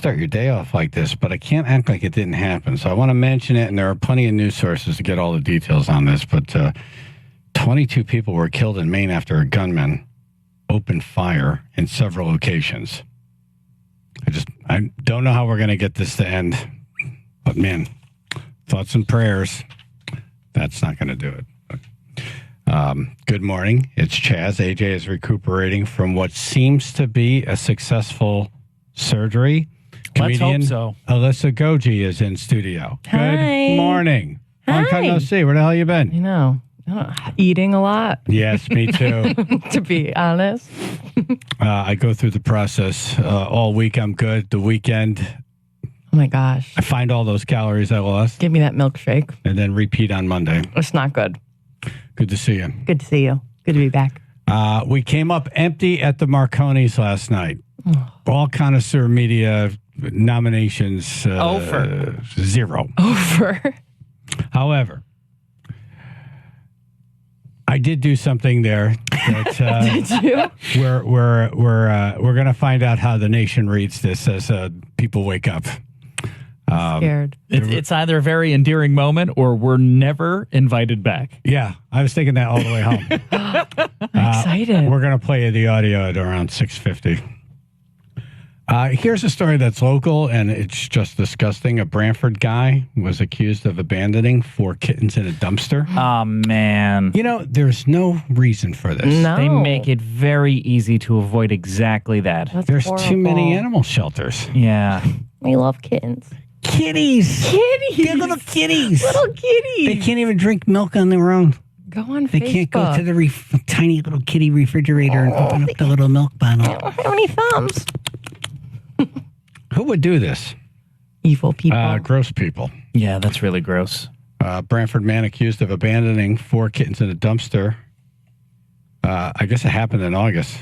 start your day off like this, but I can't act like it didn't happen. So I want to mention it, and there are plenty of news sources to get all the details on this, but 22 people were killed in Maine after a gunman opened fire in several locations. I don't know how we're going to get this to end, but man, thoughts and prayers. That's not going to do it. Good morning. It's Chaz. AJ is recuperating from what seems to be a successful surgery. Comedian Let's hope so. Alyssa Goji is in studio. Hi. Good morning. Long time no see. Where the hell you been? You know, eating a lot. Yes, me too. To be honest. I go through the process all week. I'm good. The weekend, Oh my gosh. I find all those calories I lost Give me that milkshake. and then repeat on Monday. It's not good. Good to see you. Good to see you. Good to be back. We came up empty at the Marconi's last night. All connoisseur media nominations. Over. 0. Over. However, I did do something there that Did you? we're going to find out how the nation reads this as people wake up. Scared. It's either a very endearing moment or we're never invited back. Yeah, I was thinking that all the way home. I'm excited. We're going to play you the audio at around 6:50. Here's a story that's local, and it's just disgusting. A Brantford guy was accused of abandoning 4 kittens in a dumpster. Oh, man. You know, there's no reason for this. No. They make it very easy to avoid exactly that. That's There's horrible. too many animal shelters. Yeah. We love kittens. Kitties. Kitties. They're little kitties. Little kitties. They can't even drink milk on their own. Go on They Facebook. can't go to the tiny little kitty refrigerator and open up the little milk bottle. I don't have any thumbs. Who would do this? Evil people. Gross people. Yeah, that's really gross. Brantford man accused of abandoning 4 kittens in a dumpster. I guess it happened in August.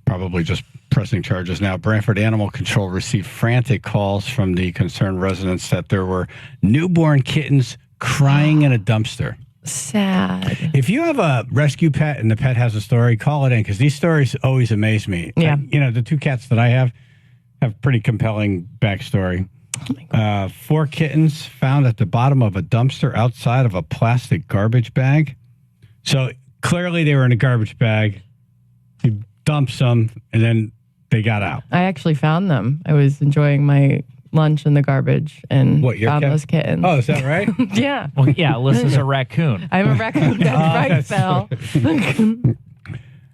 Probably just pressing charges now. Brantford Animal Control received frantic calls from the concerned residents that there were newborn kittens crying in a dumpster. Sad. If you have a rescue pet and the pet has a story, call it in, because these stories always amaze me. Yeah. The 2 cats that I have pretty compelling backstory. Oh my God. 4 kittens found at the bottom of a dumpster outside of a plastic garbage bag. So clearly they were in a garbage bag. He dumps them, and then they got out. I actually found them. I was enjoying my lunch in the garbage and What, your found cat? those kittens. Oh, is that right? Yeah. Well, yeah, Alyssa's a raccoon. I'm a raccoon. That's right, that's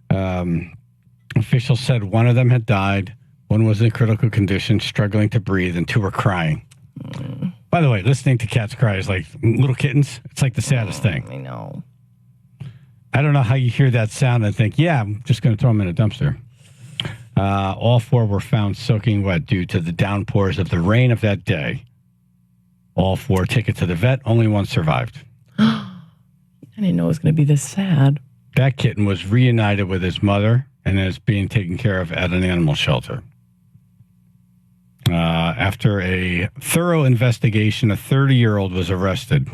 Phil. Officials said one of them had died. One was in critical condition, struggling to breathe, and 2 were crying. By the way, listening to cats cry is like little kittens. It's like the saddest thing. I know. I don't know how you hear that sound and think, yeah, I'm just going to throw them in a dumpster. All 4 were found soaking wet due to the downpours of the rain of that day. All 4 took it to the vet. Only 1 survived. I didn't know it was going to be this sad. That kitten was reunited with his mother and is being taken care of at an animal shelter. After a thorough investigation, a 30-year-old was arrested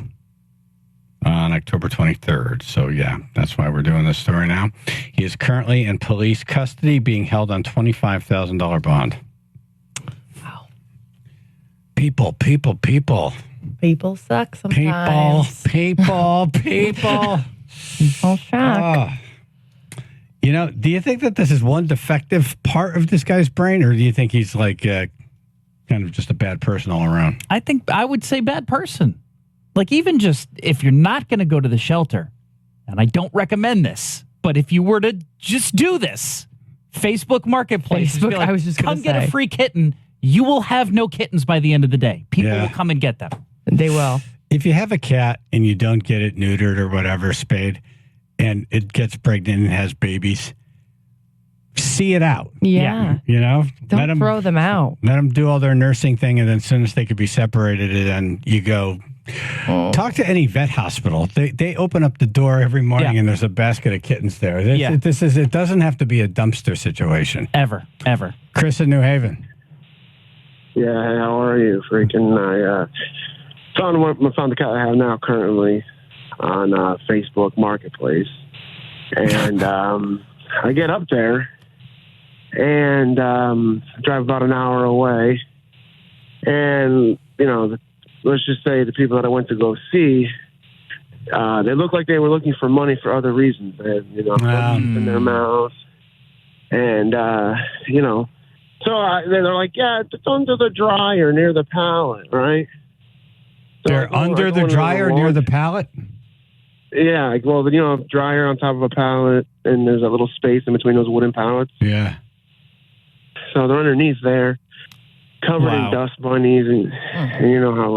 on October 23rd. So, yeah, that's why we're doing this story now. He is currently in police custody, being held on $25,000 bond. Wow. People. People suck sometimes. People. People shock. Do you think that this is one defective part of this guy's brain, or do you think he's like kind of just a bad person all around? I think I would say bad person. Like, even just if you're not going to go to the shelter, and I don't recommend this, but if you were to just do this, Facebook Marketplace, Facebook, be like, I was just gonna come get a say. free kitten. You will have no kittens by the end of the day. People Yeah. will come and get them. They will. If you have a cat and you don't get it neutered or whatever, spayed, and it gets pregnant and has babies, see it out. Yeah. Don't Throw them out. Let them do all their nursing thing, and then as soon as they could be separated, and then you go. Talk to any vet hospital. They open up the door every morning, and there's a basket of kittens there. It doesn't have to be a dumpster situation. Ever. Chris in New Haven. Yeah, hey, how are you? Freaking, I found the cat I have now currently on Facebook Marketplace, and I get up there and drive about an hour away, And, let's just say the people that I went to go see, they looked like they were looking for money for other reasons. They had, in their mouths. And, so they're like, yeah, it's under the dryer near the pallet, right? So They're under the dryer near the pallet? Yeah, dryer on top of a pallet, and there's a little space in between those wooden pallets. Yeah. So they're underneath there, covered in dust bunnies, and you know how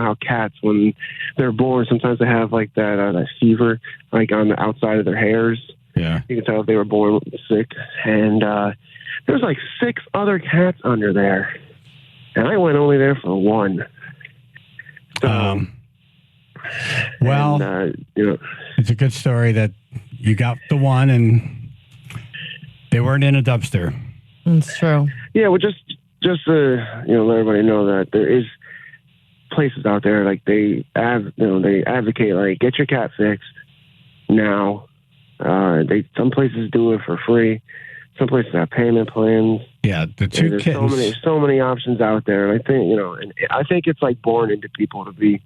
how cats when they're born sometimes they have like that fever like on the outside of their hairs. Yeah, you can tell if they were born sick. And there's like 6 other cats under there, and I went only there for one. So, well, it's a good story that you got the one and they weren't in a dumpster. It's true. Yeah, well, just to let everybody know that there is places out there like they advocate like get your cat fixed now. Some places do it for free. Some places have payment plans. Yeah, the two there's kittens. So many options out there, and I think and I think it's like born into people to be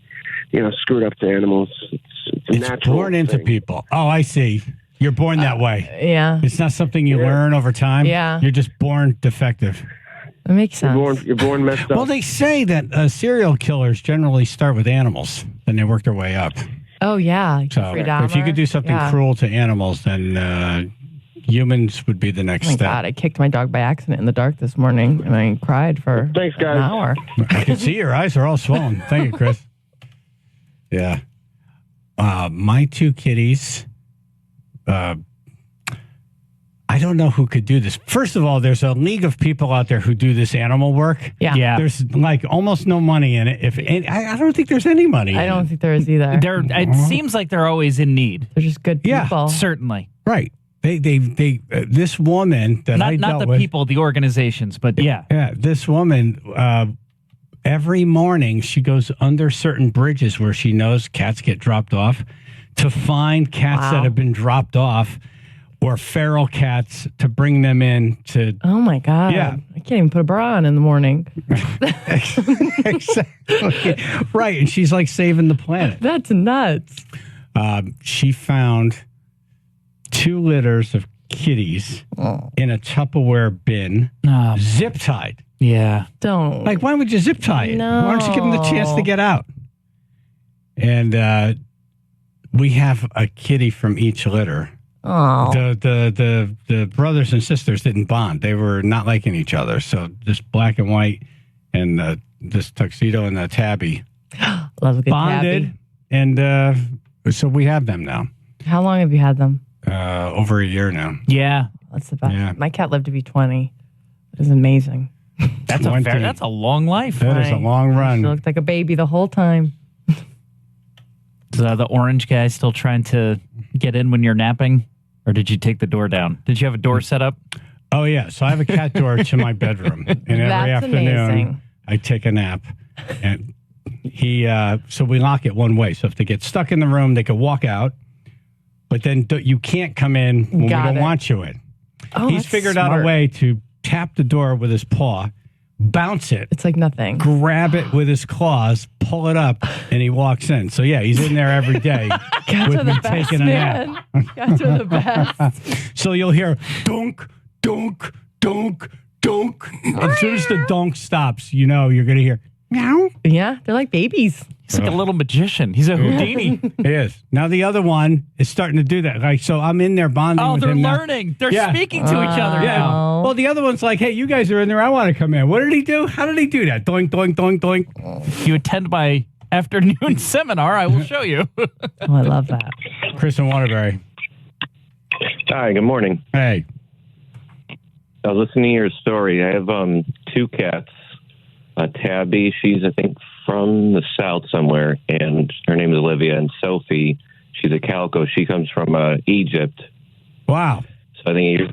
screwed up to animals. It's a natural born into thing. people. Oh, I see. You're born that way. Yeah. It's not something you learn over time. Yeah. You're just born defective. It makes sense. You're born messed up. Well, they say that serial killers generally start with animals, then they work their way up. Oh, yeah. So if you could do something cruel to animals, then humans would be the next Oh my step. God, I kicked my dog by accident in the dark this morning, and I cried for Thanks, guys. an hour. I can see your eyes are all swollen. Thank you, Chris. Yeah. My 2 kitties, I don't know who could do this. First of all, there's a league of people out there who do this animal work. Yeah. There's like almost no money in it. I don't think there's any money. I don't think there is either. It seems like they're always in need. They're just good Yeah. people. Certainly. Right. They this woman that I Not dealt the with, people, the organizations, but yeah. Yeah, this woman, every morning she goes under certain bridges where she knows cats get dropped off to find cats that have been dropped off or feral cats to bring them in to. Oh my God. Yeah. I can't even put a bra on in the morning. Exactly. Right. And she's like saving the planet. That's nuts. She found 2 litters of kitties in a Tupperware bin, zip tied. Yeah. Don't. Like, why would you zip tie it? No. Why don't you give them the chance to get out? And we have a kitty from each litter. Oh. The brothers and sisters didn't bond. They were not liking each other. So this black and white and this tuxedo and the tabby Love a good bonded. tabby. And so we have them now. How long have you had them? Over a year now. Yeah. That's the best. Yeah. My cat lived to be 20. It was amazing. That's a long life. That is a long run. She looked like a baby the whole time. Is the orange guy still trying to get in when you're napping? Or did you take the door down? Did you have a door set up? Oh, yeah. So I have a cat door to my bedroom. And every That's afternoon, amazing. I take a nap. And so we lock it one way. So if they get stuck in the room, they can walk out. But then you can't come in when we don't want you in. Oh, He's that's figured out smart. a way to tap the door with his paw, bounce it, It's like nothing. grab it with his claws, pull it up, and he walks in. So, yeah, he's in there every day Cats with are me the best, taking a nap. man. Cats are the best. So you'll hear dunk, dunk, dunk, dunk. As soon as the dunk stops, you're going to hear meow. Yeah, they're like babies. He's like a little magician. He's a Houdini. It is. Now the other one is starting to do that. Like, so I'm in there bonding Oh, with they're him now. learning. They're Yeah. speaking to each other Yeah. now. Well, the other one's like, hey, you guys are in there. I want to come in. What did he do? How did he do that? Doink, doink, doink, doink. If you attend my afternoon seminar, I will show you. Oh, I love that. Chris and Waterbury. Hi, good morning. Hey. I was listening to your story. I have 2 cats. Tabby, she's, I think, from the south somewhere, and her name is Olivia. And Sophie, she's a calico. She comes from Egypt. Wow. So I think,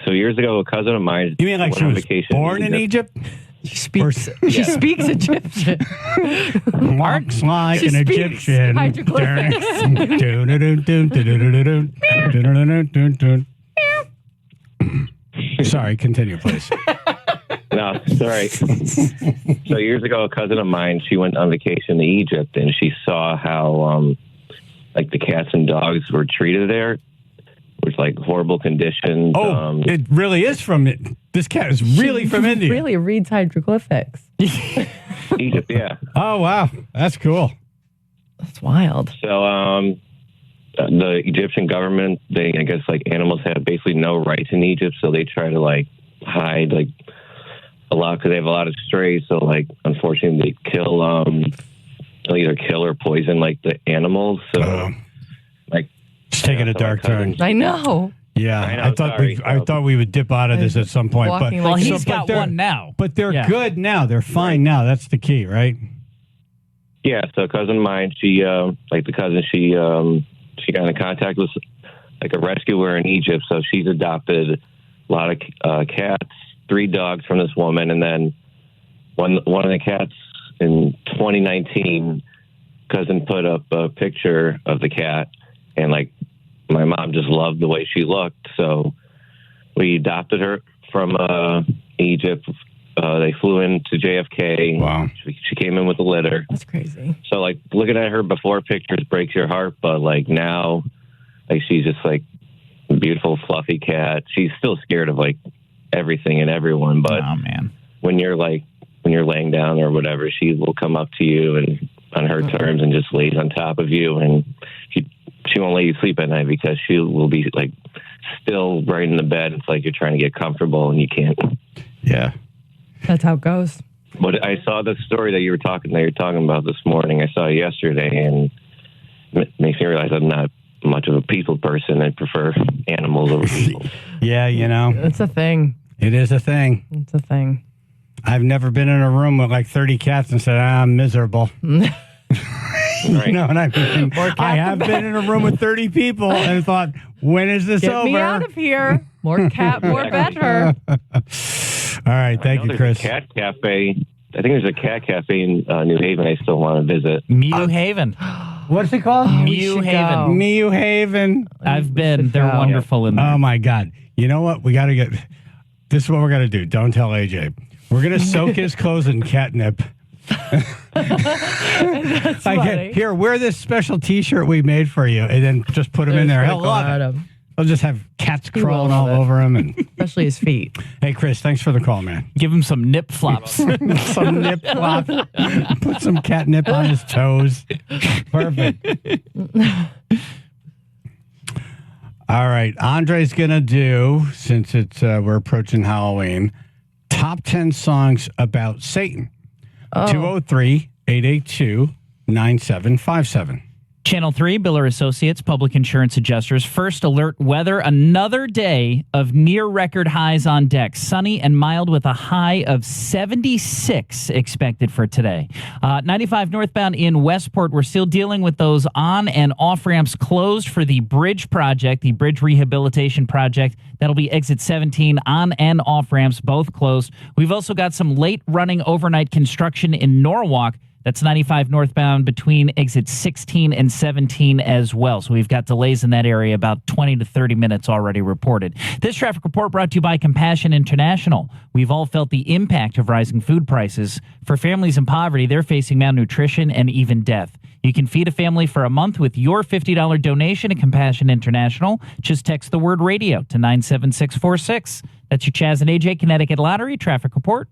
so years ago, a cousin of mine. You mean like went she on was vacation born in Egypt? She speaks Egyptian. Walks like She an speaks Egyptian. hieroglyphics. Sorry, continue, please. No, sorry. So years ago, a cousin of mine, she went on vacation to Egypt, and she saw how, like, the cats and dogs were treated there, which, like, horrible conditions. Oh, it really is from it. This cat is really from India. Really reads hieroglyphics. Egypt, yeah. Oh, wow. That's cool. That's wild. So, the Egyptian government, I guess, like, animals have basically no rights in Egypt, so they try to, like, hide, like, a lot, because they have a lot of strays, so, like, unfortunately, they kill, they'll either kill or poison, like, the animals, so, like... It's taking a dark turn. I know. Yeah, I know, I thought we would dip out of this at some point, but Well, he's got one now. But they're good now. They're fine now. That's the key, right? Yeah, so a cousin of mine, she got in contact with, like, a rescuer in Egypt, so she's adopted a lot of cats, 3 dogs from this woman, and then one of the cats in 2019, cousin put up a picture of the cat, and, like, my mom just loved the way she looked, so we adopted her from Egypt. They flew into JFK. Wow. She came in with a litter. That's crazy. So, like, looking at her before pictures breaks your heart, but, like, now, like, she's just, like, a beautiful, fluffy cat. She's still scared of, like, everything and everyone, but Oh, man. when you're laying down or whatever, she will come up to you and on her terms and just lays on top of you, and she won't let you sleep at night because she will be, like, still right in the bed. It's like you're trying to get comfortable and you can't. Yeah. That's how it goes. But I saw the story that you're talking about this morning. I saw it yesterday, and it makes me realize I'm not much of a people person. I prefer animals over people. Yeah, you know. It's a thing. It is a thing. It's a thing. I've never been in a room with like 30 cats and said, I'm miserable. Right. You know what I mean? I have been in a room with 30 people and thought, when is this Get over? me out of here. More cat, more better. All right. Thank you, Chris. There's a cat cafe. I think there's a cat cafe in New Haven I still want to visit. Mew Haven. What's it called? Mew Haven. Mew Haven. I've been. They're go. wonderful in there. Oh, my God. You know what? We got to get... This is what we're going to do. Don't tell AJ. We're going to soak his clothes in catnip. That's funny. Here, wear this special T-shirt we made for you, and then just put him in there. He'll love it. I'll just have cats crawling all over him. And Especially his feet. hey, Chris, thanks for the call, man. Give him some nip flops. Some nip flop. Put some catnip on his toes. Perfect. All right, Andre's gonna do, since it's we're approaching Halloween, top 10 songs about Satan. 203-882-9757. Channel 3, Biller Associates, Public Insurance Adjusters, first alert weather. Another day of near record highs on deck. Sunny and mild with a high of 76 expected for today. 95 northbound in Westport, we're still dealing with those on and off ramps closed for the bridge project, the bridge rehabilitation project. That'll be exit 17 on and off ramps, both closed. We've also got some late running overnight construction in Norwalk. That's 95 northbound between exit 16 and 17 as well. So we've got delays in that area, about 20 to 30 minutes already reported. This traffic report brought to you by Compassion International. We've all felt the impact of rising food prices. For families in poverty, they're facing malnutrition and even death. You can feed a family for a month with your $50 donation to Compassion International. Just text the word radio to 97646. That's your Chaz and AJ Connecticut Lottery traffic report.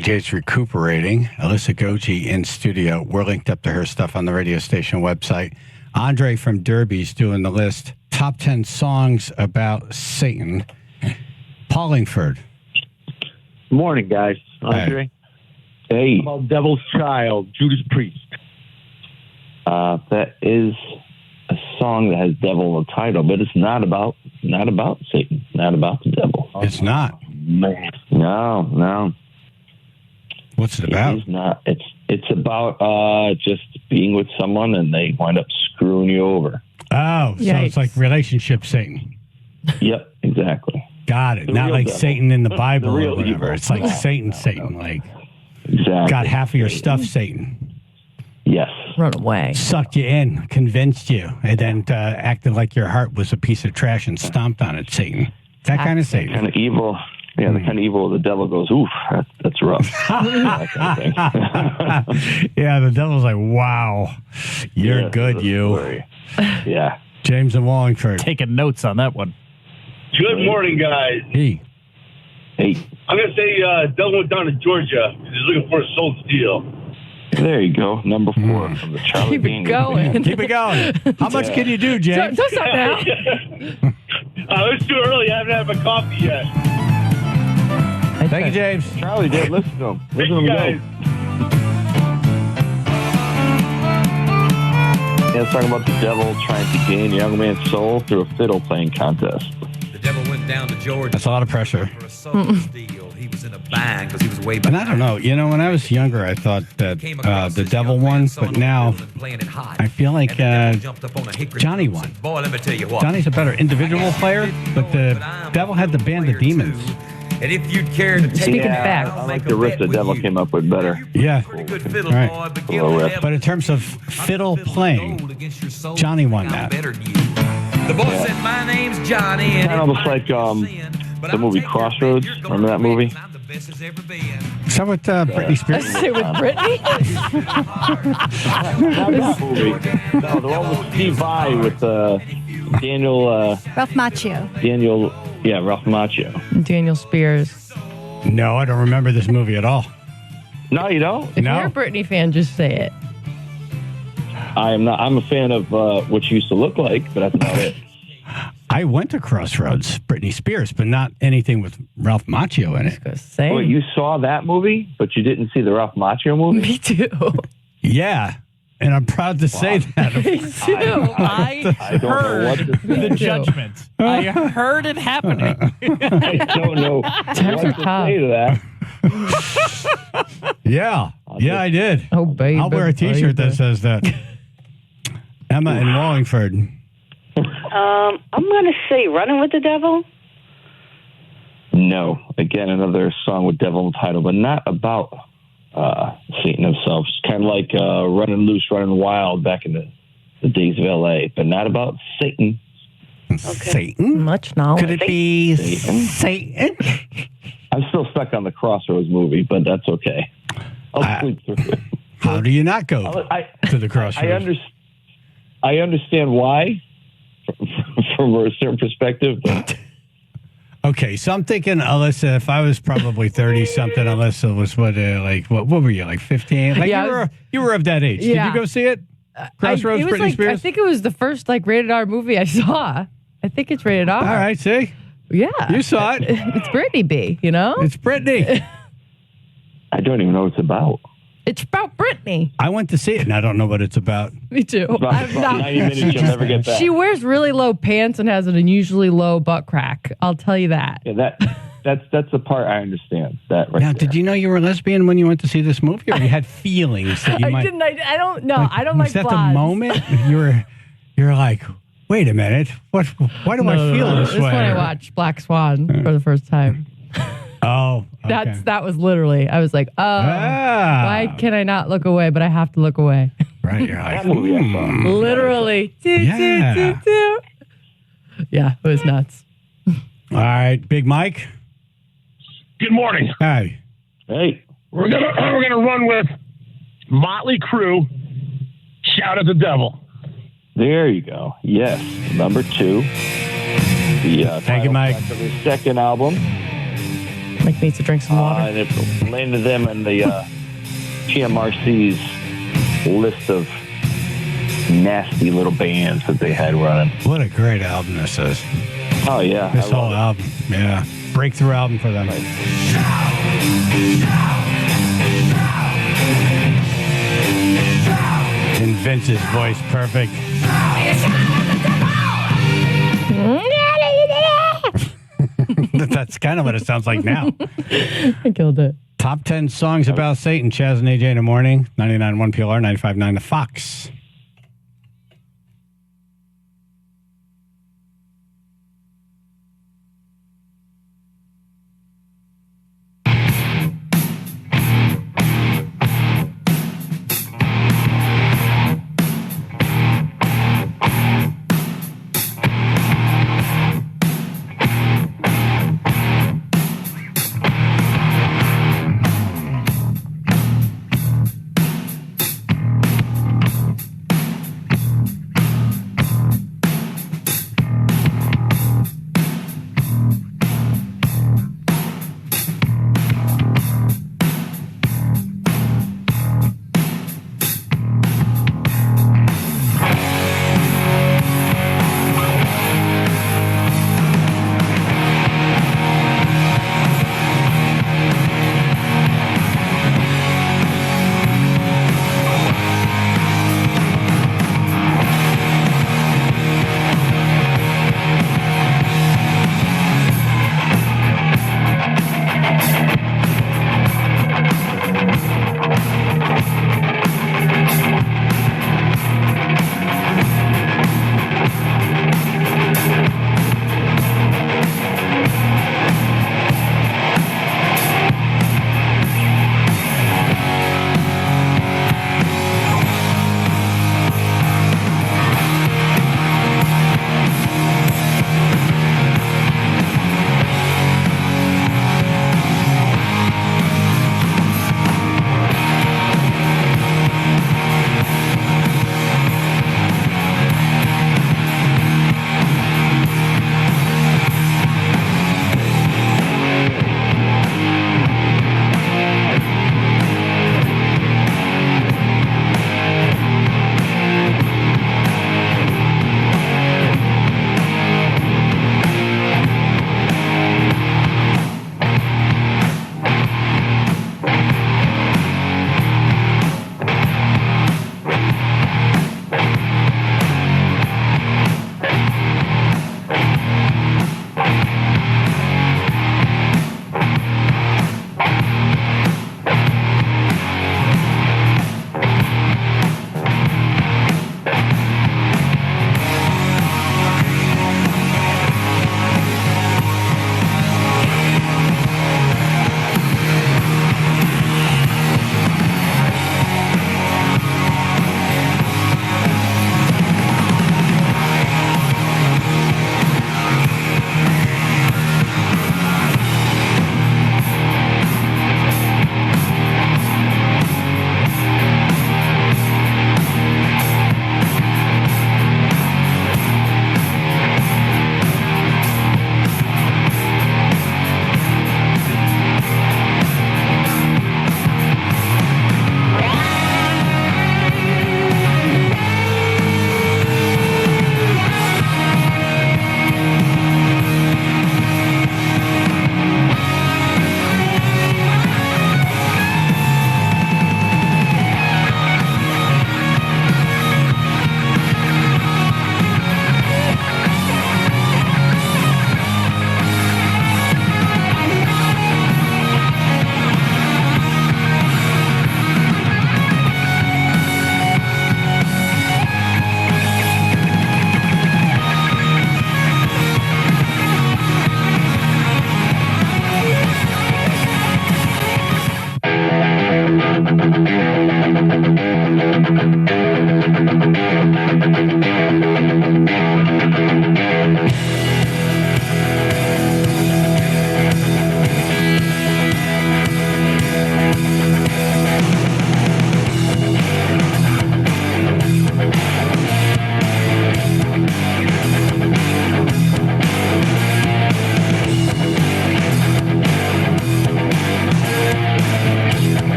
AJ's recuperating. Alyssa Goji in studio. We're linked up to her stuff on the radio station website. Andre from Derby's doing the list. Top 10 songs about Satan. Paul Lingford. Morning, guys. Andre. Hey, About Devil's Child, Judas Priest. that is a song that has devil in the title, but it's not about Satan, not about the devil. It's not. Man. No. What's it about? It is not. It's about just being with someone and they wind up screwing you over. Oh, so Yikes. it's like relationship Satan. Yep, exactly. Got it. The not real like devil. Satan in the Bible The or real whatever. evil. It's like No, Satan, no, Satan. no. Like, Exactly. got half of your stuff, Satan. Yes. Run away. Sucked you in, convinced you, and then acted like your heart was a piece of trash and stomped on it, Satan. That kind of Satan. Kind of evil. Yeah, the kind of evil the devil goes, oof, that's rough. That kind of thing. Yeah, the devil's like, wow, you're Yeah, good, that's you. story. Yeah. James and Wallingford. Taking notes on that one. Good morning, guys. Hey, I'm going to say Devil went down to Georgia. He's looking for a soul steal. There you go. Number 4 from the Charlie Keep it Daniels going. Band. keep it going. How much can you do, James? Don't stop now. It's too early. I haven't had my coffee yet. Thank you, James. Charlie did. Listen to him. Listen to him Guys. go. Yeah, it's talking about the devil trying to gain a young man's soul through a fiddle playing contest. The devil went down to Georgia. That's a lot of pressure. For a soul steal. He was in a bang because he was way And behind. I don't know. You know, when I was younger, I thought that Came across the this devil young man won, sawing but on a now fiddle and playing it hot. I feel like And the devil jumped up on a hickory Johnny and won. said, Boy, let me tell you what. Johnny's a better individual player, but the devil had the band of demons. And if you'd care to take Speaking it, facts. I'll I like make the a riff bet the with devil you. came up with better. Yeah. Pretty good fiddle, Right. boy, but Little give the riff. devil But in terms of fiddle playing, Johnny won that. better than you. The boy said, my name's Johnny. And Kind of almost like the movie Crossroads. Remember that movie? is that with Britney I Spears? say with Brittany. Not that movie. No, the one with Steve Vai with Daniel, Ralph Macchio. Ralph Macchio. Daniel Spears. No, I don't remember this movie at all. No, you don't? If No. you're a Britney fan, just say it. I am not. I'm a fan of what she used to look like, but that's about it. I went to Crossroads, Britney Spears, but not anything with Ralph Macchio in it. Go say. Oh, you saw that movie, but you didn't see the Ralph Macchio movie? Me too. Yeah, and I'm proud to say that. Me too. I don't know what heard to say. the judgment. I heard it happening. I don't know Times what are to tough. say to that. Yeah, I did. Oh, baby. I'll wear a T-shirt that says that. Emma in Wallingford. I'm going to say Running with the Devil. No. Again, another song with devil in the title, but not about Satan himself. It's kind of like Running Loose, Running Wild back in the days of L.A., but not about Satan. Satan? Much knowledge. Could it be Satan? Satan? I'm still stuck on the Crossroads movie, but that's okay. I'll sleep through it. How do you not go to the Crossroads? I understand why from a certain perspective, but Okay, so I'm thinking, Alyssa, if I was probably 30-something, Alyssa was what were you, like 15? Like Yeah, you were of that age. Yeah. Did you go see it? Crossroads, it was Britney Spears? I think it was the first rated R movie I saw. I think it's rated R. All right, see? Yeah. You saw it. It's Britney B, you know? It's Britney. I don't even know what it's about. It's about Britney. I went to see it, and I don't know what it's about. Me too. About I'm not- 90 minutes, you'll never get back. She wears really low pants and has an unusually low butt crack. I'll tell you that. Yeah, that's the part I understand. That right Now, there. did you know you were a lesbian when you went to see this movie, or you had feelings that you I might? didn't. I don't know. I don't was like that blogs. the moment you're like, wait a minute, what? Why do I feel this It's way? when I watched Black Swan for the first time. Oh, okay. That was literally. I was like, why can I not look away? But I have to look away. Right, you're like, That movie I saw. Literally. Yeah. Yeah, it was nuts. All right, Big Mike. Good morning. Hi. Hey, We're gonna run with Motley Crue. Shout at the Devil. there you go. Yes, number 2. The Thank you, title Mike. track of his second album. Mike needs to drink some water. And it landed them in the GMRC's list of nasty little bands that they had running. What a great album this is. Oh, yeah. This whole album. Yeah. Breakthrough album for them. In Vince's voice, perfect. That's kind of what it sounds like now. I killed it. Top 10 songs about Satan. Chaz and AJ in the morning. 99.1 PLR, 95.9 The Fox.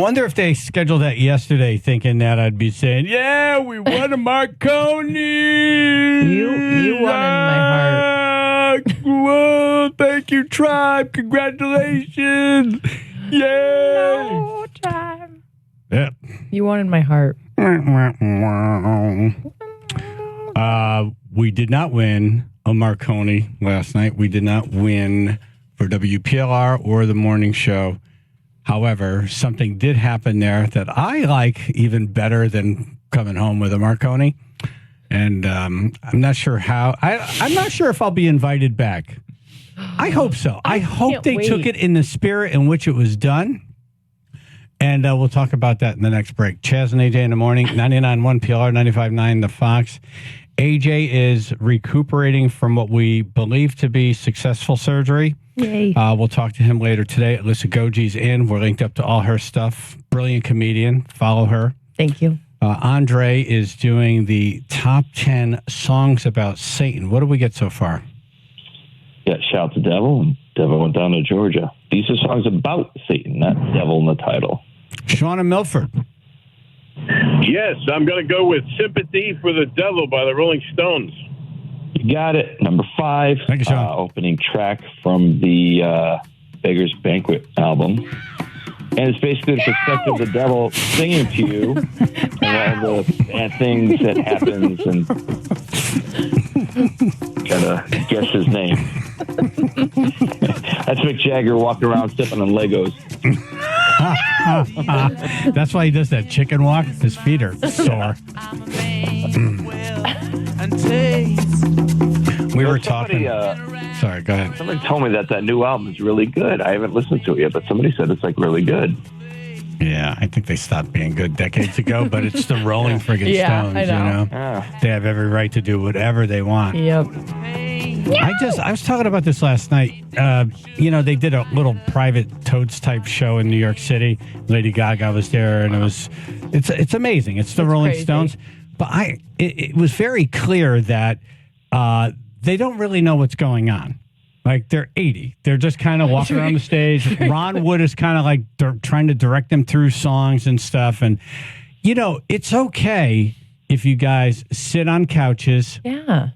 wonder if they scheduled that yesterday thinking that I'd be saying, yeah, we won a Marconi. You won in my heart. Whoa, thank you, Tribe. Congratulations. Yay. No time. Yep. You won in my heart. We did not win a Marconi last night. We did not win for WPLR or the morning show. However, something did happen there that I like even better than coming home with a Marconi. And I'm not sure how. I'm not sure if I'll be invited back. I hope so. I hope they took it in the spirit in which it was done. And we'll talk about that in the next break. Chaz and AJ in the morning, 99.1 PLR, 95.9 The Fox. AJ is recuperating from what we believe to be successful surgery. Yay. We'll talk to him later today. Alyssa Goji's in. We're linked up to all her stuff. Brilliant comedian. Follow her. Thank you. Andre is doing the top 10 songs about Satan. What do we get so far? Yeah, Shout the Devil, and Devil Went Down to Georgia. These are songs about Satan, not devil in the title. Sean and Milford. Yes, I'm going to go with Sympathy for the Devil by the Rolling Stones. You got it. Number 5. Thank you, Sean. Opening track from the Beggar's Banquet album. And it's basically the perspective of the devil singing to you and all the bad things that happens and gotta guess his name. That's Mick Jagger walking around stepping on Legos. That's why he does that chicken walk. His feet are sore. We were talking. Sorry, go ahead. Somebody told me that new album is really good. I haven't listened to it yet, but somebody said it's like really good. Yeah, I think they stopped being good decades ago, but it's the Rolling friggin' Stones, I know. you know? Yeah. They have every right to do whatever they want. Yep. I was talking about this last night. They did a little private Toads type show in New York City. Lady Gaga was there, and it's amazing. It's the Rolling crazy. Stones. But it was very clear that they don't really know what's going on. Like, they're 80. They're just kind of walking around the stage. Ron Wood is kind of like trying to direct them through songs and stuff. And, it's okay if you guys sit on couches,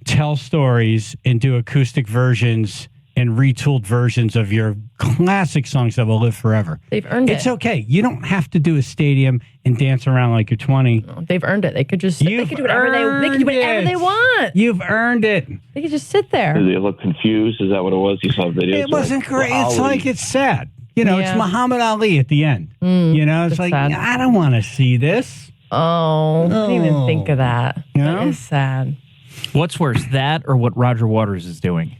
tell stories, and do acoustic versions and retooled versions of your classic songs that will live forever. They've earned it. It's okay. You don't have to do a stadium and dance around like you're 20. No, they've earned it. They could just they could do whatever they want. You've earned it. They could just sit there. Did they look confused? Is that what it was? You saw videos? It wasn't great. It's like it's sad. It's Yeah. Muhammad Ali at the end. It's like, sad. I don't want to see this. Oh, I didn't even think of that. You That know? is sad. What's worse, that or what Roger Waters is doing?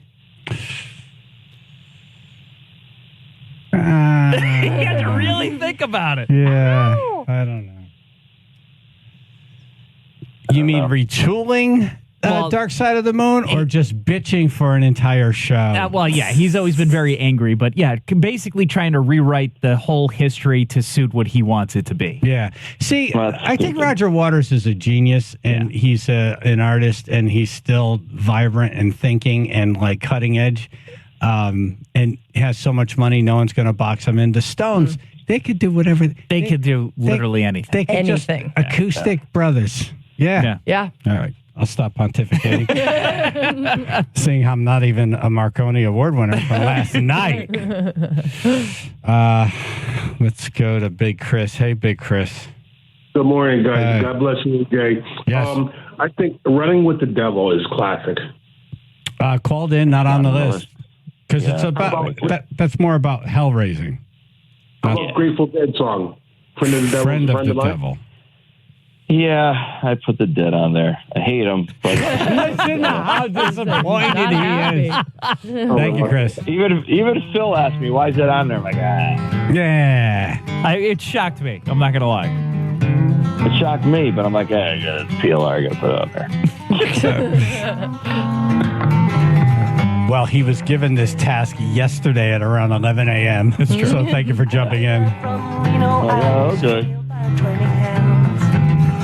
You have to really think about it. Yeah, I don't know. You mean retooling Dark Side of the Moon, or just bitching for an entire show? He's always been very angry, but basically trying to rewrite the whole history to suit what he wants it to be. Yeah. See, I think Roger Waters is a genius, and he's an artist, and he's still vibrant and thinking and like cutting edge, and has so much money, no one's going to box him in. The Stones, they could do whatever. They could do literally anything. They could Anything. just acoustic brothers. Yeah. Yeah. All right. I'll stop pontificating. Seeing I'm not even a Marconi Award winner from last night. Let's go to Big Chris. Hey, Big Chris. Good morning, guys. God bless you, Jay. Yes. I think Running with the Devil is classic. Called in, not on the list. Because it's about that's more about hell raising. How about Grateful Dead song? Friend of the Devil. Friend of the Devil. Yeah, I put the Dead on there. I hate him, but Listen to how disappointed he is. Thank you, Chris. even if Phil asked me why is that on there, I'm like, Yeah. It shocked me. I'm not going to lie. it shocked me, but I'm like, it's PLR, I got to put it on there. Well, he was given this task yesterday at around 11 a.m. That's true. So thank you for jumping in. Okay.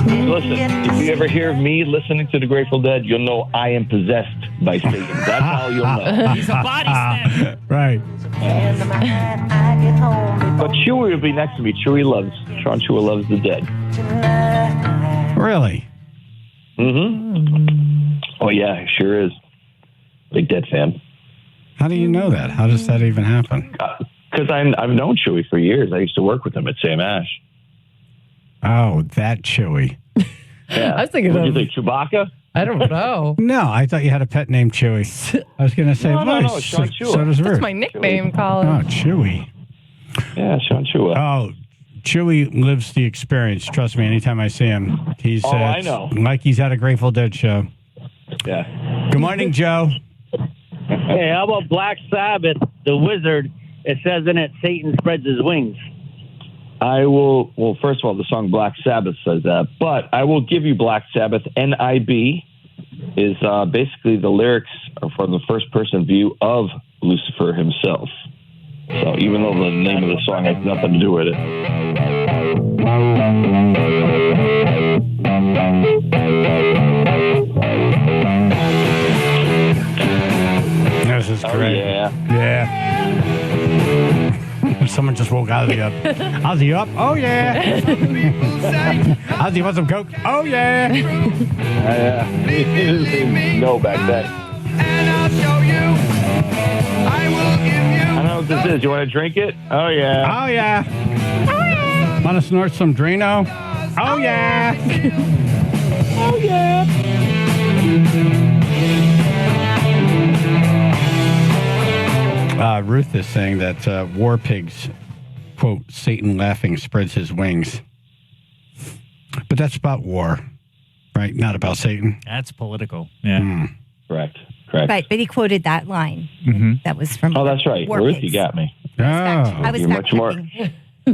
Listen, if you ever hear me listening to the Grateful Dead, you'll know I am possessed by Satan. That's how you'll know. He's a body snatcher. Right. But Chewy will be next to me. Sean Chewy loves the dead. Really? Mm-hmm. Oh, yeah, he sure is. Big Dead fan. How do you know that? How does that even happen? Because I've known Chewy for years. I used to work with him at Sam Ash. Oh, that Chewy. Yeah. I was thinking What of... do you think, Chewbacca? I don't know. No, I thought you had a pet named Chewy. I was going to say, No, Sean Chewy. So does Ruth. That's my nickname, Colin. Oh, Chewy. Yeah, Sean Chewy. Oh, Chewy lives the experience. Trust me, anytime I see him, he's I know. like he's at a Grateful Dead show. Yeah. Good morning, Joe. Hey, how about Black Sabbath, the Wizard? It says in it, Satan spreads his wings. I will, well, first of all, the song Black Sabbath says that, but I will give you Black Sabbath. NIB is basically the lyrics are from the first person view of Lucifer himself. So even though the name of the song has nothing to do with it. This is great. Yeah. Someone just woke Ozzy up. Ozzy up? Oh, yeah. Ozzy want some Coke? Oh, yeah. No, back then. I don't know what this is. You want to drink it? Oh, yeah. Oh, yeah. Want to snort some Drano? Oh, yeah. Oh, yeah. Ruth is saying that War Pigs, quote, Satan laughing spreads his wings. But that's about war, right? Not about Satan. That's political. Yeah. Mm. Correct. Right, but he quoted that line. Mm-hmm. That was from. Oh, that's right. War Ruth, Pigs. you got me. Oh. I was You're much more.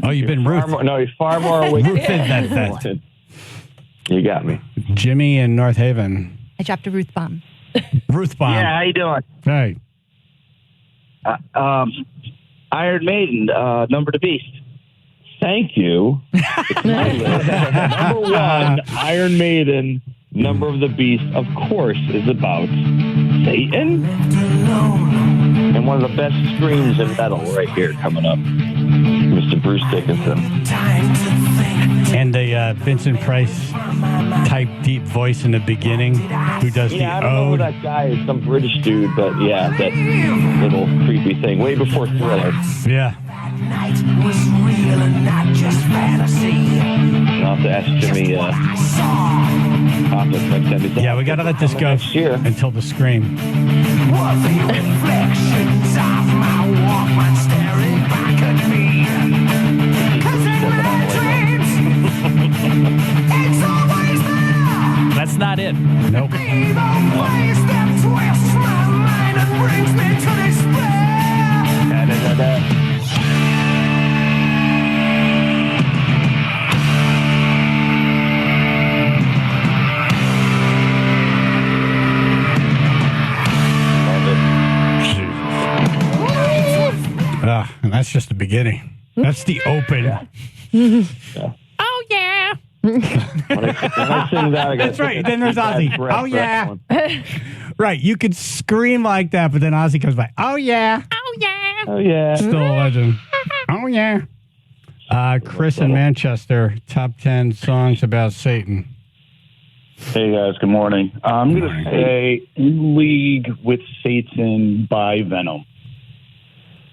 Oh, you've been Ruth. You're far more awake. Ruth is that. You got me. Jimmy in North Haven. I dropped a Ruth bomb. Ruth bomb. Yeah, how you doing? Hey. Iron Maiden, Number the Beast. Thank you. Number one, Iron Maiden, Number of the Beast, of course, is about Satan. And one of the best screams in metal right here coming up. Mr. Bruce Dickinson. And the Vincent Price type deep voice in the beginning who does the I don't know who ode. that guy is, some British dude, but yeah, that little creepy thing. Way before Thriller. Yeah. I'll have to ask Jimmy Hoffman next time. Yeah, we got to let this go until the scream. That's not it. Nope. And that's just the beginning. That's the open. Oh, yeah. When I sing that, I That's right. Then there's Ozzy. Oh, yeah. Right. You could scream like that, but then Ozzy comes by. Oh, yeah. Oh, yeah. Oh, yeah. Still a legend. Oh, yeah. Chris in Manchester, top 10 songs about Satan. Hey, guys. Good morning. I'm going to say In League with Satan by Venom.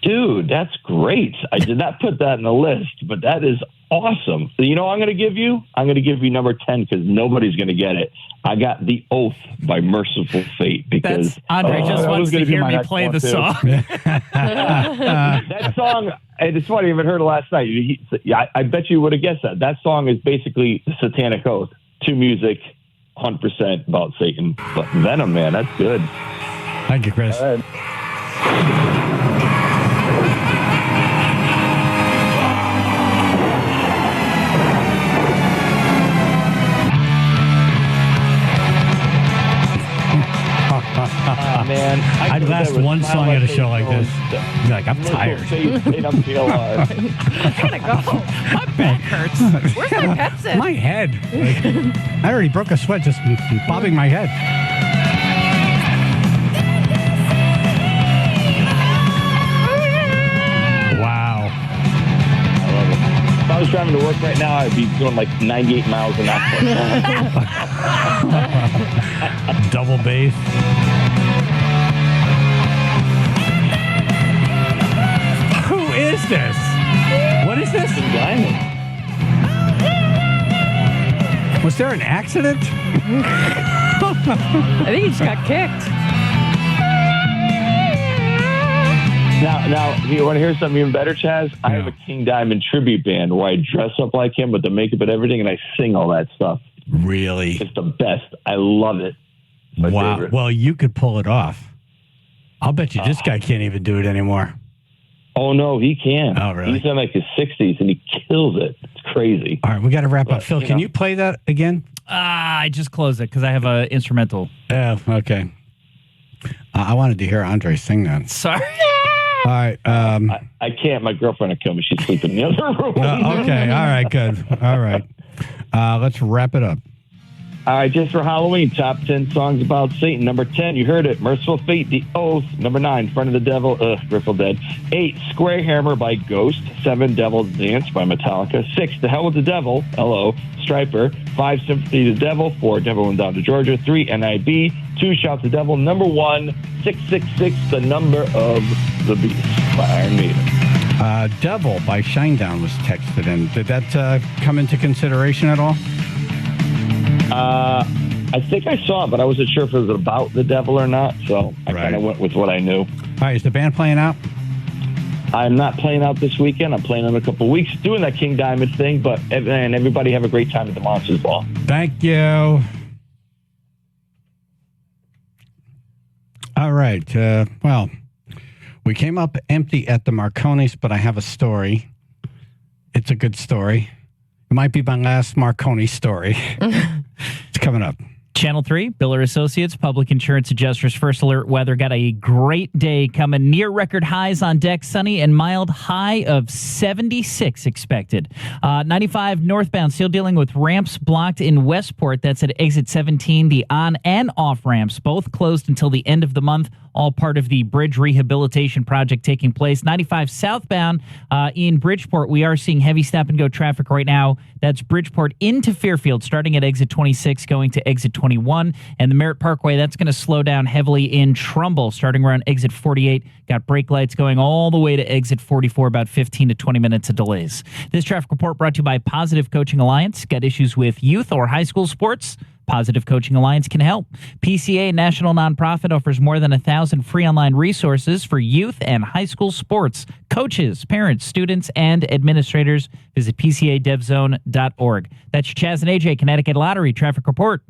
Dude, that's great. I did not put that in the list, but that is awesome. So you know what I'm going to give you? I'm going to give you number 10 because nobody's going to get it. I got The Oath by Merciful Fate because Andre just wants to hear me play the song. That song, and it's funny, I haven't heard it last night. I bet you would have guessed that. That song is basically the Satanic Oath to music, 100% about Satan. But Venom, man, that's good. Thank you, Chris. Man, I'd last one song at a show like this. Be like, I'm tired. I gotta go. My back hurts. Where's my Pepsi? My head. Like, I already broke a sweat just bobbing my head. Wow. I was driving to work right now, I'd be doing like 98 miles an hour. Double bass. Who is this? What is this? Diamond. Was there an accident? I think he just got kicked. Now, you want to hear something even better, Chaz? I have a King Diamond tribute band where I dress up like him with the makeup and everything, and I sing all that stuff. Really? It's the best. I love it. My favorite. Well, you could pull it off. I'll bet you this guy can't even do it anymore. Oh, no, he can. Oh, really? He's in like his 60s, and he kills it. It's crazy. All right, we got to wrap up. Phil, can you play that again? I just closed it because I have an instrumental. Oh, okay. I wanted to hear Andre sing that. Sorry. All right. I can't. My girlfriend will kill me. She's sleeping in the other room. Okay. All right. Good. All right. Let's wrap it up. All right. Just for Halloween, top 10 songs about Satan. Number 10, you heard it. Merciful Fate, The Oath. Number 9, Friend of the Devil, Grateful Dead. 8, Square Hammer by Ghost. 7, Devil's Dance by Metallica. 6, The Hell with the Devil, L.O., Striper. 5, Sympathy to the Devil. 4, Devil Went Down to Georgia. 3, N.I.B. 2, Shout the Devil. Number 1, 666, The Number of the Beast by Iron Maiden. Devil by Shinedown was texted in. Did that come into consideration at all? I think I saw it, but I wasn't sure if it was about the devil or not, so I kind of went with what I knew. All right, is the band playing out? I'm not playing out this weekend. I'm playing in a couple of weeks, doing that King Diamond thing, and everybody have a great time at the Monsters Ball. Thank you. All right. Well, we came up empty at the Marconis, but I have a story. It's a good story. It might be my last Marconi story. It's coming up. Channel 3, Biller Associates, Public Insurance Adjusters, First Alert Weather. Got a great day coming. Near record highs on deck. Sunny and mild, high of 76 expected. 95 northbound, still dealing with ramps blocked in Westport. That's at exit 17. The on and off ramps, both closed until the end of the month. All part of the bridge rehabilitation project taking place. 95 southbound in Bridgeport, we are seeing heavy stop-and-go traffic right now. That's Bridgeport into Fairfield, starting at exit 26, going to exit 21. And the Merritt Parkway, that's going to slow down heavily in Trumbull, starting around exit 48. Got brake lights going all the way to exit 44, about 15 to 20 minutes of delays. This traffic report brought to you by Positive Coaching Alliance. Got issues with youth or high school sports? Positive Coaching Alliance can help. PCA, national nonprofit, offers more than 1,000 free online resources for youth and high school sports. Coaches, parents, students, and administrators. Visit PCADevZone.org. That's your Chaz and AJ Connecticut Lottery Traffic Report.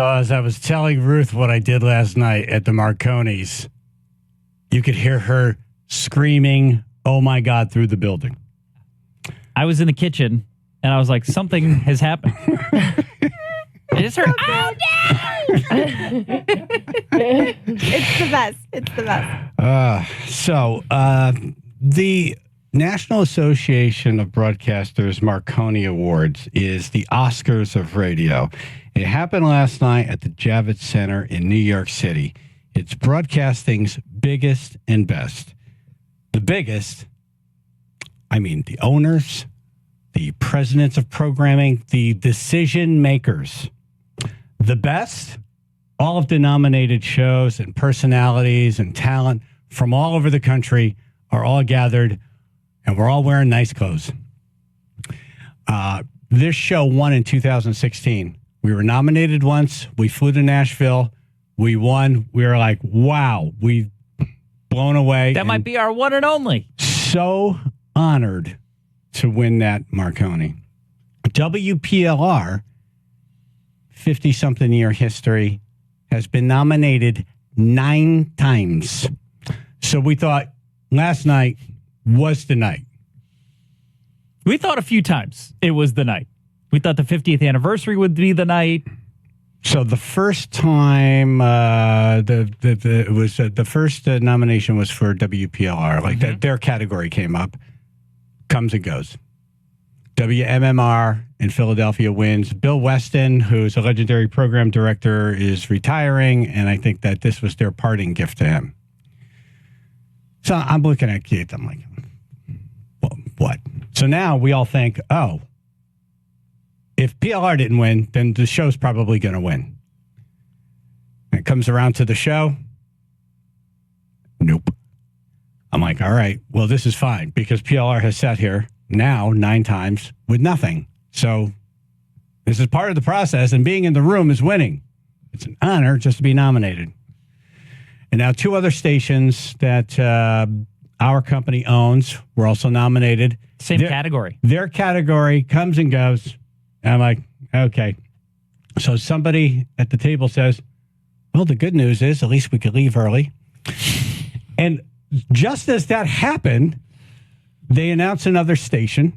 As I was telling Ruth what I did last night at the Marconi's, you could hear her screaming, "Oh my God," through the building. I was in the kitchen and I was like, something has happened. I just heard, "Oh no!" It's the best. It's the best. The National Association of Broadcasters Marconi Awards is the Oscars of radio. It happened last night at the Javits Center in New York City. It's broadcasting's biggest and best. The biggest, I mean, the owners, the presidents of programming, the decision makers. The best, all of the nominated shows and personalities and talent from all over the country are all gathered, and we're all wearing nice clothes. This show won in 2016. We were nominated once. We flew to Nashville. We won. We were like, wow, we've blown away. That might be our one and only. So honored to win that Marconi. WPLR, 50-something year history, has been nominated 9 times. So we thought last night was the night. We thought a few times it was the night. We thought the 50th anniversary would be the night. So the first time, the first nomination was for WPLR. Like their category came up, comes and goes. WMMR in Philadelphia wins. Bill Weston, who's a legendary program director, is retiring, and I think that this was their parting gift to him. So I'm looking at Keith. I'm like, well, what? So now we all think, oh, if PLR didn't win, then the show's probably going to win. And it comes around to the show. Nope. I'm like, all right, well, this is fine because PLR has sat here now 9 times with nothing. So this is part of the process, and being in the room is winning. It's an honor just to be nominated. And now 2 other stations that our company owns were also nominated. Same category. Their category comes and goes. And I'm like, okay. So somebody at the table says, well, the good news is at least we could leave early. And just as that happened, they announced another station.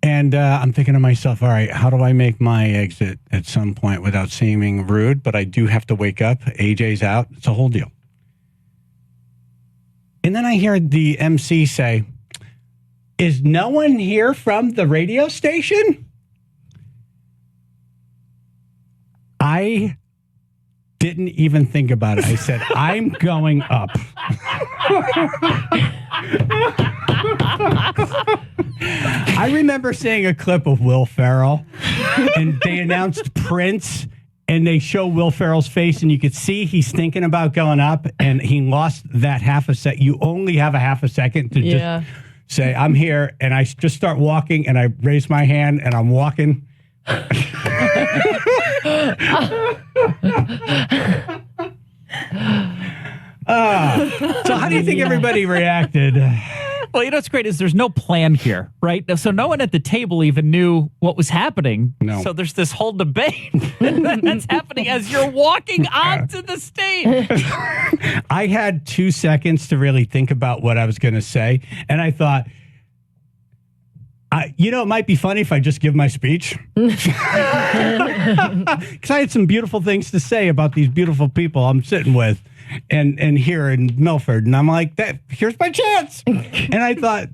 And I'm thinking to myself, all right, how do I make my exit at some point without seeming rude? But I do have to wake up. AJ's out. It's a whole deal. And then I hear the MC say, is no one here from the radio station? I didn't even think about it. I said, I'm going up. I remember seeing a clip of Will Ferrell, and they announced Prince, and they show Will Ferrell's face, and you could see he's thinking about going up, and he lost that half a second. You only have a half a second to just say, I'm here, and I just start walking, and I raise my hand, and I'm walking. So how do you think everybody reacted? Well, you know what's great is there's no plan here, right? So no one at the table even knew what was happening. No. So there's this whole debate that's happening as you're walking onto the stage. I had 2 seconds to really think about what I was going to say. And I thought, it might be funny if I just give my speech. Because I had some beautiful things to say about these beautiful people I'm sitting with and here in Milford. And I'm like, here's my chance. And I thought,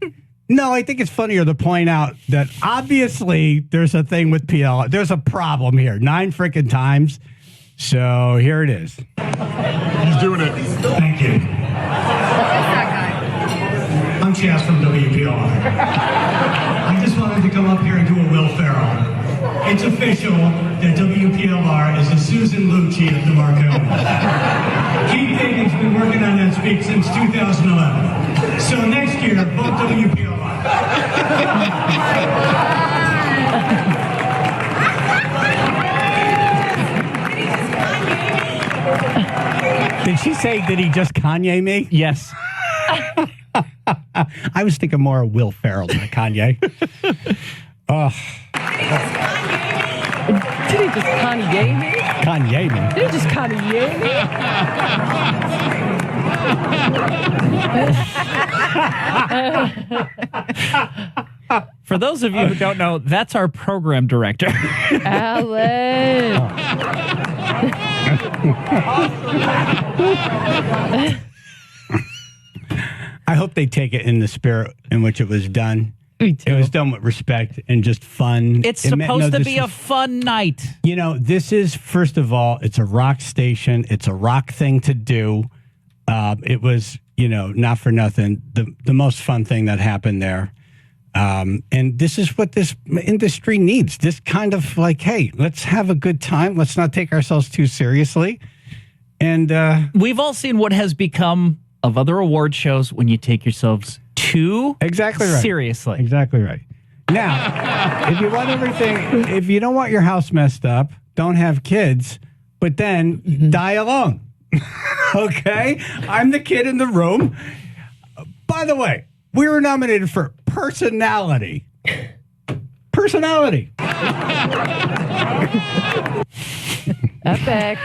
no, I think it's funnier to point out that obviously there's a thing with PL. There's a problem here. 9 freaking times. So here it is. He's doing it. Thank you. I'm Chaz from WPR. I just wanted to come up here and do a Will Ferrell. It's official that WPLR is the Susan Lucci of the Marconi. Keith Hagan's been working on that speech since 2011. So next year, vote WPLR. Did she say, did he just Kanye me? Yes. I was thinking more of Will Ferrell than Kanye. Oh. Did he just Kanye me? Kanye me. Did he just Kanye me? For those of you who don't know, that's our program director. Alan. I hope they take it in the spirit in which it was done. It was done with respect and just fun. It's supposed to be a fun night. You know, this is, first of all, it's a rock station. It's a rock thing to do. It was, not for nothing, the most fun thing that happened there. And this is what this industry needs. This kind of like, hey, let's have a good time. Let's not take ourselves too seriously. And we've all seen what has become of other award shows when you take yourselves too seriously. Exactly right. Now, if you want everything, if you don't want your house messed up, don't have kids, but then die alone. Okay? I'm the kid in the room. By the way, we were nominated for personality. Personality. Epic.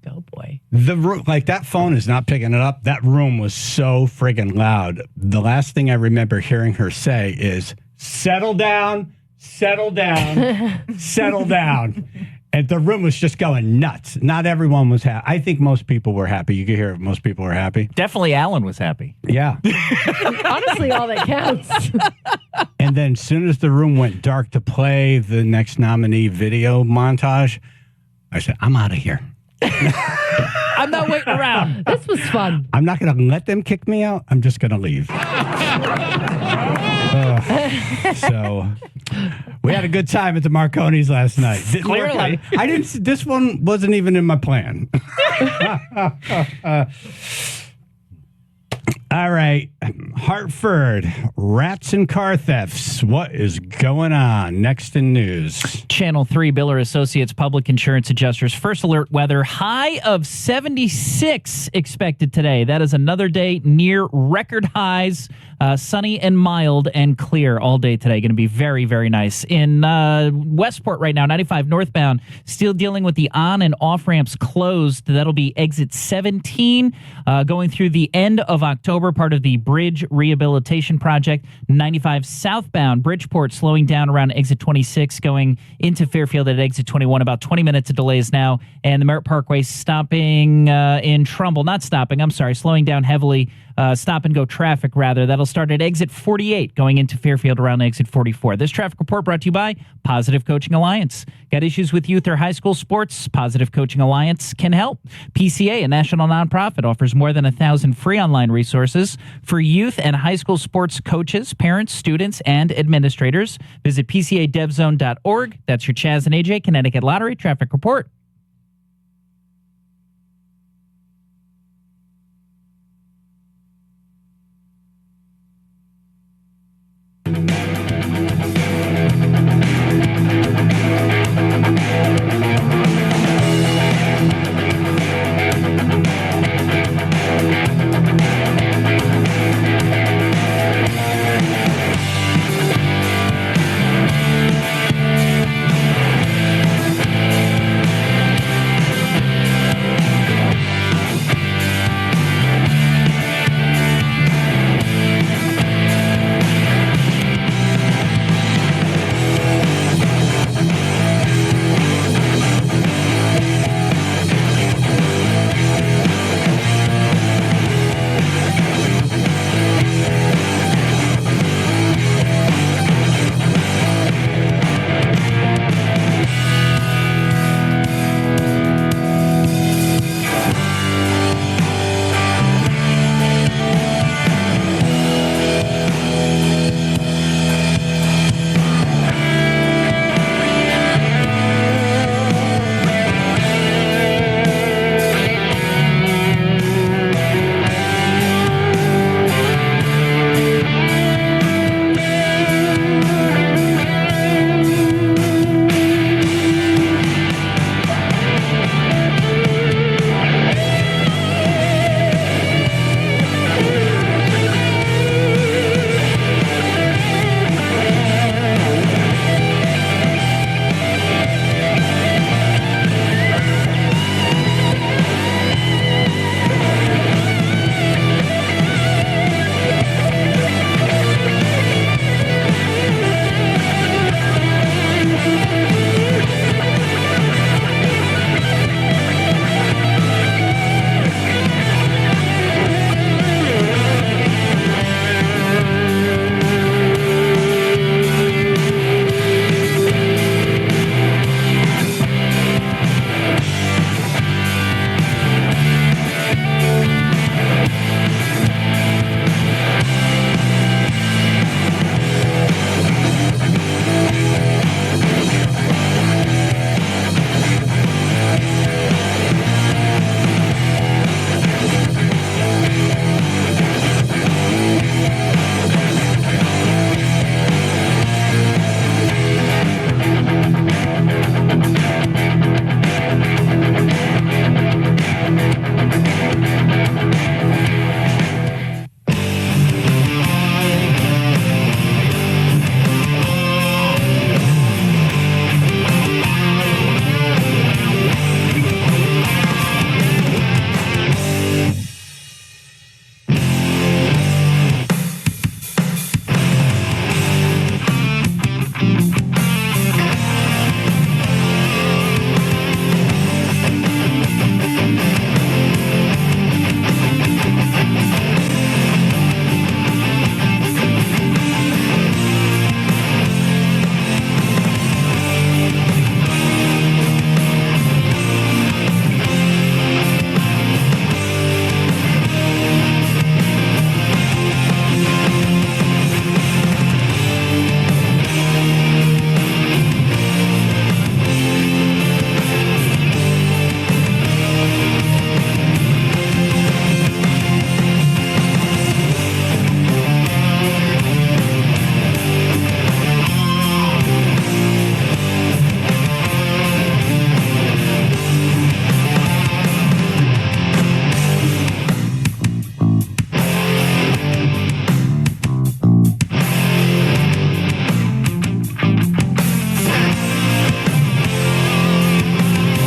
Oh boy. The room, like that phone is not picking it up. That room was so friggin' loud. The last thing I remember hearing her say is, settle down, settle down, settle down. And the room was just going nuts. Not everyone was happy. I think most people were happy. You could hear most people were happy. Definitely Alan was happy. Yeah. Honestly, all that counts. And then as soon as the room went dark to play the next nominee video montage, I said, I'm out of here. I'm not waiting around. This was fun. I'm not going to let them kick me out. I'm just going to leave. So we had a good time at the Marconi's last night. Didn't work Clearly. out. I didn't. This one wasn't even in my plan. All right. Hartford, rats and car thefts. What is going on? Next in news. Channel 3 Biller Associates Public Insurance Adjusters First Alert weather. High of 76 expected today. That is another day near record highs. Sunny and mild and clear all day today. Going to be very, very nice. In Westport right now, 95 northbound, still dealing with the on and off ramps closed. That'll be exit 17 going through the end of October, part of the bridge rehabilitation project. 95 southbound, Bridgeport slowing down around exit 26 going into Fairfield at exit 21. About 20 minutes of delays now. And the Merritt Parkway stopping in Trumbull. Not stopping, I'm sorry, slowing down heavily. Stop and go traffic, rather. That'll start at exit 48 going into Fairfield around exit 44. This traffic report brought to you by Positive Coaching Alliance. Got issues with youth or high school sports? Positive Coaching Alliance can help. PCA, a national nonprofit, offers more than 1,000 free online resources for youth and high school sports coaches, parents, students, and administrators. Visit PCADevZone.org. That's your Chaz and AJ Connecticut Lottery traffic report.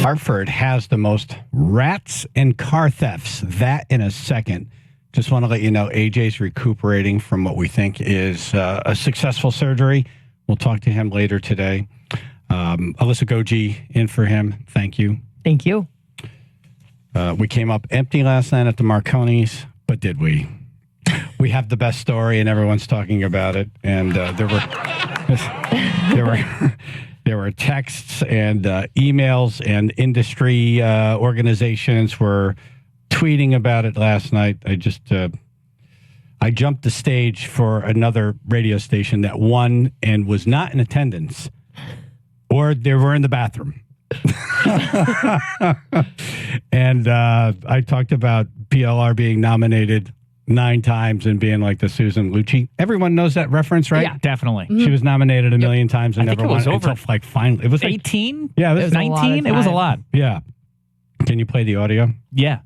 Hartford has the most rats and car thefts. That in a second. Just want to let you know AJ's recuperating from what we think is a successful surgery. We'll talk to him later today. Alyssa Goji in for him. Thank you. Thank you. We came up empty last night at the Marconi's, but did we? We have the best story, and everyone's talking about it. And there were texts and emails, and industry organizations were tweeting about it last night. I jumped the stage for another radio station that won and was not in attendance, or they were in the bathroom. And I talked about PLR being nominated 9 times and being like the Susan Lucci. Everyone knows that reference, right? Yeah, definitely. She was nominated a million times and never won until like finally. It was 18? Yeah, it was 19? It was a lot. Yeah. Can you play the audio? Yeah.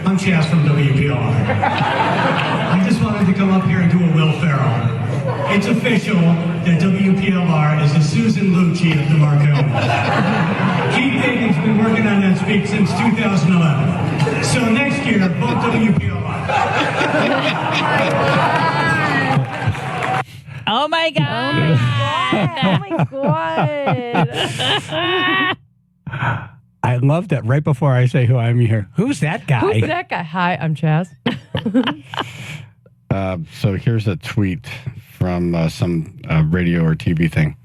I'm Chaz from WPR. I just wanted to come up here and do a Will Ferrell. It's official that WPLR is the Susan Lucci of the Marconi. Keith Dagan's been working on that speech since 2011. So next year, vote WPLR. Oh my God. Oh my God. I love that right before I say who I'm here. Who's that guy? Who's that guy? Hi, I'm Chaz. So here's a tweet from some radio or TV thing.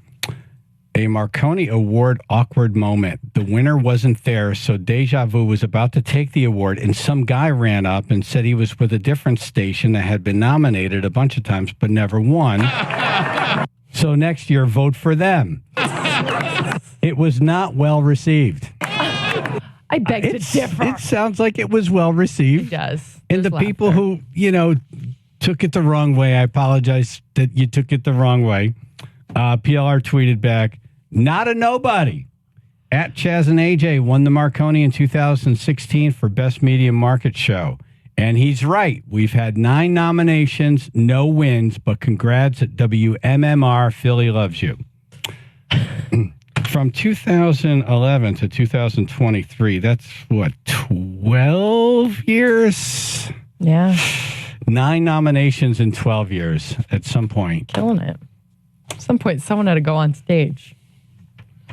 A Marconi Award awkward moment. The winner wasn't there, so Deja Vu was about to take the award, and some guy ran up and said he was with a different station that had been nominated a bunch of times but never won. So next year, vote for them. It was not well received. I beg to differ. It sounds like it was well received. It does. And the people who, took it the wrong way, I apologize that you took it the wrong way. PLR tweeted back, not a nobody. At Chaz and AJ won the Marconi in 2016 for Best Media Market Show. And he's right. We've had 9 nominations, no wins, but congrats at WMMR. Philly loves you. From 2011 to 2023, that's what, 12 years? Yeah. 9 nominations in 12 years at some point. Killing it. At some point, someone had to go on stage.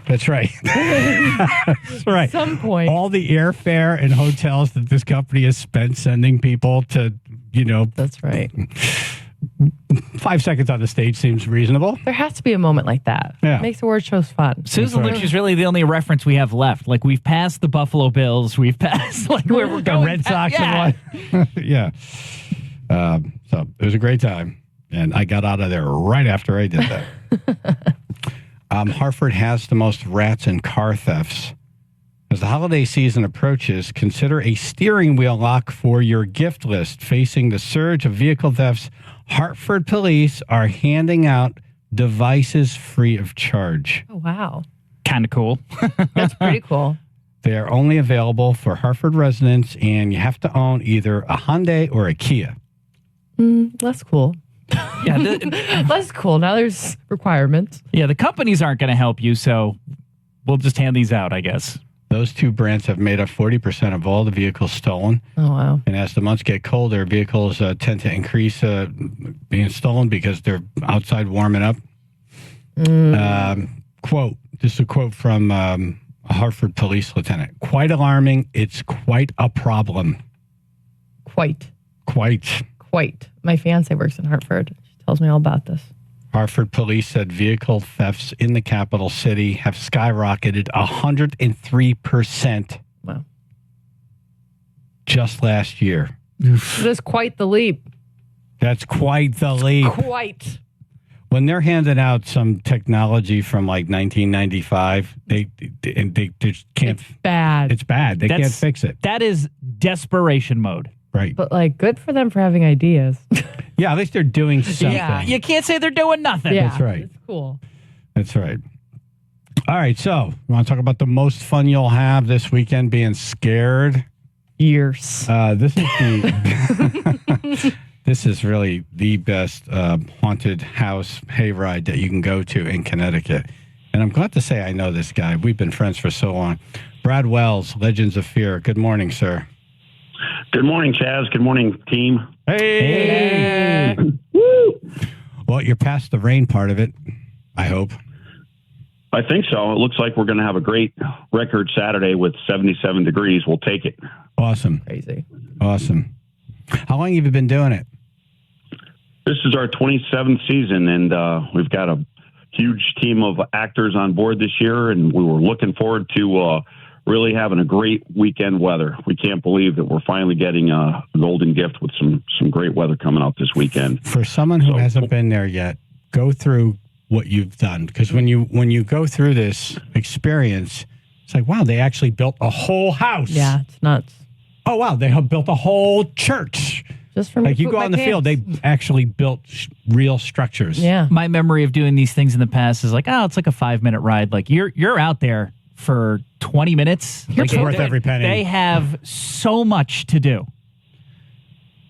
That's right. That's right. At some point. All the airfare and hotels that this company has spent sending people to, That's right. 5 seconds on the stage seems reasonable. There has to be a moment like that. Yeah. Makes award shows fun. Susan Lucci's really the only reference we have left. Like, we've passed the Buffalo Bills. We've passed, like, where we're going. The Red Sox and what? Yeah. So it was a great time. And I got out of there right after I did that. Hartford has the most rats and car thefts. As the holiday season approaches, consider a steering wheel lock for your gift list. Facing the surge of vehicle thefts, Hartford police are handing out devices free of charge. Oh, wow. Kind of cool. That's pretty cool. They are only available for Hartford residents, and you have to own either a Hyundai or a Kia. Less cool. Yeah, less cool. Now there's requirements. Yeah, the companies aren't going to help you, so we'll just hand these out, I guess. Those 2 brands have made up 40% of all the vehicles stolen. Oh, wow. And as the months get colder, vehicles tend to increase being stolen because they're outside warming up. This is a quote from a Hartford police lieutenant. Quite alarming. It's quite a problem. Quite. Quite. My fiance works in Hartford. She tells me all about this. Hartford police said vehicle thefts in the capital city have skyrocketed 103%. Wow. Just last year. That's quite the leap. That's quite the leap. Quite. When they're handing out some technology from like 1995, they just can't. It's bad. It's bad. They can't fix it. That is desperation mode. Right. But good for them for having ideas. Yeah, at least they're doing something. Yeah, you can't say they're doing nothing. Yeah, that's right. It's cool. That's right. All right, so we want to talk about the most fun you'll have this weekend being scared. Years. This is the this is really the best haunted house hayride that you can go to in Connecticut. And I'm glad to say I know this guy. We've been friends for so long. Brad Wells, Legends of Fear. Good morning, sir. Good morning, Chaz. Good morning, team. Hey! Woo! Well, you're past the rain part of it, I hope. I think so. It looks like we're going to have a great record Saturday with 77 degrees. We'll take it. Awesome. Crazy. Awesome. How long have you been doing it? This is our 27th season, and we've got a huge team of actors on board this year, and we were looking forward to really having a great weekend weather. We can't believe that we're finally getting a golden gift with some great weather coming out this weekend. For someone who hasn't been there yet, go through what you've done, because when you go through this experience, it's like, wow, they actually built a whole house. Yeah, it's nuts. Oh wow, they have built a whole church. Just from like you go out in the field, they actually built real structures. Yeah. My memory of doing these things in the past is like, oh, it's like a 5-minute ride. Like you're out there for 20 minutes. It's worth every penny. They have so much to do.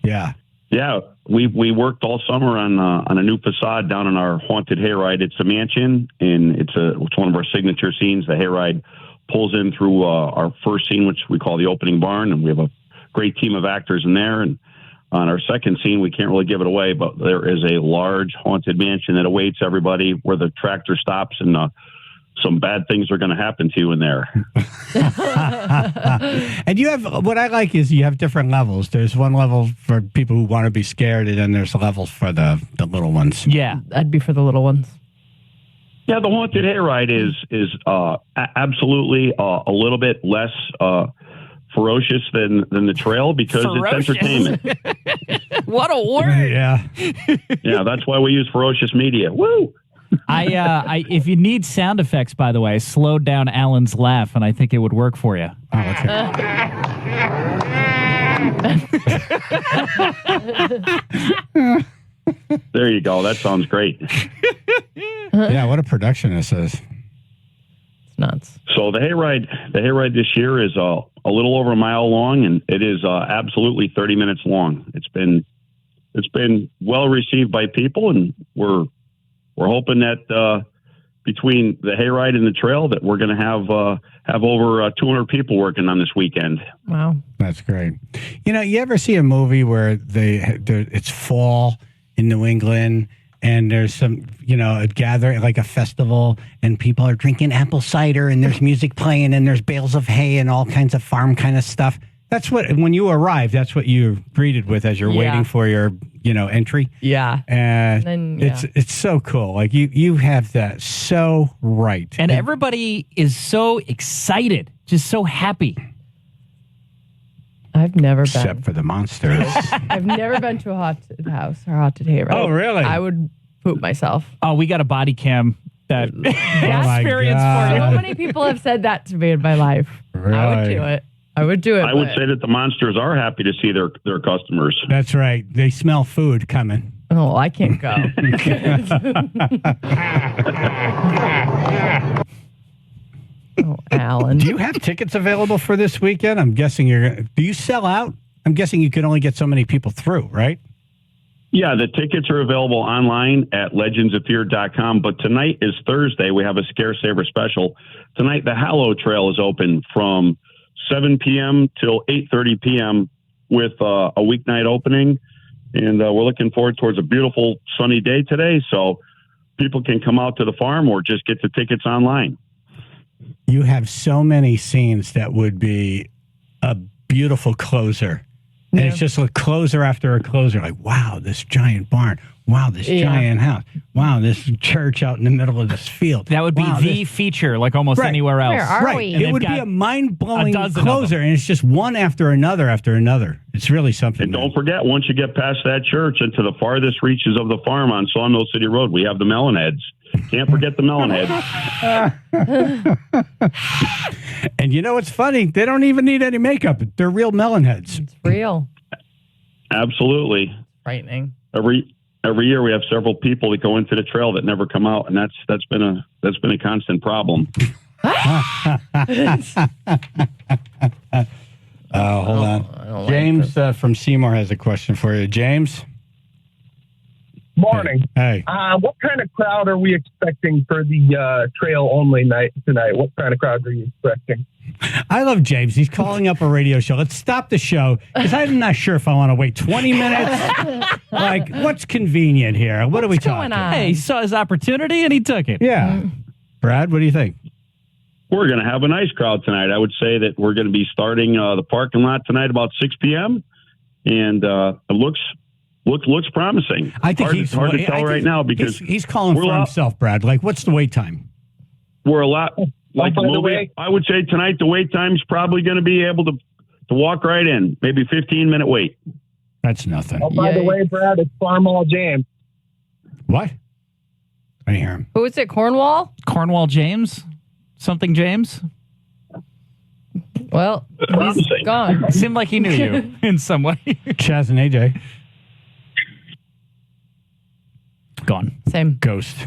Yeah. Yeah, we worked all summer on a new facade down in our haunted hayride. It's a mansion, and it's one of our signature scenes. The hayride pulls in through our first scene, which we call the opening barn, and we have a great team of actors in there. And on our second scene, we can't really give it away, but there is a large haunted mansion that awaits everybody where the tractor stops, and some bad things are going to happen to you in there. And you have, what I like is you have different levels. There's one level for people who want to be scared, and then there's levels for the little ones. Yeah. That'd be for the little ones. Yeah, the haunted hayride is absolutely a little bit less ferocious than the trail because it's entertainment. What a word. Yeah. Yeah, that's why we use ferocious media. Woo! I if you need sound effects, by the way, I slowed down Alan's laugh, and I think it would work for you. Oh, okay. There you go. That sounds great. Yeah, what a production this is. It's nuts. So the hayride this year is a little over a mile long, and it is absolutely 30 minutes long. It's been well received by people, and we're hoping that between the hayride and the trail that we're going to have over 200 people working on this weekend. Wow, that's great. You know, you ever see a movie where it's fall in New England, and there's some, a gathering, like a festival, and people are drinking apple cider, and there's music playing, and there's bales of hay and all kinds of farm kind of stuff. That's what, when you arrive, that's what you're greeted with as you're waiting for your, entry. Yeah. And then, it's so cool. Like you have that so right. And everybody is so excited, just so happy. I've never been. Except for the monsters. I've never been to a haunted house or haunted hayride. Oh, really? I would poop myself. Oh, we got a body cam that experience God. for you. So many people have said that to me in my life. Really? I would do it. I would do it. I would say that the monsters are happy to see their customers. That's right. They smell food coming. Oh, I can't go. Oh, Alan. Do you have tickets available for this weekend? I'm guessing do you sell out? I'm guessing you can only get so many people through, right? Yeah, the tickets are available online at legendsofear.com. But tonight is Thursday. We have a Scare Saver special. Tonight, the Hallow Trail is open from 7 p.m. till 8:30 p.m. with a weeknight opening. And we're looking forward towards a beautiful sunny day today. So people can come out to the farm or just get the tickets online. You have so many scenes that would be a beautiful closer. And it's just a closer after a closer. Like, wow, this giant barn. Wow, this giant house. Wow, this church out in the middle of this field. That would be the feature, like almost anywhere else. Where are we? It would be a mind-blowing closer, and it's just one after another after another. It's really something. And don't forget, once you get past that church into the farthest reaches of the farm on Sawmill City Road, we have the Melonheads. Can't forget the Melonheads. And you know what's funny? They don't even need any makeup. They're real Melonheads. It's real. Absolutely. Frightening. Every year we have several people that go into the trail that never come out, and that's been a constant problem. Hold on. James from Seymour has a question for you. James? Morning. Hey. What kind of crowd are we expecting for the trail only night tonight? What kind of crowd are you expecting? I love James. He's calling up a radio show. Let's stop the show because I'm not sure if I want to wait 20 minutes. Like, what's convenient here? What are we talking? Hey, he saw his opportunity and he took it. Yeah. Brad, what do you think? We're going to have a nice crowd tonight. I would say that we're going to be starting the parking lot tonight about 6 p.m. And it looks promising. I think it's hard to tell right now because he's calling for himself, Brad. Like, what's the wait time? We're a lot like the movie. I would say tonight the wait time's probably going to be able to walk right in. Maybe 15-minute wait. That's nothing. Oh, by the way, Brad, it's Farmall James. What? I didn't hear him. Who is it? Cornwall? Cornwall James? Something James? Well, he's gone. Seemed like he knew you in some way. Chaz and AJ. Gone. Same. Ghost.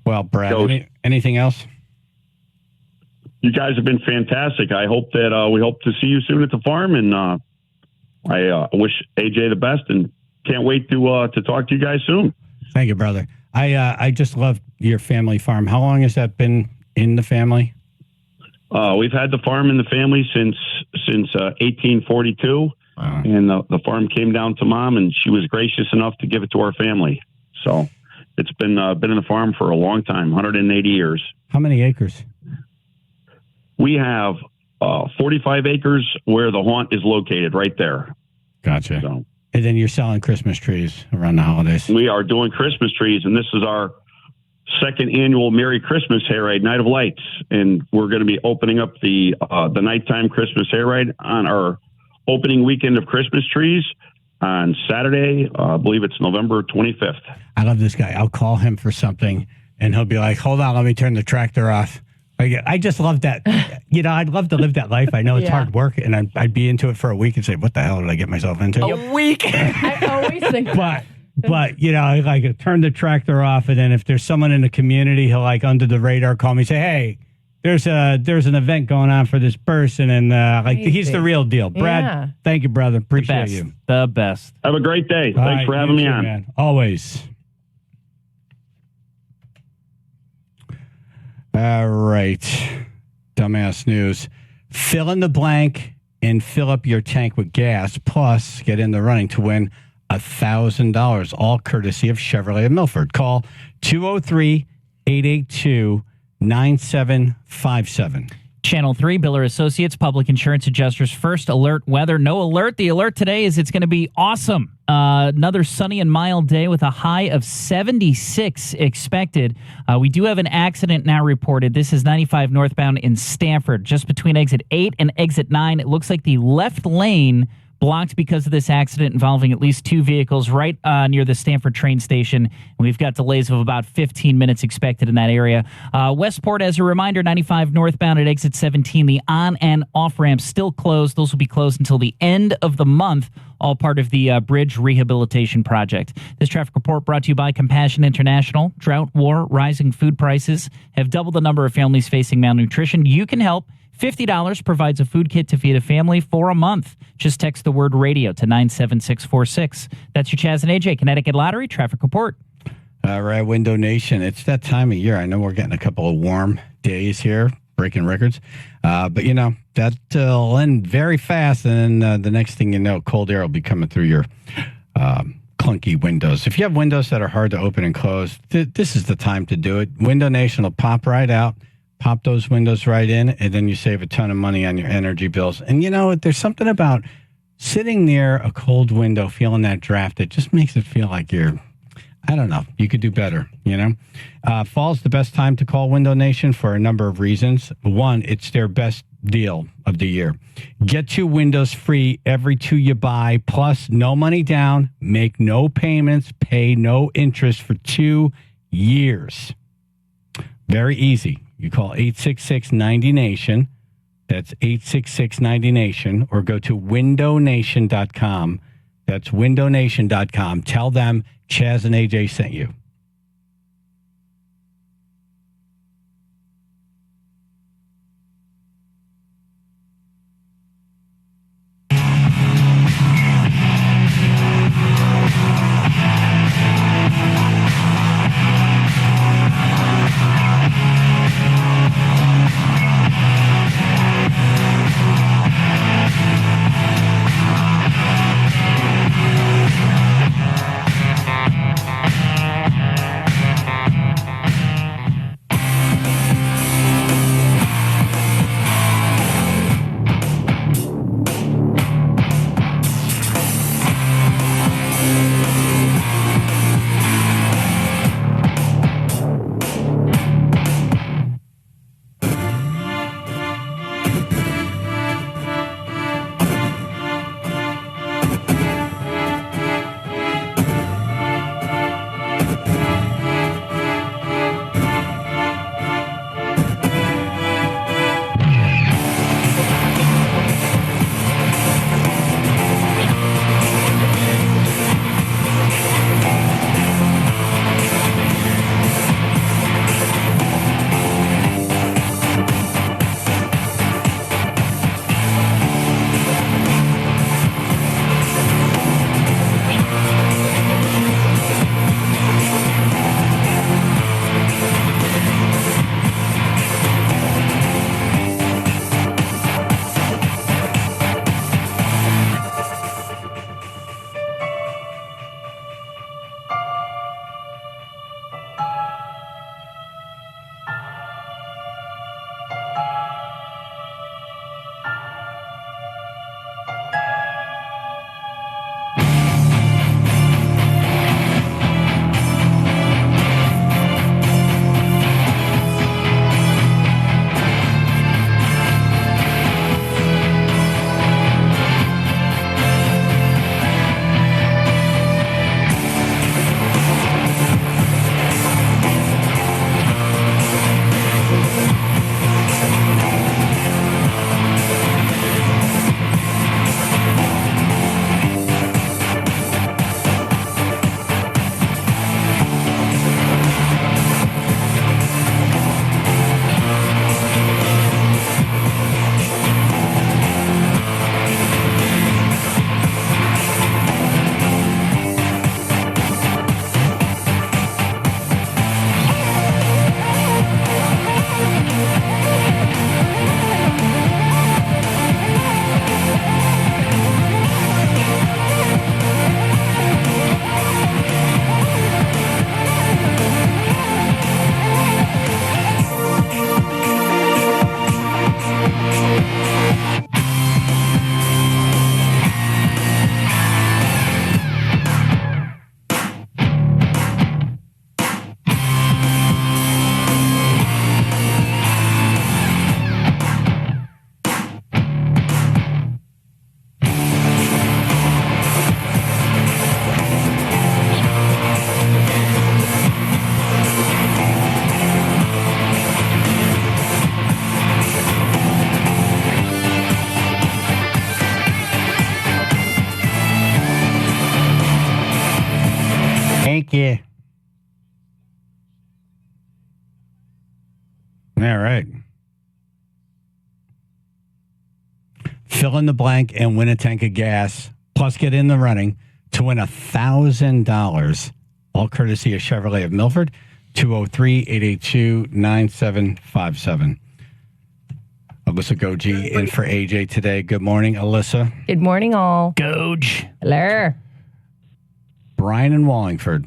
Well, Brad, anything else? You guys have been fantastic. I hope that we hope to see you soon at the farm, and I wish AJ the best, and can't wait to talk to you guys soon. Thank you, brother. I just love your family farm. How long has that been in the family? We've had the farm in the family since 1842, and the farm came down to Mom, and she was gracious enough to give it to our family. So it's been in the farm for a long time, 180 years. How many acres? We have 45 acres where the haunt is located, right there. Gotcha. So, and then you're selling Christmas trees around the holidays. We are doing Christmas trees, and this is our second annual Merry Christmas Hayride, Night of Lights, and we're going to be opening up the nighttime Christmas Hayride on our opening weekend of Christmas trees on Saturday. I believe it's November 25th. I love this guy. I'll call him for something, and he'll be like, "Hold on, let me turn the tractor off." I just love that. I'd love to live that life. I know it's hard work, and I'd be into it for a week and say, "What the hell did I get myself into?" A week. I always think that. But like turn the tractor off, and then if there's someone in the community, he'll like under the radar call me and say, "Hey, there's an event going on for this person," and he's the real deal. Brad, thank you, brother. Appreciate you. The best. Have a great day. Thanks for having me on. Man. Always. All right. Dumbass news. Fill in the blank and fill up your tank with gas. Plus, get in the running to win $1,000, all courtesy of Chevrolet of Milford. Call 203-882-9757. Channel 3, Biller Associates, Public Insurance Adjusters First Alert Weather. No alert. The alert today is it's going to be awesome. Another sunny and mild day with a high of 76 expected. We do have an accident now reported. This is 95 northbound in Stamford, just between exit 8 and exit 9. It looks like the left lane blocked because of this accident involving at least two vehicles right near the Stamford train station. And we've got delays of about 15 minutes expected in that area. Westport, as a reminder, 95 northbound at exit 17. The on and off ramps still closed. Those will be closed until the end of the month, all part of the bridge rehabilitation project. This traffic report brought to you by Compassion International. Drought, war, rising food prices have doubled the number of families facing malnutrition. You can help. $50 provides a food kit to feed a family for a month. Just text the word radio to 97646. That's your Chaz and AJ Connecticut Lottery traffic report. All right, Window Nation. It's that time of year. I know we're getting a couple of warm days here, breaking records. But, that'll end very fast. And then the next thing you know, cold air will be coming through your clunky windows. If you have windows that are hard to open and close, this is the time to do it. Window Nation will pop right out. Pop those windows right in, and then you save a ton of money on your energy bills. And there's something about sitting near a cold window, feeling that draft. It just makes it feel like you could do better, Fall's the best time to call Window Nation for a number of reasons. One, it's their best deal of the year. Get 2 windows free every 2 you buy, plus no money down, make no payments, pay no interest for 2 years. Very easy. You call 866-90-NATION. That's 866-90-NATION. Or go to windownation.com. That's windownation.com. Tell them Chaz and AJ sent you. Thank you. All right. Fill in the blank and win a tank of gas, plus get in the running to win $1,000. All courtesy of Chevrolet of Milford, 203-882-9757. Alyssa Goji in for AJ today. Good morning, Alyssa. Good morning, all. Goj. Hello. Brian in Wallingford.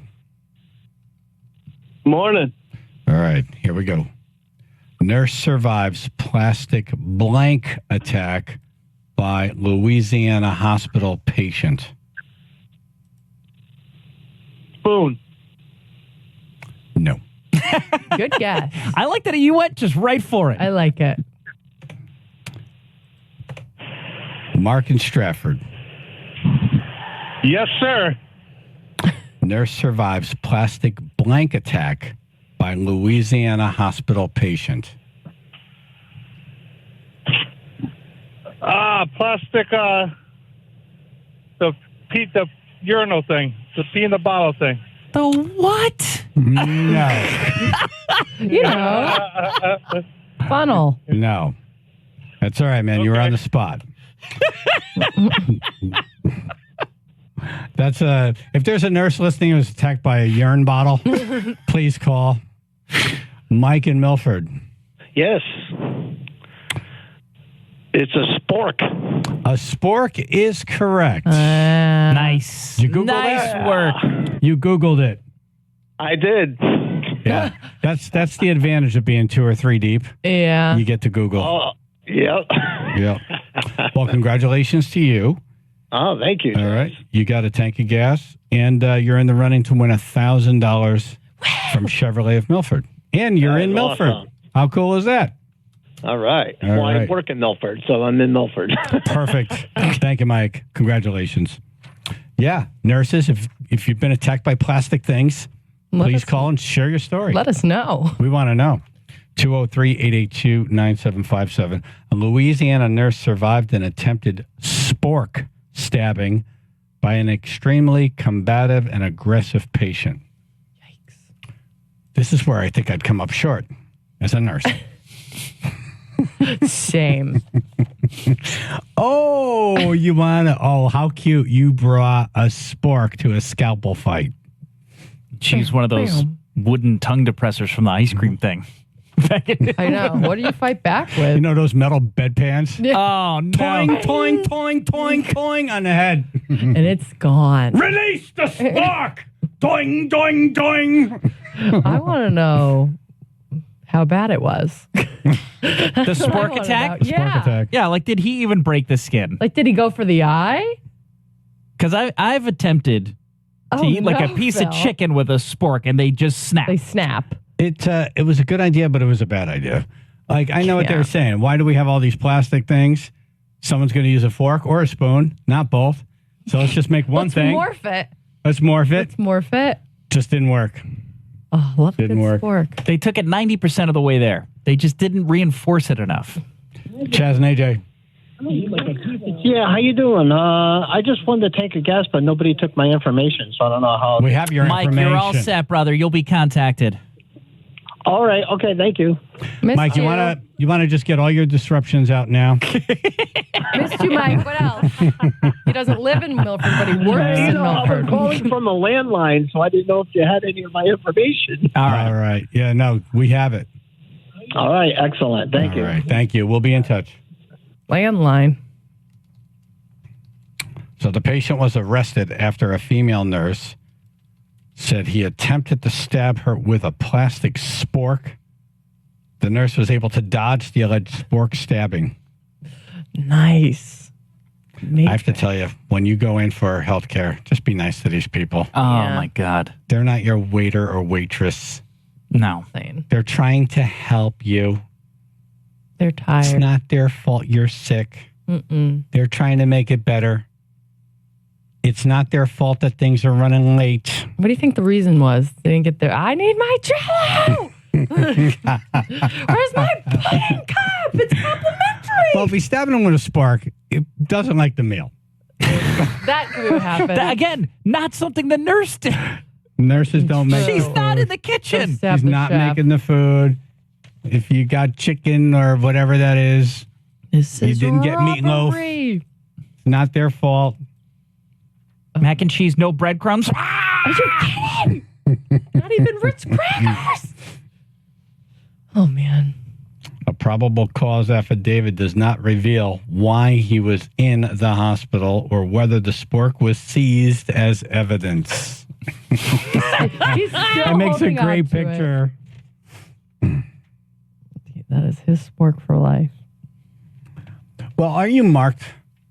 Morning. All right, here we go. Nurse survives plastic blank attack by Louisiana hospital patient. Spoon. No. Good guess. I like that you went just right for it. I like it. Mark in Stratford. Yes, sir. Nurse survives plastic blank attack by Louisiana hospital patient. Plastic, the urinal thing, the pee in the bottle thing. The what? No. You know, funnel. No. That's all right, man. You were on the spot. That's if there's a nurse listening who was attacked by a urine bottle, please call. Mike in Milford. Yes. It's a spork. A spork is correct. Nice. Did you Google nice that? work. You Googled it. I did. Yeah. That's the advantage of being 2 or 3 deep. Yeah. You get to Google. Oh, yep. Yep. Well, congratulations to you. Oh, thank you. All right. You got a tank of gas, and you're in the running to win $1,000 from Chevrolet of Milford. And you're in Milford. Awesome. How cool is that? All right. All Well, I right. work in Milford, so I'm in Milford. Perfect. Thank you, Mike. Congratulations. Yeah, nurses, if you've been attacked by plastic things, please call and share your story. Let us know. We want to know. 203-882-9757. A Louisiana nurse survived an attempted spork stabbing by an extremely combative and aggressive patient. Yikes. This is where I think I'd come up short as a nurse. Same. Oh, you want to? Oh, how cute. You brought a spork to a scalpel fight. She's one of those wooden tongue depressors from the ice cream thing. I know. What do you fight back with? You know those metal bedpans? Oh, no. Toing, toing, toing, toing, toing on the head. And it's gone. Release the spark! Doing, doing, doing. I want to know how bad it was. The spork attack? Yeah. Spork attack. Yeah, like, did he even break the skin? Like, did he go for the eye? Because I've attempted to eat like a piece of chicken with a spork, and they just snap. They snap. It was a good idea, but it was a bad idea. Like, I know what they were saying. Why do we have all these plastic things? Someone's going to use a fork or a spoon, not both. So let's just make one thing. Let's morph it. Let's morph it. Let's morph it. Just didn't work. Oh, love Didn't work. Spork. They took it 90% of the way there. They just didn't reinforce it enough. Chaz and AJ. Yeah, how you doing? I just wanted to take a gas, but nobody took my information, so I don't know how. We have your Mike, information. you're all set, brother. You'll be contacted. All right. Okay. Thank you. Mike, you wanna just get all your disruptions out now? Missed you, Mike. What else? He doesn't live in Milford, but he works in I was Milford. calling from a landline, so I didn't know if you had any of my information. All right. Yeah, no, we have it. All right. Excellent. Thank you. All right. Thank you. We'll be in touch. Landline. So the patient was arrested after a female nurse said he attempted to stab her with a plastic spork. The nurse was able to dodge the alleged spork stabbing. Nice. I have to tell you, when you go in for health care, just be nice to these people. Oh, my God. They're not your waiter or waitress. No. They're trying to help you. They're tired. It's not their fault you're sick. Mm-mm. They're trying to make it better. It's not their fault that things are running late. What do you think the reason was? They didn't get there. I need my Jell-O! Where's my pudding cup? It's complimentary. Well, if he's stabbing him with a spark, it doesn't like the meal. That could happen. Again, not something the nurse did. Nurses don't make She's the not food. in the kitchen. She's not making the food. If you got chicken or whatever that is, you didn't get meatloaf. It's not their fault. Mac and cheese, no breadcrumbs. Are you kidding? Not even Ritz crackers. Oh, man. A probable cause affidavit does not reveal why he was in the hospital or whether the spork was seized as evidence. That makes a great picture. That is his spork for life. Well, are you marked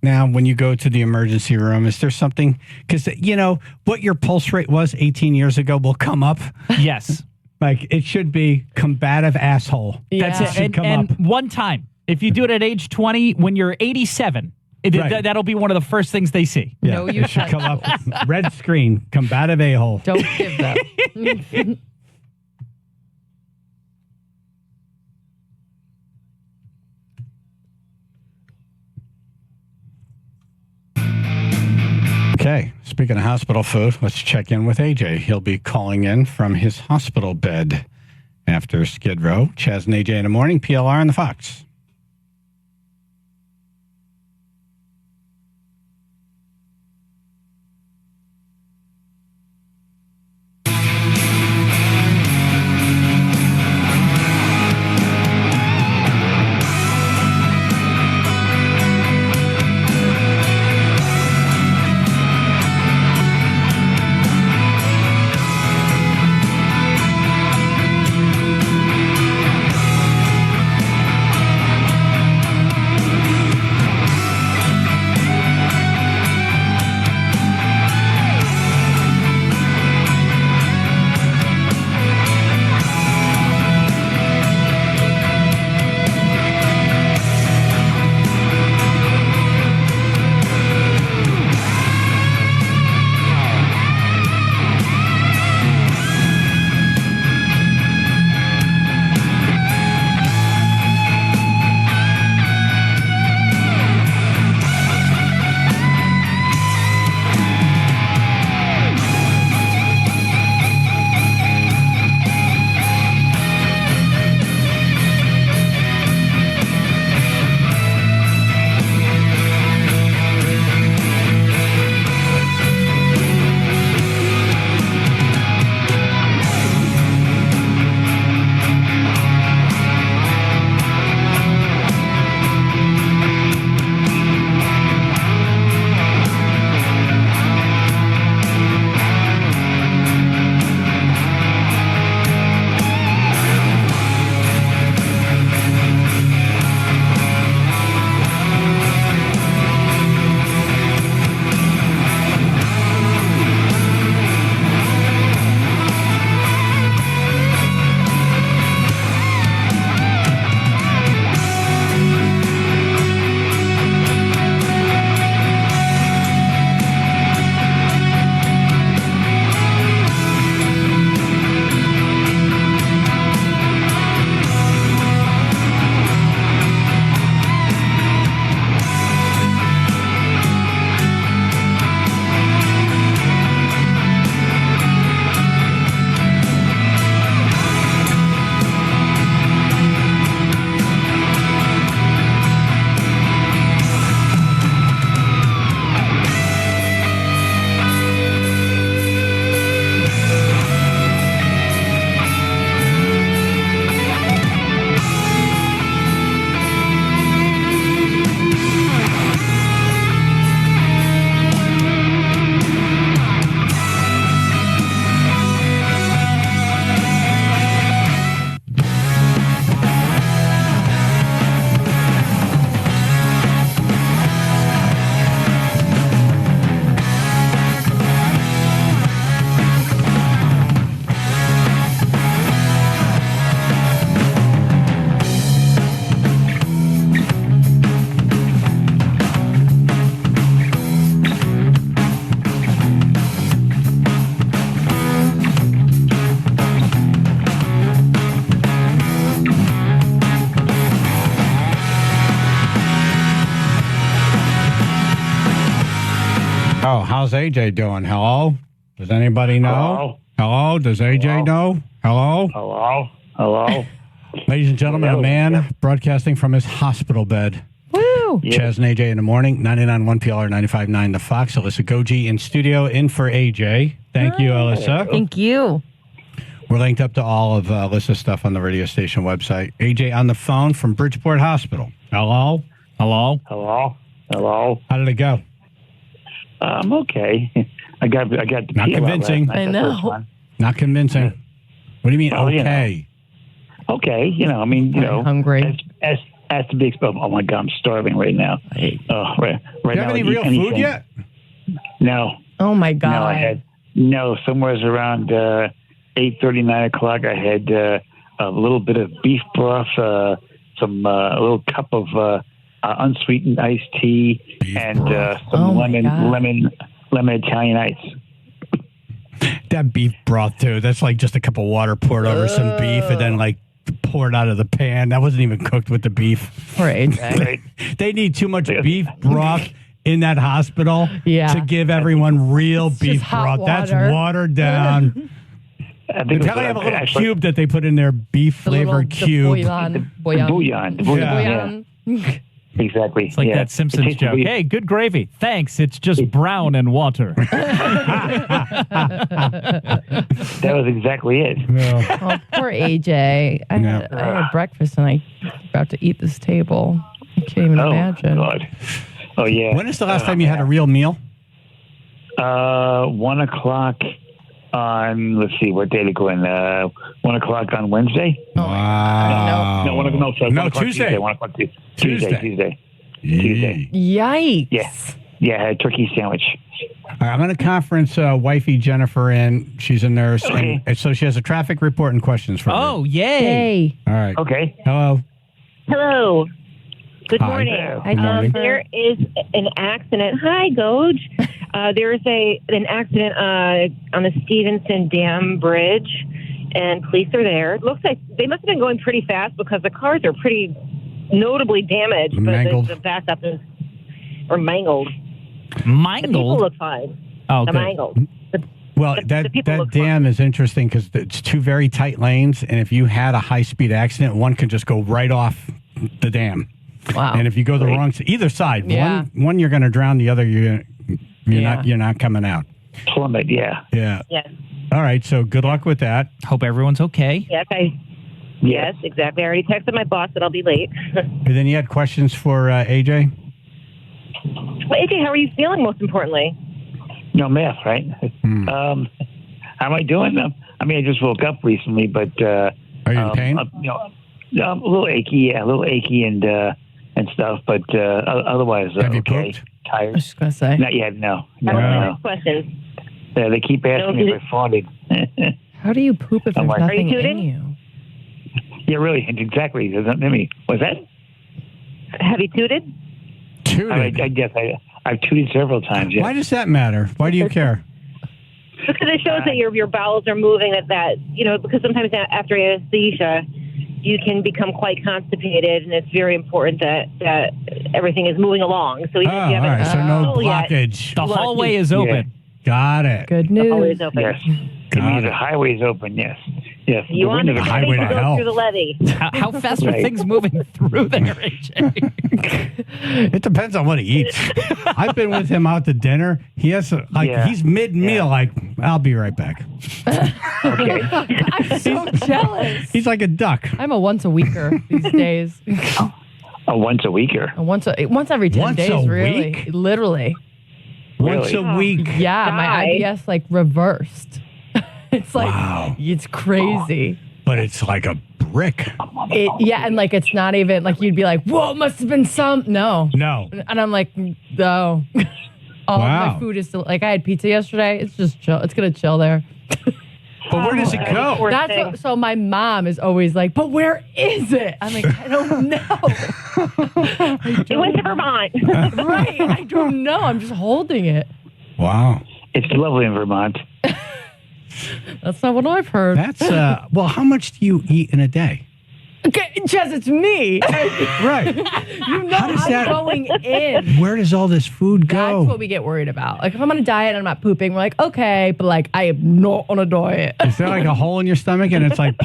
now when you go to the emergency room? Is there something? Because, what your pulse rate was 18 years ago will come up. Yes. Like, it should be combative asshole. That's it. Should come and up. one time, if you do it at age 20, when you're 87, Right. that'll be one of the first things they see. Yeah, no, it should come up. Red screen, combative a-hole. Don't give them. Okay, speaking of hospital food, let's check in with AJ. He'll be calling in from his hospital bed after Skid Row. Chaz and AJ in the morning, PLR and the Fox. Oh, how's AJ doing? Hello? Does anybody know? Hello? Does AJ know? Hello? Hello? Hello? Ladies and gentlemen, a man broadcasting from his hospital bed. Woo! Chaz and AJ in the morning, 99.1 PLR, 95.9 The Fox. Alyssa Goji in studio, in for AJ. Thank you, Alyssa. Thank you. We're linked up to all of Alyssa's stuff on the radio station website. AJ on the phone from Bridgeport Hospital. Hello? Hello? Hello? Hello? How did it go? Okay. I got the Not pee a lot convincing. last night, I the know. first one. Not convincing. What do you mean, Well, you okay? Okay, Hungry. As to be expelled. Oh my God, I'm starving right now. Right Do you now. have any I'd eat real food anything. yet? Oh my God. No, I had somewhere around 8:30, 9 o'clock. I had a little bit of beef broth, a little cup of unsweetened iced tea, and some lemon Italian ice. That beef broth, too. That's like just a cup of water poured over some beef and then like poured out of the pan. That wasn't even cooked with the beef. Poor AJ. Right. They need too much beef broth in that hospital to give everyone real beef just hot broth. That's water. watered down. They probably have a little cube that they put in their beef flavored cube. Bouillon. Exactly. It's like that Simpsons joke. Hey, good gravy. Thanks. It's just brown and water. That was exactly it. Oh, poor AJ. I had breakfast and I'm about to eat this table. I can't even imagine. God. Oh, yeah. When is the last time you had a real meal? 1 o'clock on, let's see, what day to go in? 1 o'clock on Wednesday? Wow. No, 1 o'clock, no, 1 o'clock Tuesday. 1 o'clock Tuesday. Yikes. Yeah, I had a turkey sandwich. All right, I'm going to conference wifey Jennifer in. She's a nurse. Okay. And so she has a traffic report and questions for Oh, her. yay. All right. Okay. Hello. Hello. Good Hi. morning. Hi, Jennifer. There is an accident. Hi, Goj. There is an accident on the Stevenson Dam Bridge, and police are there. It looks like they must have been going pretty fast because the cars are pretty notably damaged. Mangled. But the backup is mangled. Mangled? The people look fine. Oh, the good. mangled. Well, that dam is interesting because it's two very tight lanes, and if you had a high-speed accident, one could just go right off the dam. Wow. And if you go the wrong side, either side, one you're going to drown, the other you're not coming out. Plummet, yeah. Yeah. Yes. All right. So good luck with that. Hope everyone's okay. Yes, exactly. I already texted my boss that I'll be late. And then you had questions for AJ? Well, AJ, how are you feeling, most importantly? No math, right? How am I doing? I mean, I just woke up recently, but... are you in pain? I'm a little achy, and stuff, but otherwise, have you okay. pooped? Tired. I was just going to say. Not yet, no. Questions. Yeah, they keep asking me if I farted. How do you poop if there's nothing in you? Yeah, really, exactly. I mean, what's that? Have you tooted? Tooted? I guess I've tooted several times, yes. Why does that matter? Why do you care? Because it shows that your bowels are moving because sometimes after anesthesia, you can become quite constipated, and it's very important that everything is moving along. So even if you haven't, all right, so no blockage. The hallway is open. Got it. Good news. The hallway is open. Yes. The highway is open, yes. Yes. You want the highway to go hell. through the levee. How fast are things moving through there, AJ? It depends on what he eats. I've been with him out to dinner. He has he's mid-meal, I'll be right back. Okay. I'm so jealous. He's like a duck. I'm a once a weeker these days. A once a weeker? Once every 10 Once days, a really. week? Literally. Once a week. Yeah, my IBS reversed. It's like, it's crazy. But it's like a brick. And it's not even, you'd be like, whoa, it must have been some. No. And I'm like, no. All of my food is still, I had pizza yesterday. It's just chill. It's going to chill there. But where does it go? So my mom is always like, but where is it? I'm like, I don't know. It went to Vermont. Right. I don't know. I'm just holding it. Wow. It's lovely in Vermont. That's not what I've heard. That's, how much do you eat in a day? Okay, Chaz, it's me. Right. You know I'm going in. Where does all this food go? That's what we get worried about. Like, if I'm on a diet and I'm not pooping, we're like, okay, but like, I am not on a diet. Is there like a hole in your stomach and it's like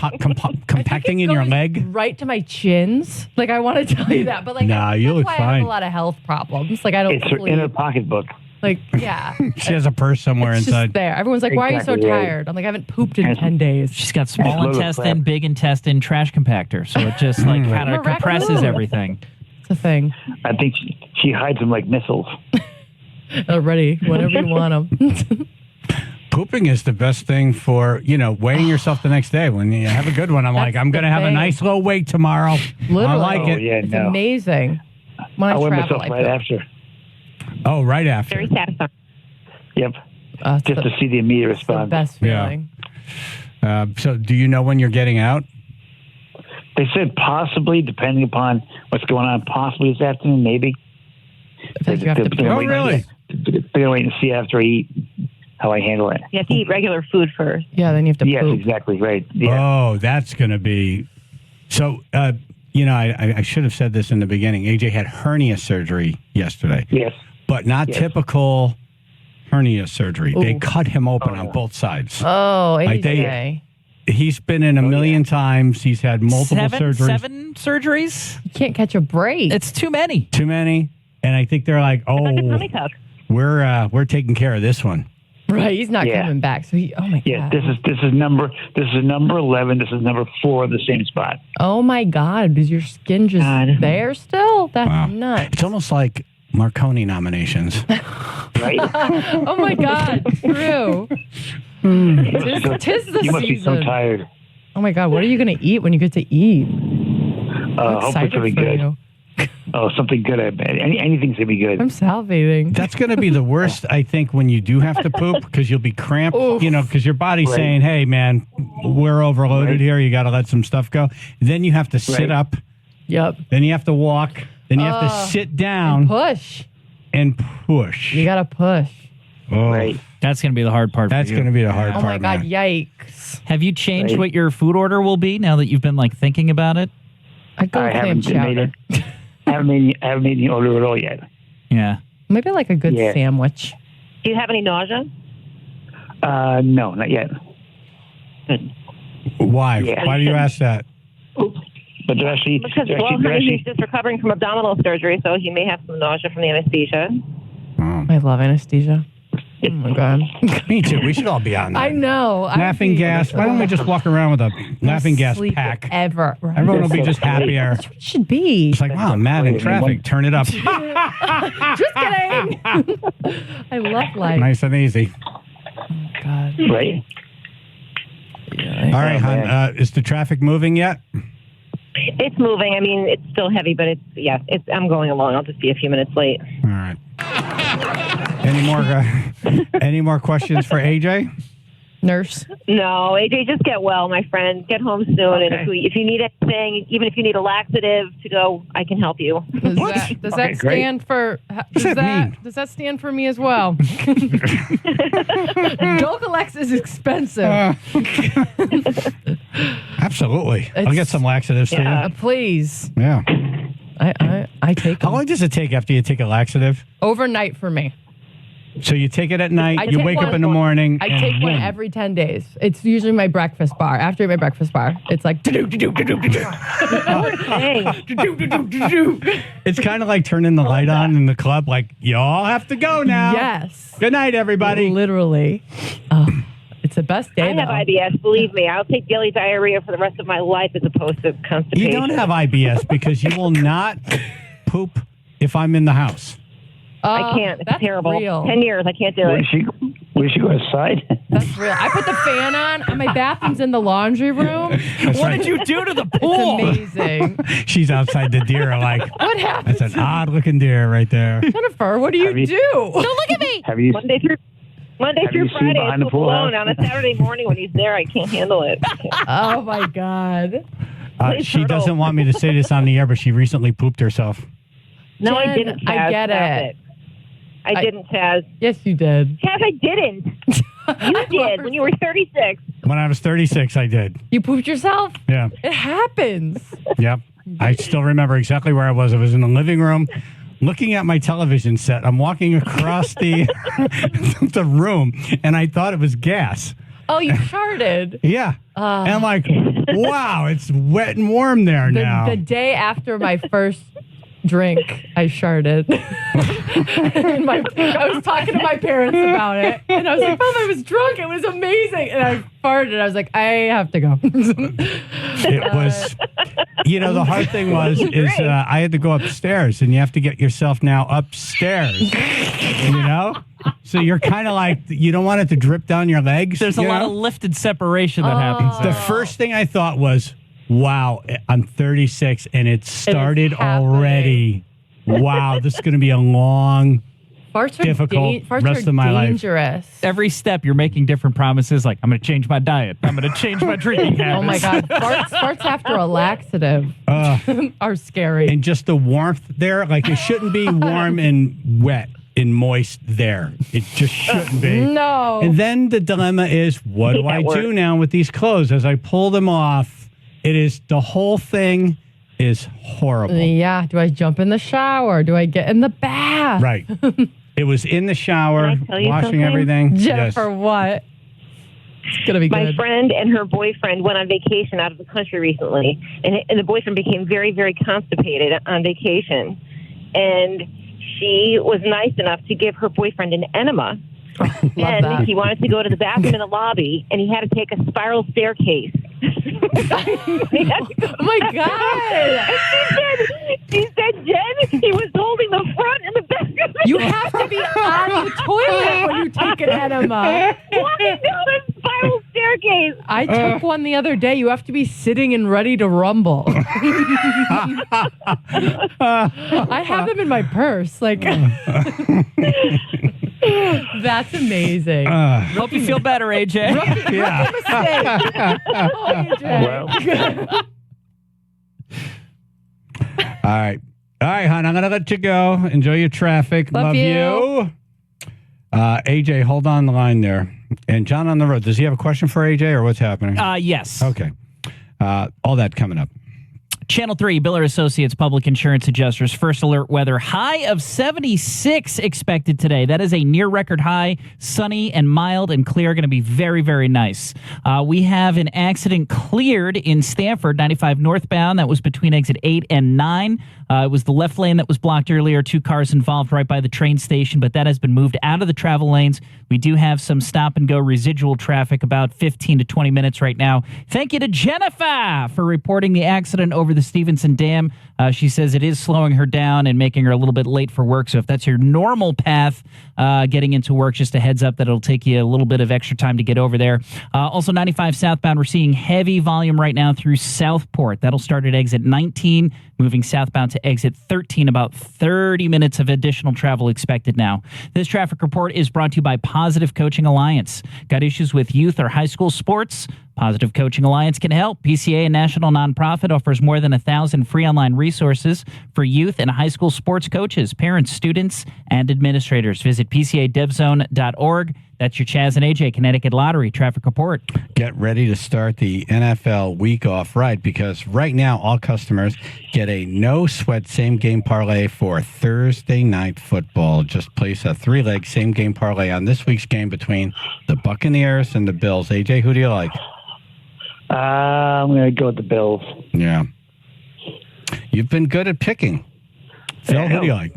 compacting in your leg? Right to my chins. Like, I want to tell you that, but like, Nah, you look that's why I fine. have a lot of health problems. Like, I don't It's her sleep. inner pocketbook. Like, yeah. She has a purse somewhere It's inside. just there. Everyone's like, why are you so Exactly right. tired? I'm like, I haven't pooped in 10 days. She's got small Load of intestine, crap. big intestine, trash compactor. So it just like kind of compresses Miraculous. everything. It's a thing. I think she hides them like missiles. Ready whenever you want them. Pooping is the best thing for, weighing yourself the next day. When you have a good one, I'm like, I'm going to have a thing. nice low weight tomorrow. Literally. I like it. Yeah, It's no. amazing. When I I weigh travel, myself I right poop. after. Oh, right after. Very satisfying. Yep. It's Just to see the immediate the response. best Yeah. feeling. So do you know when you're getting out? They said possibly, depending upon what's going on, possibly this afternoon, maybe. I think you have to poop. Oh, really? They're going to wait and see after I eat how I handle it. You have to eat regular food first. Yeah, then you have to Yes, poop. exactly right. Yeah. Oh, that's going to be. So, I should have said this in the beginning. AJ had hernia surgery yesterday. Yes. But not Yes. typical hernia surgery. They Ooh. cut him open on both sides. Oh, Like AJ. He's been in a million times. He's had multiple surgeries. Seven surgeries? You can't catch a break. It's too many. Too many. And I think they're like, Like a oh, tummy tuck. we're taking care of this one. Right, he's not Yeah. coming back. So oh my Yeah, god. this is number 11. This is number 4 of the same spot. Oh my god, is your skin just there still? That's Wow. nuts. It's almost like Marconi nominations. Right? Oh my god, true. Tis the You must be so season. tired. Oh my god, what are you gonna eat when you get to eat? Hopefully excited something for good. you. Oh, something good, I bet. Anything's going to be good. I'm salivating. That's going to be the worst, I think, when you do have to poop because you'll be cramped, Oof. because your body's Right. saying, hey, man, we're overloaded here. You got to let some stuff go. Then you have to sit Right. up. Yep. Then you have to walk. Then you have to sit down Push. and push. You gotta push. Oh, Right. That's going to be the hard part that's for you. going to be the hard Oh part, my god, man. yikes. Have you changed Right. what your food order will be now that you've been like thinking about it? I go I clam haven't made chowder. it. I haven't made any order at all yet. Yeah. Maybe like a good Yeah. sandwich. Do you have any nausea? No, not yet. Good. Why? Yeah. Why do you ask that? Oops. But they're actually, Because, they're well, actually, they're honey, he's actually, just recovering from abdominal surgery, so he may have some nausea from the anesthesia. Oh. I love anesthesia. Oh my god. Me too. We should all be on that. I know. Laughing gas. Why don't we just walk around with a laughing gas sleep pack? Ever. Right? Everyone will be just happier. That's what it should be. It's like, wow, I'm mad in traffic. Turn it up. Just kidding. I love life. Nice and easy. God. right? All right, hon. Is the traffic moving yet? It's moving. I mean, it's still heavy, but I'm going along. I'll just be a few minutes late. All right. Any more questions for AJ? Nurse. No, AJ, just get well, my friend. Get home soon, and if you need anything, even if you need a laxative to go, I can help you. Does that Okay, great. stand for? Does that stand for me as well? Dulcolax is expensive. Absolutely. I'll get some laxatives to Please. you. Yeah. I take How them. long does it take after you take a laxative? Overnight for me. So you take it at night, I you take wake up one- in the morning. I and take one boom. every 10 days. It's usually my breakfast bar. After I eat my breakfast bar, it's like It's kind of like turning the light on in the club, like, y'all have to go now. Yes. Good night, everybody. Literally. It's the best day. I have though. IBS. Believe me, I'll take daily diarrhea for the rest of my life as opposed to constipation. You don't have IBS because you will not poop if I'm in the house. I can't. It's that's terrible. real. 10 years. I can't do Where it. did she go outside? That's real. I put the fan on, and my bathroom's in the laundry room. What did you do to the pool? It's amazing. She's outside the deer, like, What happened? that's an odd looking deer right there. Jennifer, what do you do? Don't look at me. Have you? Monday through Have through you seen Friday, behind it's the pool alone. house? On a Saturday morning when he's there, I can't handle it. Oh my God. She doesn't want me to say this on the air, but she recently pooped herself. No, I Jen, didn't, Chaz. I get Stop it. I didn't, Chaz. Yes, you did. Chaz, I didn't. You did when you were 36. When I was 36, I did. You pooped yourself? Yeah. It happens. Yep. I still remember exactly where I was. I was in the living room looking at my television set. I'm walking across the the room, and I thought it was gas. Oh, you farted. Yeah. And I'm like, wow, it's wet and warm there now. The day after my first drink, I sharted. And I was talking to my parents about it, and I was like, Mom, I was drunk. It was amazing. And I farted. I was like, I have to go. It was, the hard thing was I had to go upstairs, and you have to get yourself now upstairs, So you're kind of like, you don't want it to drip down your legs. There's a lot of lifted separation that happens there. The first thing I thought was, wow, I'm 36 and it started already. Wow, this is going to be a long, difficult rest of my dangerous. life. Every step you're making different promises, like I'm going to change my diet. I'm going to change my drinking habits. Oh my God. Farts after a laxative are scary. And just the warmth there, like it shouldn't be warm and wet and moist there. It just shouldn't be. No. And then the dilemma is, what do I do now with these clothes? As I pull them off, the whole thing is horrible. Yeah. Do I jump in the shower? Do I get in the bath? Right. It was in the shower, Can I tell you washing something? everything. Jennifer, what? It's going to be My good. friend and her boyfriend went on vacation out of the country recently, and the boyfriend became very, very constipated on vacation. And she was nice enough to give her boyfriend an enema. And he wanted to go to the bathroom in the lobby, and he had to take a spiral staircase. Oh my God! She said, Jen, he was holding the front and the back of the You have to be on the toilet when you take an enema. walking down a spiral staircase. I took one the other day. You have to be sitting and ready to rumble. I have them in my purse. Like, that's amazing. Hope you feel better, AJ. All right, hon, I'm going to let you go. Enjoy your traffic. Love you. AJ, hold on the line there. And John on the road, does he have a question for AJ or what's happening? Yes. Okay. All that coming up. Channel 3, Biller Associates Public Insurance Adjusters. First alert weather. High of 76 expected today. That is a near record high. Sunny and mild and clear. Going to be very, very nice. We have an accident cleared in Stamford, 95 northbound. That was between exit 8 and 9. It was the left lane that was blocked earlier. 2 cars involved right by the train station, but that has been moved out of the travel lanes. We do have some stop and go residual traffic, about 15 to 20 minutes right now. Thank you to Jennifer for reporting the accident over the Stevenson Dam. She says it is slowing her down and making her a little bit late for work. So if that's your normal path getting into work, just a heads up that it'll take you a little bit of extra time to get over there. Also, 95 southbound, we're seeing heavy volume right now through Southport. That'll start at exit 19, moving southbound to exit 13. About 30 minutes of additional travel expected now. This traffic report is brought to you by Positive Coaching Alliance. Got issues with youth or high school sports? Positive Coaching Alliance can help. PCA, a national nonprofit, offers more than 1,000 free online resources for youth and high school sports coaches, parents, students, and administrators. Visit PCADevZone.org. That's your Chaz and AJ Connecticut Lottery traffic report. Get ready to start the NFL week off right, because right now all customers get a no-sweat same-game parlay for Thursday night football. Just place a 3-leg same-game parlay on this week's game between the Buccaneers and the Bills. AJ, who do you like? I'm going to go with the Bills. Yeah. You've been good at picking. Phil, who do you like?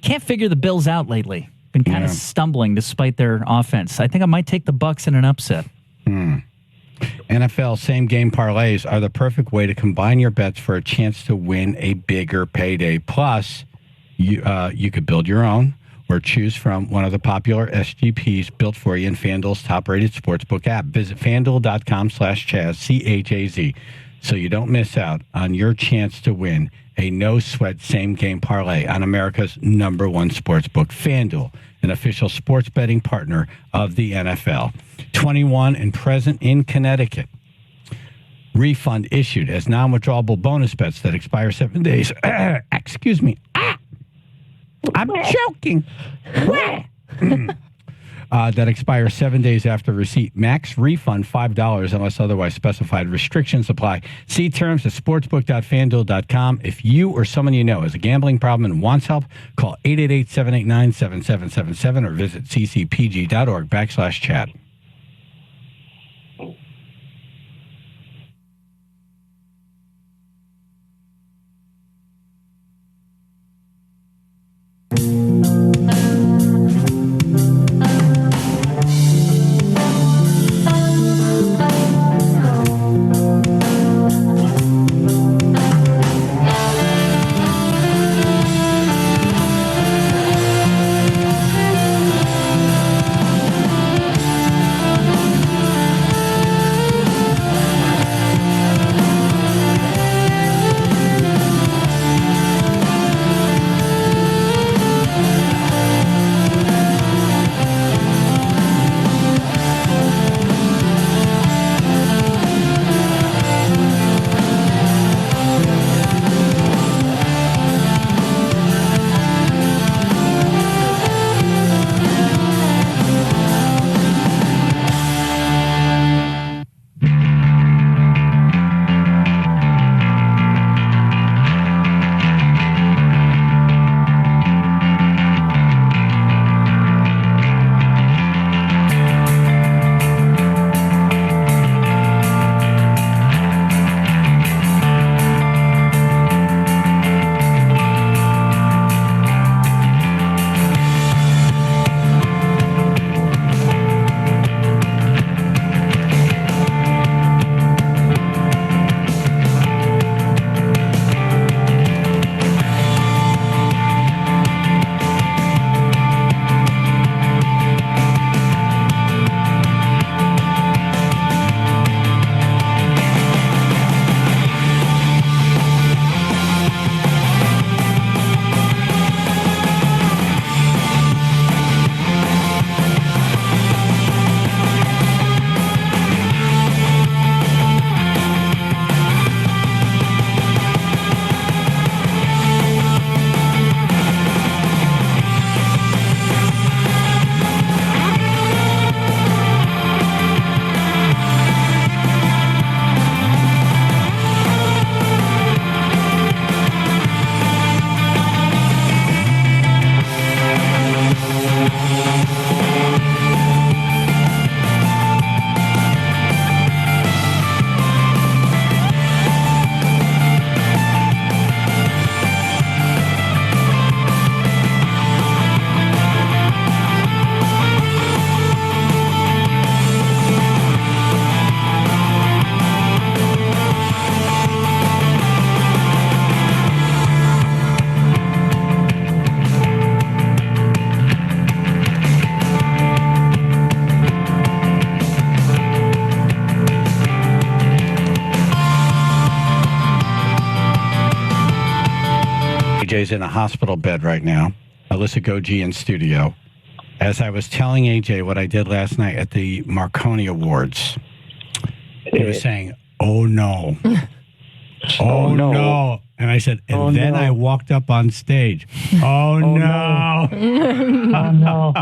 Can't figure the Bills out lately. Been kind of stumbling despite their offense. I think I might take the Bucs in an upset. NFL same-game parlays are the perfect way to combine your bets for a chance to win a bigger payday. Plus, you could build your own or choose from one of the popular SGPs built for you in FanDuel's top-rated sportsbook app. Visit FanDuel.com/Chaz, C-H-A-Z, so you don't miss out on your chance to win a no-sweat same-game parlay on America's #1 sportsbook. FanDuel, an official sports betting partner of the NFL. 21 and present in Connecticut. Refund issued as non-withdrawable bonus bets that expire 7 days. Excuse me. I'm choking. that expire 7 days after receipt. Max refund $5 unless otherwise specified. Restrictions apply. See terms at sportsbook.fanduel.com. If you or someone you know has a gambling problem and wants help, call 888-789-7777 or visit ccpg.org/chat. AJ's in a hospital bed right now. Alyssa Goji in studio. As I was telling AJ what I did last night at the Marconi Awards, he was saying, "Oh no, oh no," and I said, and then I walked up on stage. Oh no, Oh, no.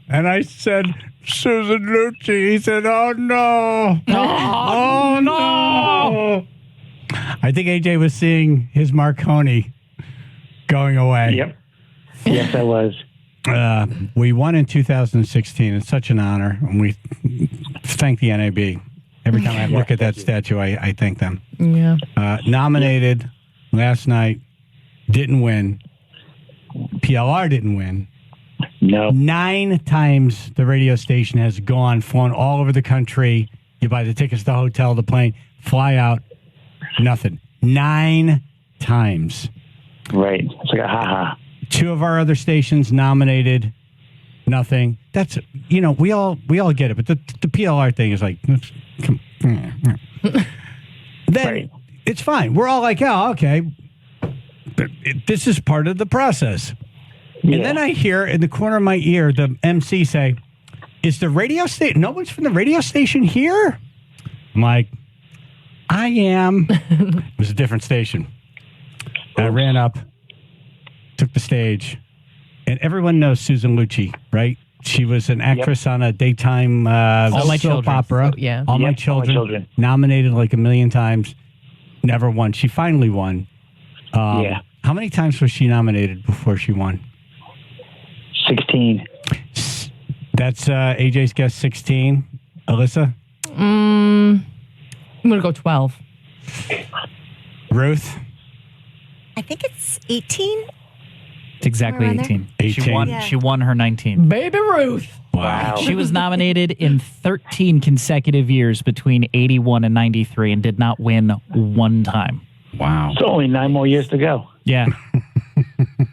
and I said, "Susan Lucci." He said, "Oh no, oh no." I think AJ was seeing his Marconi going away. Yep. Yes, I was. We won in 2016. It's such an honor. And we thank the NAB. Every time I look at that statue, I thank them. Yeah. Nominated last night, didn't win. PLR didn't win. No. 9 times the radio station has flown all over the country. You buy the tickets, the hotel, the plane, fly out, nothing. 9 times. Right. It's like a ha-ha. 2 of our other stations nominated, nothing. That's, we all get it, but the PLR thing is like, then right. It's fine. We're all like, oh, okay. This is part of the process. Yeah. And then I hear in the corner of my ear the MC say, "Is the radio station? No one's from the radio station here?" I'm like, "I am." It was a different station. And I ran up, took the stage, and everyone knows Susan Lucci, right? She was an actress on a daytime All My soap Children. opera. Yeah. All My Yep, All My Children. Children. Nominated like a million times. Never won. She finally won. Yeah. How many times was she nominated before she won? 16. That's AJ's guess, 16. Alyssa? I'm going to go 12. Ruth? I think it's 18. It's exactly Around there? 18. 18. She won. Yeah. She won her 19. Baby Ruth. Wow. She was nominated in 13 consecutive years between 81 and 93 and did not win one time. Wow. It's only 9 more years to go. Yeah.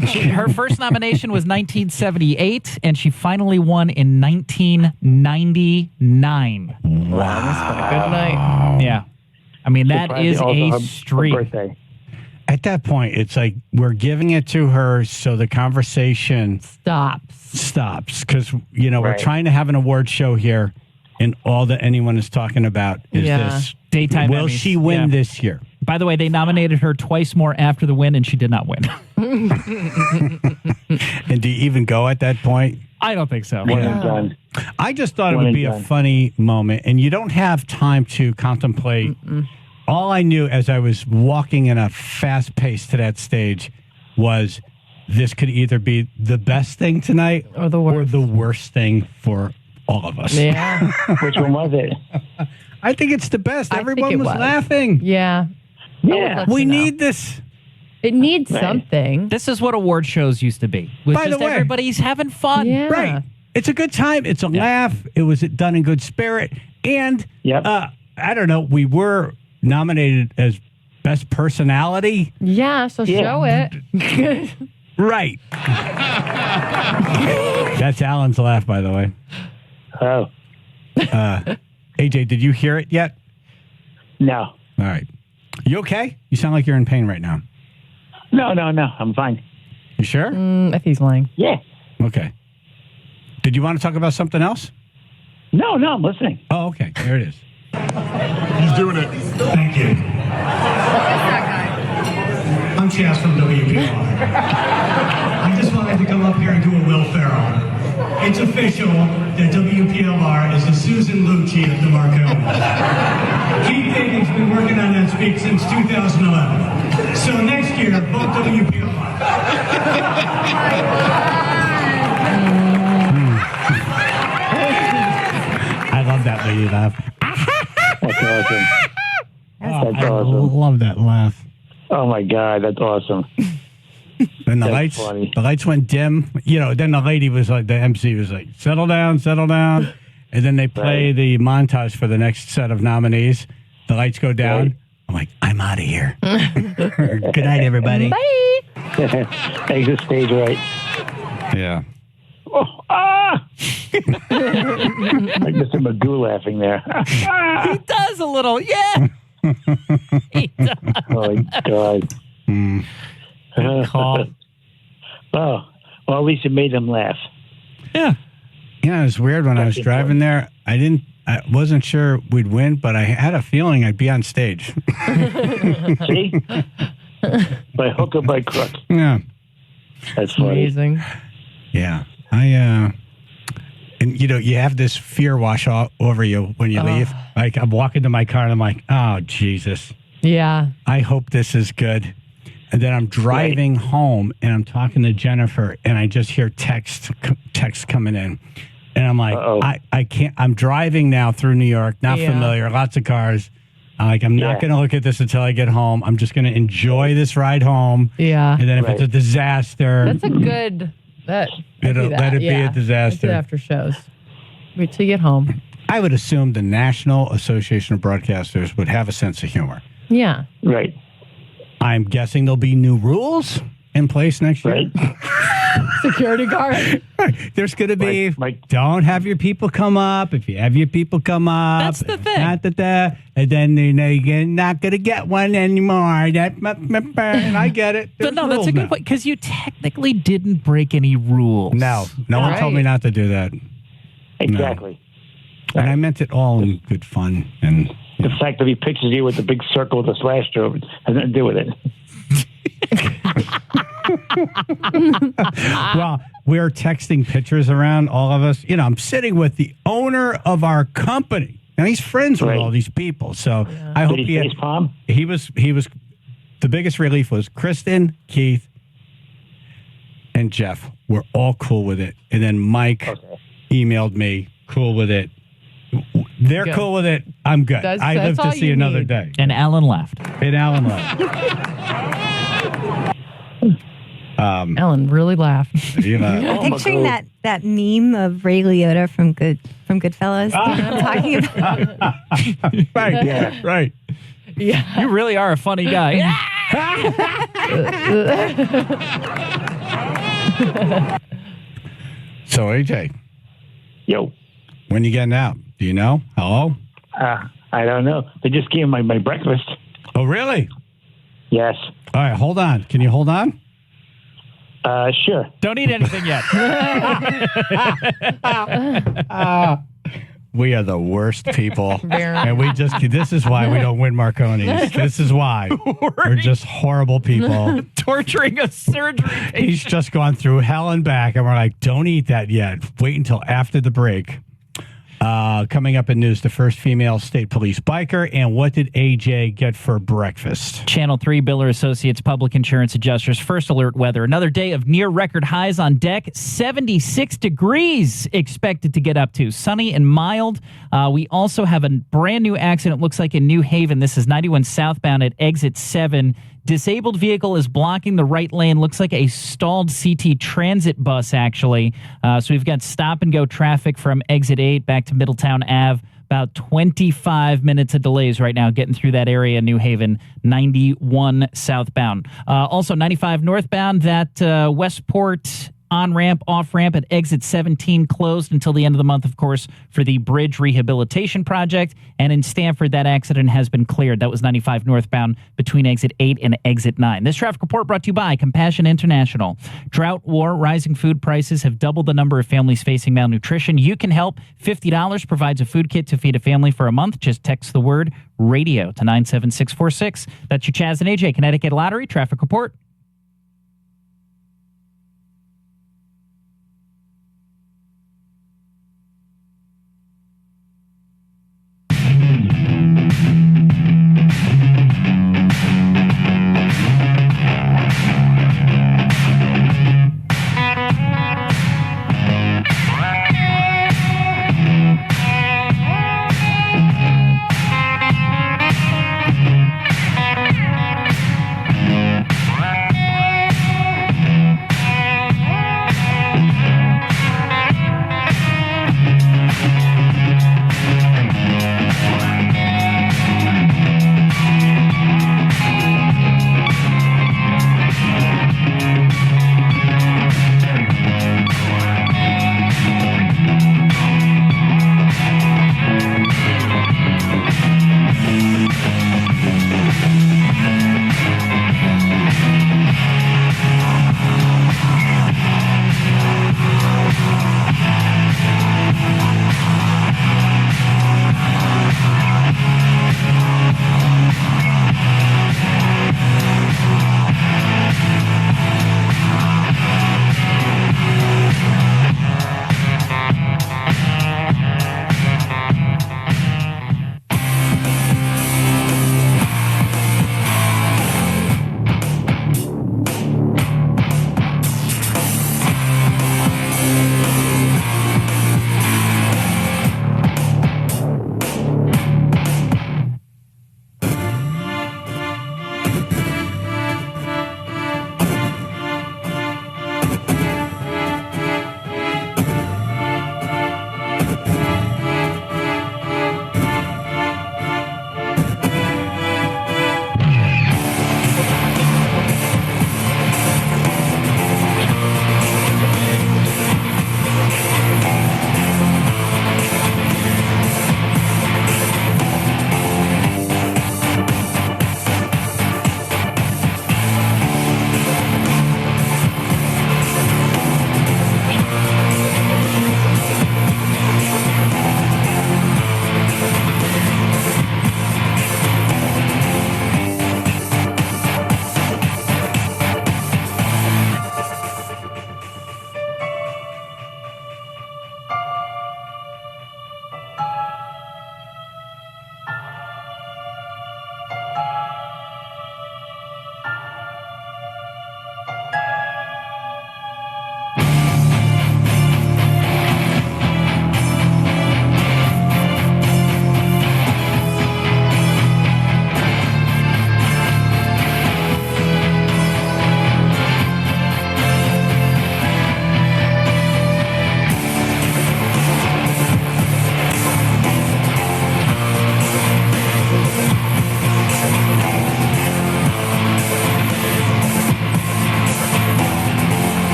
Her first nomination was 1978, and she finally won in 1999. Wow. That's been a good night. Yeah. I mean, that Surprising. is Also a her streak. birthday. At that point, it's like we're giving it to her so the conversation stops. Because, we're Right. trying to have an award show here, and all that anyone is talking about is this. Daytime Will Emmys. she win Yeah. this year? By the way, they nominated her twice more after the win, and she did not win. And do you even go at that point? I don't think so. One and done. I just thought it One would and be a done. funny moment, and you don't have time to contemplate. All I knew as I was walking in a fast pace to that stage was this could either be the best thing tonight Or the worst thing for all of us. Yeah. Which one was it? I think it's the best. I think Everyone it was was. laughing. Yeah. Yeah. We need this. It needs something. This is what award shows used to be. Was By the just way- everybody's having fun. Yeah. Right. It's a good time. It's a laugh. It was done in good spirit. And Yep. I don't know. We were nominated as best personality. Yeah, so Yeah. show it. Right. That's Alan's laugh, by the way. Oh, AJ, did you hear it yet? no. All right. You okay? You sound like you're in pain right now. No. I'm fine. You sure? I think he's lying. Yeah. Okay. Did you want to talk about something else? No, I'm listening. Oh, okay. There it is. He's doing it. Thank you. I'm Chaz from WPR. I just wanted to come up here and do a Will Ferrell. It's official that WPLR is the Susan Lucci of the Marconi. Keith David's been working on that speech since 2011. So next year, vote WPLR. I love that lady laugh. That's awesome. That's I awesome. love that laugh. Oh my God, that's awesome. Then the That's lights, funny. the lights went dim. Then the lady was like, the MC was like, settle down. And then they play Right. the montage for the next set of nominees. The lights go down. Right. I'm like, I'm out of here. Good night, everybody. Bye. Exit stage right. Yeah. Oh, ah! Like Mr. Magoo laughing there. He does a little, yeah. He does. Oh my God. Call. Oh, well, at least it made them laugh. Yeah. Yeah, it was weird when I was That's driving there. I wasn't sure we'd win, but I had a feeling I'd be on stage. See? By hook or by crook. Yeah. That's funny. Amazing. Yeah. And you have this fear wash all over you when you leave. Like I'm walking to my car and I'm like, oh, Jesus. Yeah. I hope this is good. And then I'm driving home and I'm talking to Jennifer and I just hear text coming in. And I'm like, I can't, I'm driving now through New York, not familiar, lots of cars. I'm not going to look at this until I get home. I'm just going to enjoy this ride home. Yeah. And then if it's a disaster, That's a good. Let it be a disaster. That's it after shows. Wait till you get home. I would assume the National Association of Broadcasters would have a sense of humor. Yeah. Right. I'm guessing there'll be new rules in place next year. Security guard. There's going to be, don't have your people come up. If you have your people come up. That's the thing. And then you're not going to get one anymore. And I get it. But no, that's a good point because you technically didn't break any rules. No one told me not to do that. Exactly. No. And I meant it all in good fun. And the fact that he pictures you with the big circle with the slash through it has nothing to do with it. Well, we're texting pictures around, all of us. I'm sitting with the owner of our company. Now, he's friends with all these people. So I hope he had, he was, the biggest relief was Kristen, Keith, and Jeff were all cool with it. And then Mike emailed me, cool with it. They're Good. Cool with it. I'm good. I live to see another day. And Alan left. Ellen really laughed. I'm picturing that meme of Ray Liotta from Goodfellas. You know what I'm talking about? Right. Yeah. Right. Yeah. You really are a funny guy. So, AJ. Yo. When you getting out? Do you know? Hello? I don't know. They just gave me my breakfast. Oh, really? Yes. All right, hold on. Can you hold on? Sure. Don't eat anything yet. We are the worst people. Very. And this is why we don't win Marconi's. This is why. We're just horrible people. Torturing a surgery patient. He's just gone through hell and back, and we're like, don't eat that yet. Wait until after the break. Coming up in news, the first female state police biker, and what did AJ get for breakfast? Channel 3 Biller Associates Public Insurance Adjusters First Alert Weather. Another day of near record highs on deck. 76 degrees expected to get up to. Sunny and mild. We also have a brand new accident, looks like in New Haven. This is 91 southbound at exit 7. Disabled vehicle is blocking the right lane. Looks like a stalled CT transit bus, actually. So we've got stop-and-go traffic from exit 8 back to Middletown Ave. About 25 minutes of delays right now getting through that area in New Haven, 91 southbound. Also, 95 northbound, that Westport on-ramp, off-ramp at exit 17 closed until the end of the month, of course, for the bridge rehabilitation project. And in Stamford, that accident has been cleared. That was 95 northbound between exit 8 and exit 9. This traffic report brought to you by Compassion International. Drought, war, rising food prices have doubled the number of families facing malnutrition. You can help. $50 provides a food kit to feed a family for a month. Just text the word radio to 97646. That's your Chaz and AJ Connecticut Lottery traffic report.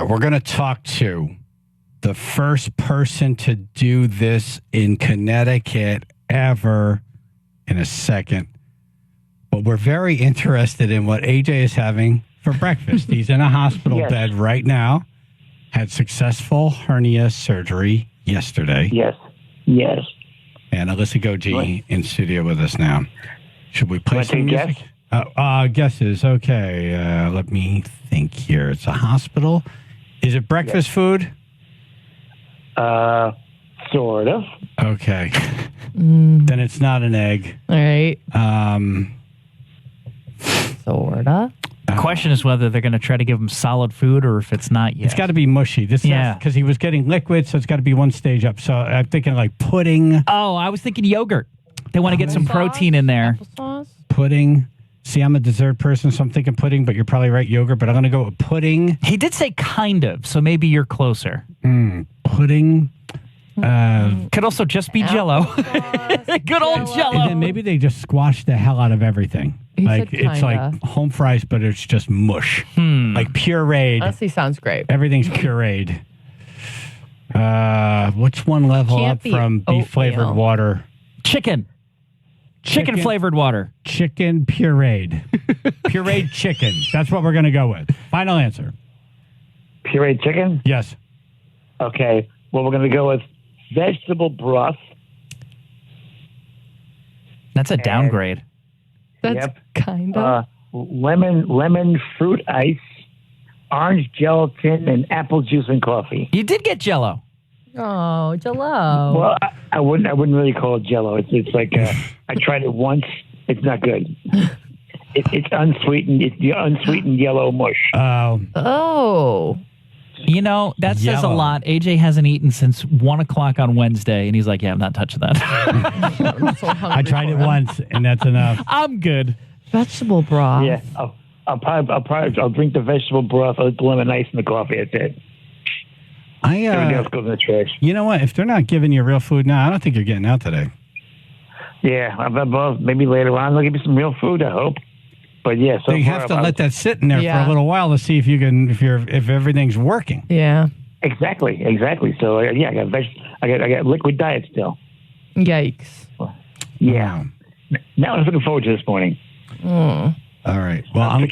we're going to talk to the first person to do this in Connecticut ever in a second. But we're very interested in what AJ is having for breakfast. He's in a hospital bed right now. Had successful hernia surgery yesterday. Yes. And Alyssa Goji in studio with us now. Should we play some music? Guesses. Okay. Let me think here. It's a hospital. Is it breakfast food? Sort of. Okay. Then it's not an egg. All right. Sorta. The question is whether they're going to try to give him solid food or if it's not yet. It's got to be mushy. Because he was getting liquid, so it's got to be one stage up. So I'm thinking like pudding. Oh, I was thinking yogurt. They want to get some protein in there. Pudding. See, I'm a dessert person, so I'm thinking pudding, but you're probably right, yogurt. But I'm going to go with pudding. He did say kind of, so maybe you're closer. Pudding. Could also just be Jell-O. Good old Jell-O. And then maybe they just squash the hell out of everything. He Like said it's kinda. like home fries, but it's just mush. Like pureed. Honestly, sounds great. Everything's pureed. What's one level Can't up be from beef flavored oatmeal. water? Chicken flavored water. Chicken pureed. Pureed chicken. That's what we're going to go with. Final answer. Pureed chicken? Yes. Okay. Well, we're going to go with vegetable broth. That's a downgrade. That's kind of. Lemon fruit ice, orange gelatin, and apple juice and coffee. You did get Jell-O. Oh, Jell-O. Well, I wouldn't really call it Jell-O. It's like I tried it once. It's not good. It's unsweetened. It's the unsweetened yellow mush. Oh. You know, that says a Yellow. lot. AJ hasn't eaten since 1 o'clock on Wednesday, and he's like, yeah, I'm not touching that. I'm so hungry I tried for it once, and that's enough. I'm good. Vegetable broth. Yeah, I'll drink the vegetable broth. I'll put lemon ice in the coffee. That's it. Everything else goes in the trash. You know what? If they're not giving you real food now, I don't think you're getting out today. Yeah, well, maybe later on they'll give you some real food. I hope. But yeah, so you have to let that sit in there for Yeah. a little while to see if everything's working. Yeah. Exactly. So yeah, I got liquid diet still. Yikes. Yeah. Now I was looking forward to this morning. Mm. All right. Well, I was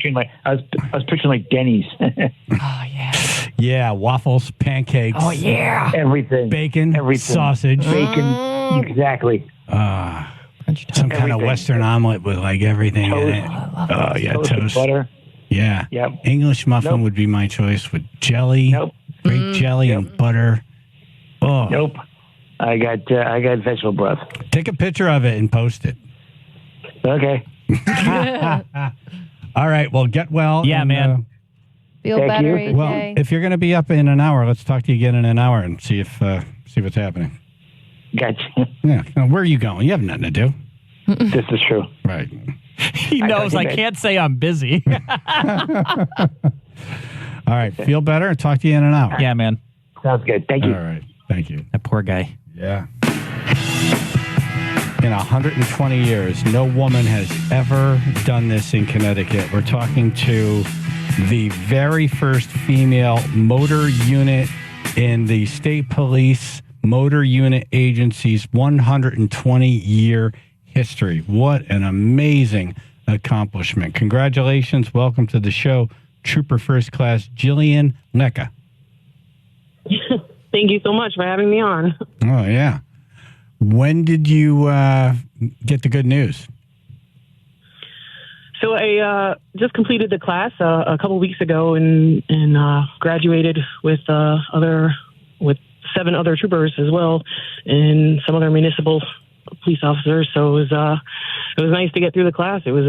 picturing like Denny's. Oh, yeah. Yeah, waffles, pancakes. Oh, yeah. Everything. Bacon, Everything. sausage. Bacon. Exactly. Some kind of Western omelet with like everything in it. Oh, yeah, toast. Butter. Yeah. Yep. English muffin would be my choice with jelly. Nope. Grape jelly and butter. Oh. Nope. I got vegetable broth. Take a picture of it and post it. Okay. All right. Well, get well. Yeah, and, man. Feel Thank better, you. AJ. Well, if you're going to be up in an hour, let's talk to you again in an hour and see what's happening. Gotcha. Yeah. Now, where are you going? You have nothing to do. This is true. Right. He knows I can't say I'm busy. All right. Feel better and talk to you in an hour. Yeah, man. Sounds good. Thank you. All right. Thank you. That poor guy. Yeah. In 120 years, no woman has ever done this in Connecticut. We're talking to the very first female motor unit in the state police motor unit agency's 120-year history. What an amazing accomplishment. Congratulations. Welcome to the show, Trooper First Class Jillian Lecca. Thank you so much for having me on. Oh, yeah. When did you get the good news? So I just completed the class a couple weeks ago and graduated with 7 other troopers as well, and some other municipal police officers. So it was nice to get through the class. It was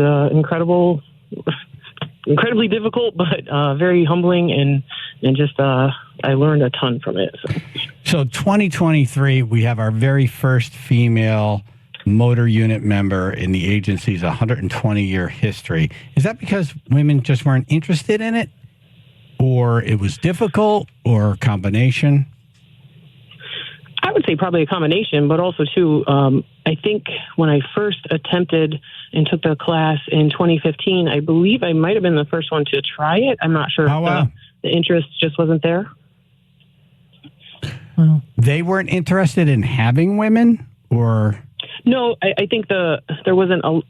incredibly difficult, but very humbling, and just I learned a ton from it. So 2023, we have our very first female motor unit member in the agency's 120-year history. Is that because women just weren't interested in it, or it was difficult, or a combination? I would say probably a combination, but also too, I think when I first attempted and took the class in 2015, I believe I might have been the first one to try it. I'm not sure if the interest just wasn't there. They weren't interested in having women, or no? I think there wasn't a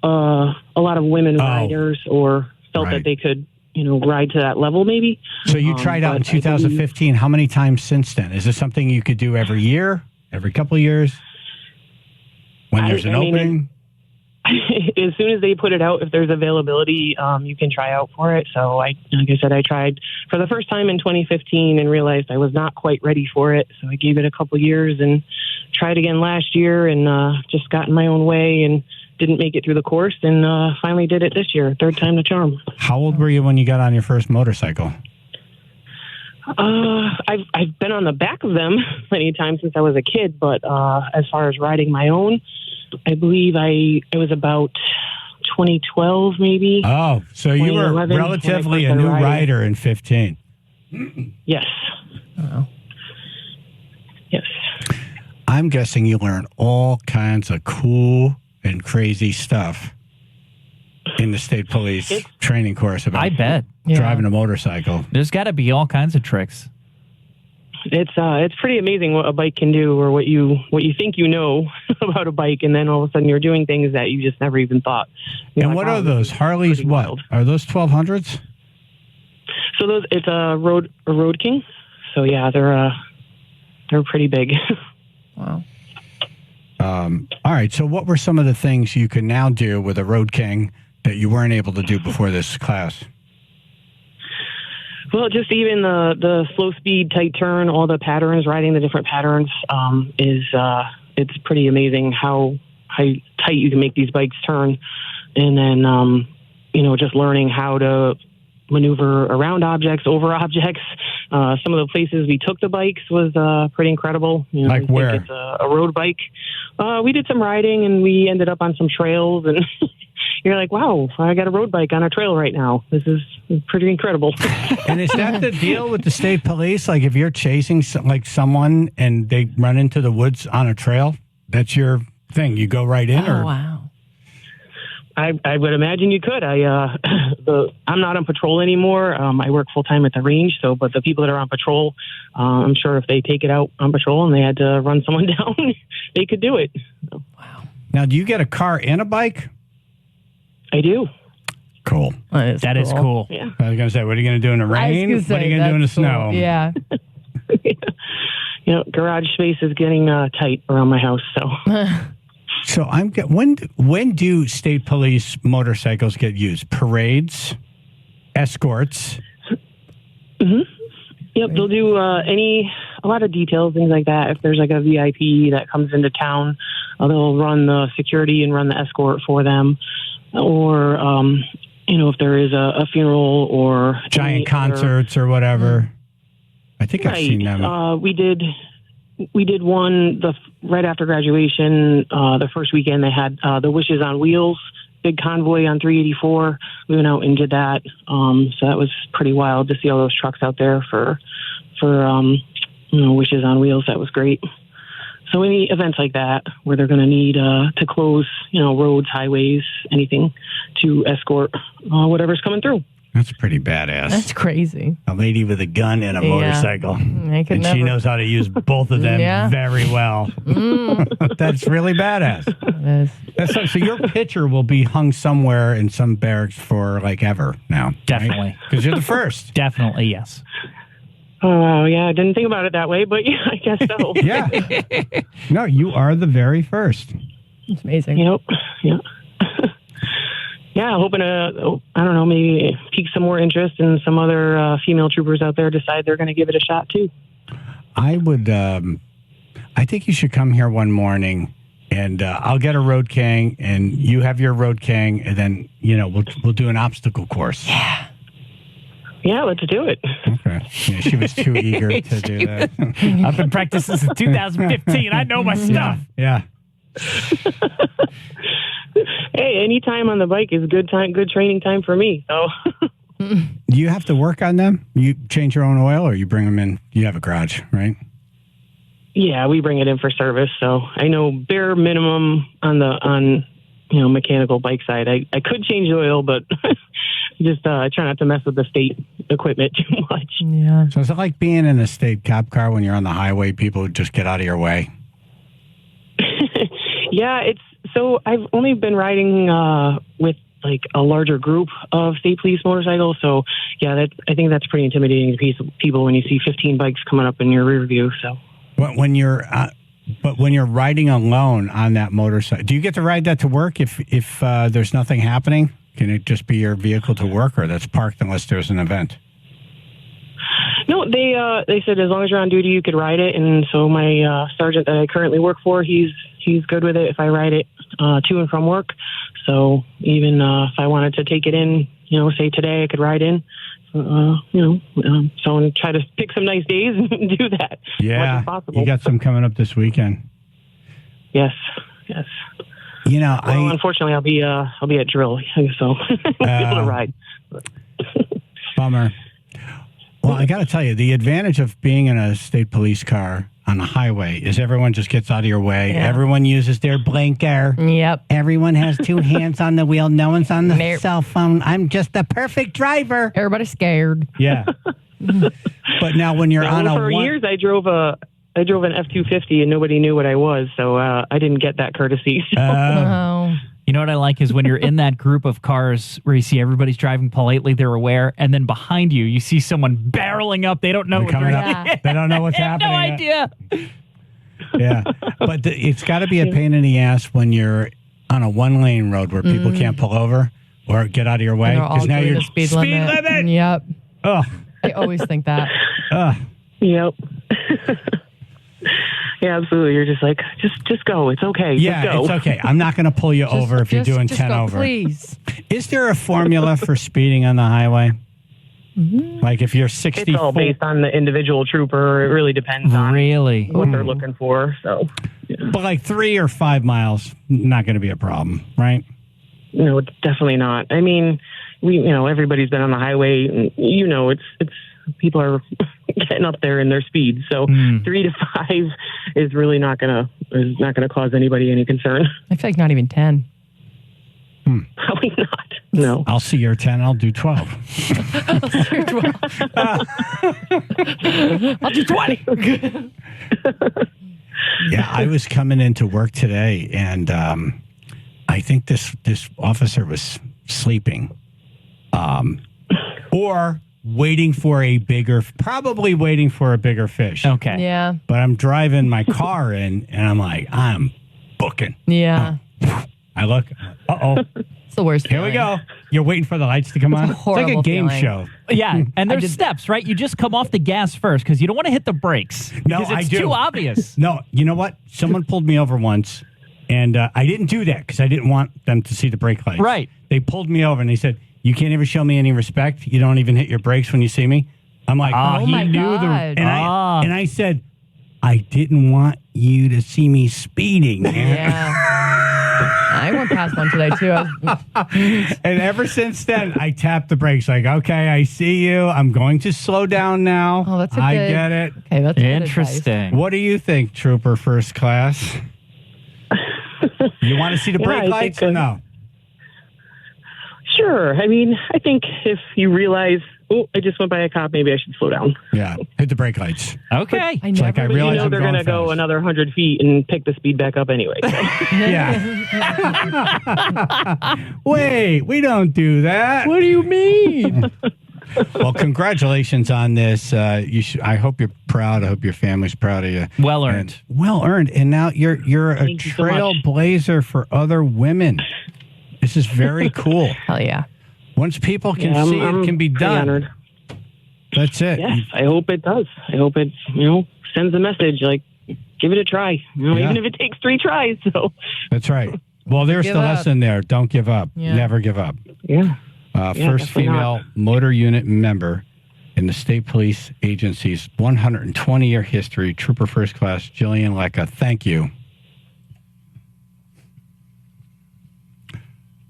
lot of women riders, or felt that they could, ride to that level. Maybe. So you tried out in 2015. How many times since then? Is this something you could do every year, every couple of years, when there's an opening? As soon as they put it out, if there's availability, you can try out for it. So like I said, I tried for the first time in 2015 and realized I was not quite ready for it. So I gave it a couple years and tried again last year, and just got in my own way and didn't make it through the course, and finally did it this year. Third time the charm. How old were you when you got on your first motorcycle? I've been on the back of them many times since I was a kid, but as far as riding my own, I believe it was about 2012, maybe. Oh, so you were relatively a new rider in 15. Yes. Yes. I'm guessing you learned all kinds of cool and crazy stuff in the state police training course about I bet. driving a motorcycle. There's got to be all kinds of tricks. It's pretty amazing what a bike can do, or what you think you know about a bike, and then all of a sudden you're doing things that you just never even thought. And what are those Harleys? What wild. Are those 1200s? So it's a road king. So yeah, they're pretty big. Wow. All right. So what were some of the things you can now do with a Road King that you weren't able to do before this class? Well, just even the slow speed, tight turn, all the patterns, riding the different patterns, it's pretty amazing how tight you can make these bikes turn. And then, just learning how to maneuver around objects, over objects. Some of the places we took the bikes was pretty incredible. Like where? It's a road bike. We did some riding, and we ended up on some trails, and you're like, wow, I got a road bike on a trail right now. This is pretty incredible. And is that the deal with the state police? Like if you're chasing someone and they run into the woods on a trail, that's your thing. You go right in? Oh, wow. I would imagine you could. I'm not on patrol anymore. I work full time at the range. But the people that are on patrol, I'm sure if they take it out on patrol and they had to run someone down, they could do it. Wow. Now, do you get a car and a bike? I do. Cool. That is cool. Yeah. I was going to say, what are you going to do in the rain? What are you going to do in the snow? Yeah. Garage space is getting tight around my house. So when do state police motorcycles get used? Parades, escorts. Mm-hmm. Yep, they'll do a lot of details, things like that. If there's like a VIP that comes into town, they'll run the security and run the escort for them. Or if there is a funeral or giant concerts or whatever. I think I've seen them. We did one right after graduation. The first weekend they had the Wishes on Wheels, big convoy on 384. We went out and did that. So that was pretty wild to see all those trucks out there for Wishes on Wheels. That was great. So any events like that where they're going to need to close, roads, highways, anything to escort whatever's coming through. That's pretty badass. That's crazy. A lady with a gun and a motorcycle. And she knows how to use both of them very well. That's really badass. So your picture will be hung somewhere in some barracks for like ever now. Definitely. Because you're the first. Definitely, yes. Oh, yeah. I didn't think about it that way, but yeah, I guess so. Yeah. No, you are the very first. It's amazing. Yep. Yeah. Yeah, hoping to, I don't know, maybe pique some more interest, and some other female troopers out there decide they're going to give it a shot too. I would, I think you should come here one morning, and I'll get a Road King, and you have your Road King, and then, we'll do an obstacle course. Yeah. Yeah, let's do it. Okay. Yeah, she was too eager to do that. I've been practicing since 2015. I know my stuff. Yeah. Hey, any time on the bike is good training time for me. So, do you have to work on them? You change your own oil, or you bring them in? You have a garage, right? Yeah, we bring it in for service. So I know bare minimum on mechanical bike side. I could change the oil, but just I try not to mess with the state equipment too much. Yeah. So is it like being in a state cop car when you're on the highway? People just get out of your way. Yeah, so I've only been riding with like a larger group of state police motorcycles. So yeah, I think that's pretty intimidating to people when you see 15 bikes coming up in your rear view. So when you're riding alone on that motorcycle, do you get to ride that to work if there's nothing happening? Can it just be your vehicle to work, or that's parked unless there's an event? No, they said as long as you're on duty, you could ride it. And so my sergeant that I currently work for, he's good with it if I ride it to and from work. So even if I wanted to take it in, say today, I could ride in. So and try to pick some nice days and do that. Yeah, as much as possible. You got some coming up this weekend. Yes. Well, unfortunately, I'll be at drill, so I'll be able to ride. Bummer. Well, I got to tell you, the advantage of being in a state police car on the highway is everyone just gets out of your way. Yeah. Everyone uses their blinker. Yep. Everyone has two hands on the wheel. No one's on the cell phone. I'm just the perfect driver. Everybody's scared. Yeah. But now when you're for years, I drove an F-250 and nobody knew what I was, so I didn't get that courtesy. So. You know what I like is when you're in that group of cars where you see everybody's driving politely, they're aware, and then behind you, you see someone barreling up. They don't know what coming up. They don't know what's happening. No idea. Yeah, but it's got to be a pain in the ass when you're on a one-lane road where people can't pull over or get out of your way because now you're speed limit. Yep. Oh, I always think that. Yep. Yeah, absolutely. You're just like, just go. It's okay. Yeah, just go. It's okay. I'm not going to pull you over if you're doing 10 go, over. Please. Is there a formula for speeding on the highway? Mm-hmm. Like if you're 60, it's all based on the individual trooper. It really depends on what they're looking for. So, yeah. But like 3 or 5 miles, not going to be a problem, right? No, it's definitely not. I mean, everybody's been on the highway. And, it's people are getting up there in their speed. So 3 to 5 is really not gonna cause anybody any concern. I feel like not even 10. Probably not. No. I'll see your 10. I'll do 12. I'll see your 12. I'll do 20. Yeah, I was coming into work today, and I think this officer was sleeping, or probably waiting for a bigger fish. Okay. Yeah. But I'm driving my car in, and I'm like, I'm booking. Yeah. I look, It's the worst. Here we go. You're waiting for the lights to come on? It's like a game show. Yeah, and there's steps, right? You just come off the gas first because you don't want to hit the brakes. No, because I it's do. too obvious. No, you know what? Someone pulled me over once, and I didn't do that because I didn't want them to see the brake lights. Right. They pulled me over, and they said, you can't even show me any respect. You don't even hit your brakes when you see me. I'm like, he knew and I said, I didn't want you to see me speeding. Yeah. I went past one today, too. And ever since then, I tapped the brakes like, okay, I see you. I'm going to slow down now. Oh, that's I get it. Okay, that's interesting. What do you think, Trooper First Class? You want to see the brake lights or no? Sure. I mean, I think if you realize, I just went by a cop, maybe I should slow down. Yeah, hit the brake lights. Okay. It's like I realize they're going to go another 100 feet and pick the speed back up anyway. So. Yeah. Wait, we don't do that. What do you mean? Well, congratulations on this. I hope you're proud. I hope your family's proud of you. Well earned. Well earned. And now you're a Thank you so much. trailblazer for other women. This is very cool. Hell yeah. Once people can see it can be done. Honored. That's it. Yes, I hope it does. I hope it, sends a message like, give it a try. Even if it takes 3 tries. So that's right. Well, there's the lesson there. Don't give up. Yeah. Never give up. Yeah. First female motor unit member in the state police agency's 120-year history, Trooper First Class Jillian Lecca. Thank you.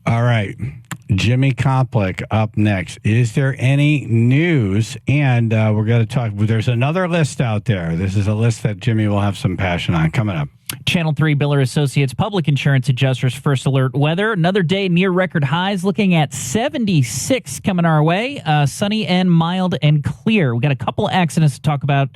All right. Jimmy Komplick up next. Is there any news? And we're going to talk. There's another list out there. This is a list that Jimmy will have some passion on coming up. Channel 3 Biller Associates Public Insurance Adjusters First Alert Weather. Another day near record highs, looking at 76 coming our way. Sunny and mild and clear. We got a couple accidents to talk about.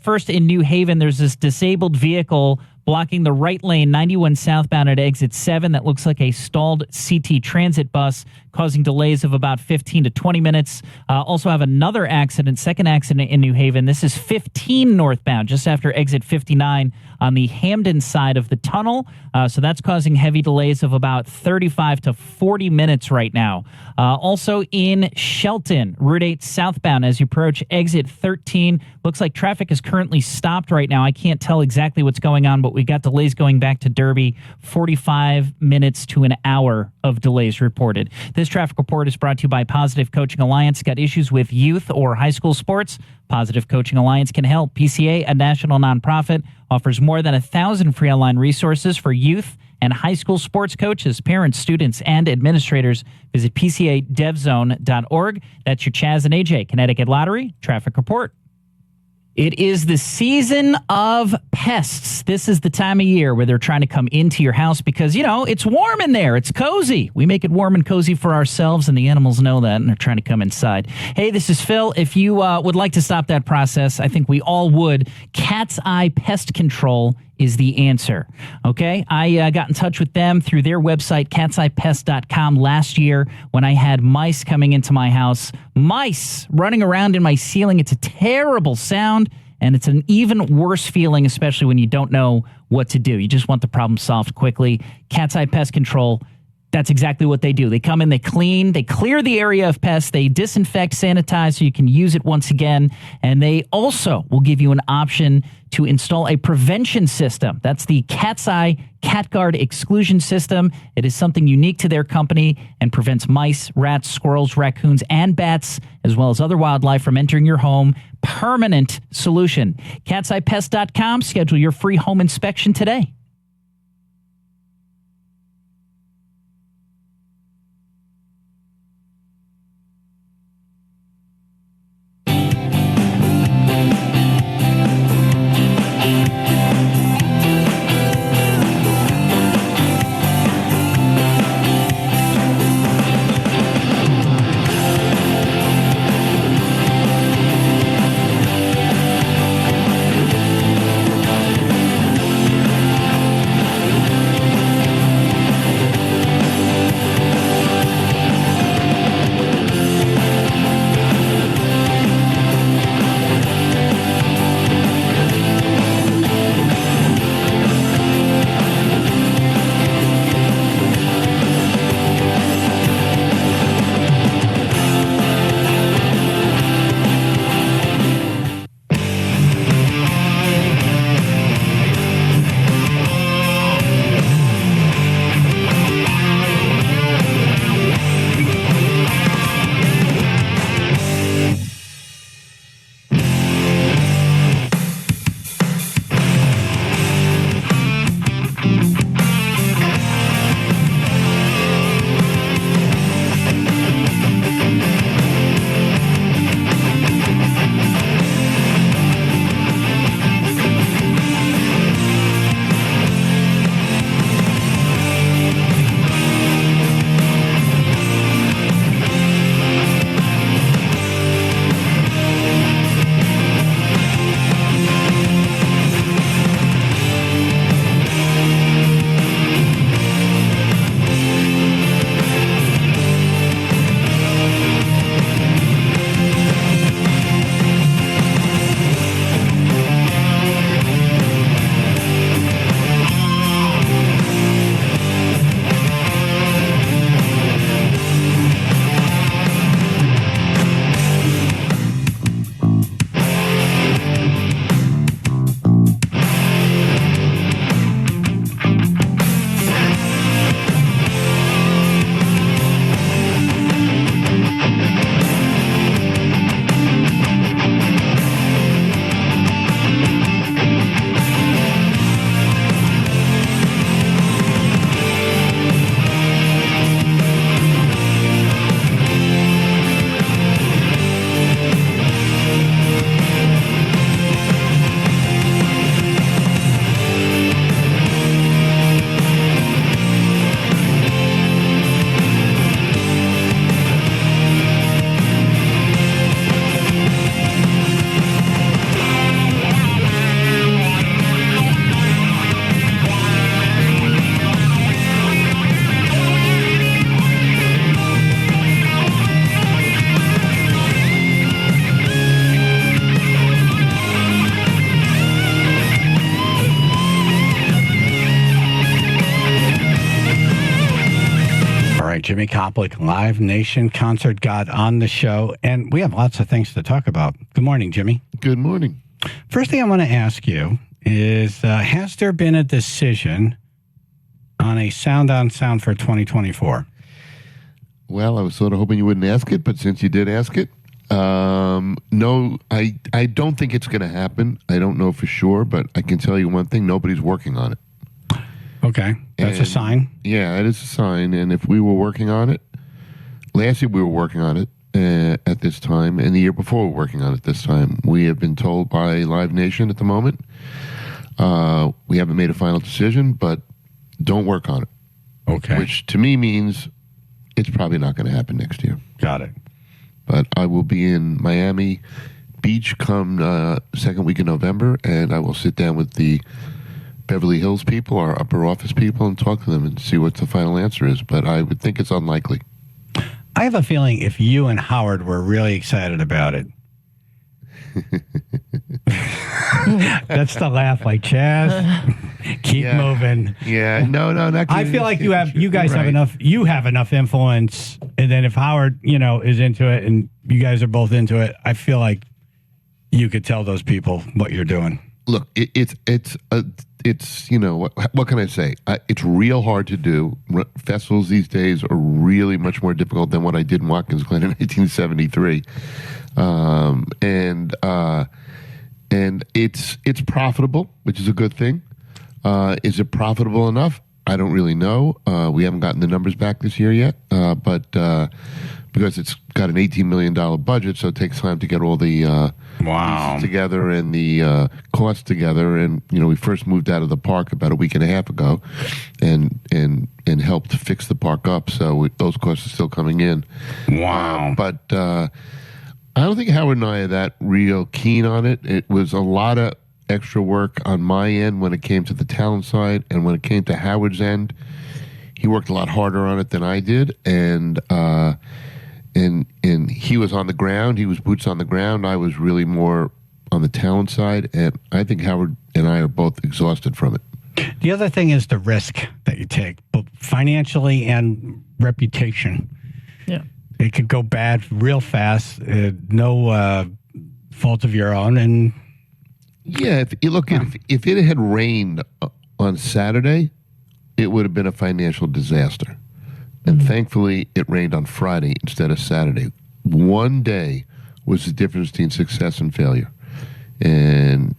First, in New Haven, there's this disabled vehicle blocking the right lane, 91 southbound at exit 7. That looks like a stalled CT transit bus, causing delays of about 15 to 20 minutes. Also have another accident, second accident in New Haven. This is 15 northbound, just after exit 59 on the Hamden side of the tunnel. So that's causing heavy delays of about 35 to 40 minutes right now. Also in Shelton, Route 8 southbound as you approach exit 13. Looks like traffic is currently stopped right now. I can't tell exactly what's going on, but we got delays going back to Derby, 45 minutes to an hour of delays reported. This traffic report is brought to you by Positive Coaching Alliance. Got issues with youth or high school sports? Positive Coaching Alliance can help. PCA, a national nonprofit, offers more than 1,000 free online resources for youth and high school sports coaches, parents, students, and administrators. Visit PCADevZone.org. That's your Chaz and AJ Connecticut Lottery traffic report. It is the season of pests. This is the time of year where they're trying to come into your house because, you know, it's warm in there. It's cozy. We make it warm and cozy for ourselves, and the animals know that, and they're trying to come inside. Hey, this is Phil. If you would like to stop that process, I think we all would. Cat's Eye Pest Control is the answer. Okay? I got in touch with them through their website, catseyepest.com, last year when I had mice coming into my house. Mice running around in my ceiling. It's a terrible sound, and it's an even worse feeling, especially when you don't know what to do. You just want the problem solved quickly. Cat's Eye Pest Control, that's exactly what they do. They come in, they clean, they clear the area of pests, they disinfect, sanitize so you can use it once again, and they also will give you an option to install a prevention system. That's the Cat's Eye CatGuard exclusion system. It is something unique to their company and prevents mice, rats, squirrels, raccoons, and bats, as well as other wildlife from entering your home. Permanent solution. catseyepest.com. Schedule your free home inspection today. Jimmy Koplik, Live Nation Concert God on the show, and we have lots of things to talk about. Good morning, Jimmy. Good morning. First thing I want to ask you is, has there been a decision on a sound on sound for 2024? Well, I was sort of hoping you wouldn't ask it, but since you did ask it, no, I don't think it's going to happen. I don't know for sure, but I can tell you one thing, nobody's working on it. Okay, that's a sign. Yeah, it is a sign, and if we were working on it, last year we were working on it at this time, and the year before we were working on it this time. We have been told by Live Nation at the moment, we haven't made a final decision, but don't work on it. Okay. Which to me means it's probably not going to happen next year. Got it. But I will be in Miami Beach come second week of November, and I will sit down with the Beverly Hills people, our upper office people, and talk to them and see what the final answer is. But I would think it's unlikely. I have a feeling if you and Howard were really excited about it. That's the laugh, like Chaz. Keep moving. Yeah, no, not. I feel like you guys have right. enough. You have enough influence, and then if Howard, is into it, and you guys are both into it, I feel like you could tell those people what you're doing. Look, it's what can I say? It's real hard to do. Festivals these days are really much more difficult than what I did in Watkins Glen in 1973, and it's profitable, which is a good thing. Is it profitable enough? I don't really know. We haven't gotten the numbers back this year yet, but because it's got an $18 million budget, so it takes time to get all the pieces together and the costs together. And we first moved out of the park about a week and a half ago, and helped fix the park up. So those costs are still coming in. Wow! But I don't think Howard and I are that real keen on it. It was a lot of extra work on my end when it came to the talent side, and when it came to Howard's end, he worked a lot harder on it than I did, and he was on the ground. He was boots on the ground. I was really more on the talent side, and I think Howard and I are both exhausted from it. The other thing is the risk that you take, both financially and reputation. Yeah. It could go bad real fast, no fault of your own, and yeah, if you look at if it had rained on Saturday, it would have been a financial disaster. And thankfully, it rained on Friday instead of Saturday. One day was the difference between success and failure, and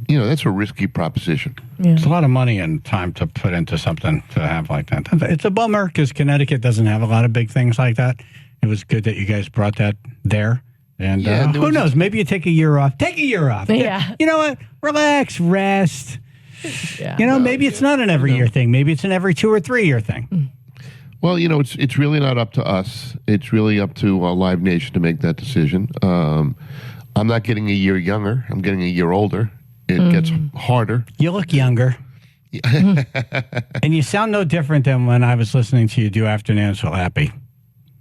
that's a risky proposition. Yeah. It's a lot of money and time to put into something to have like that. It's a bummer because Connecticut doesn't have a lot of big things like that. It was good that you guys brought that there. And who knows? Maybe you take a year off. Take a year off. Yeah. You know what? Relax, rest. Yeah. Maybe it's not an every year thing. Maybe it's an every 2 or 3 year thing. Well, it's really not up to us. It's really up to Live Nation to make that decision. I'm not getting a year younger. I'm getting a year older. It gets harder. You look younger. And you sound no different than when I was listening to you do Afternoons with Happy.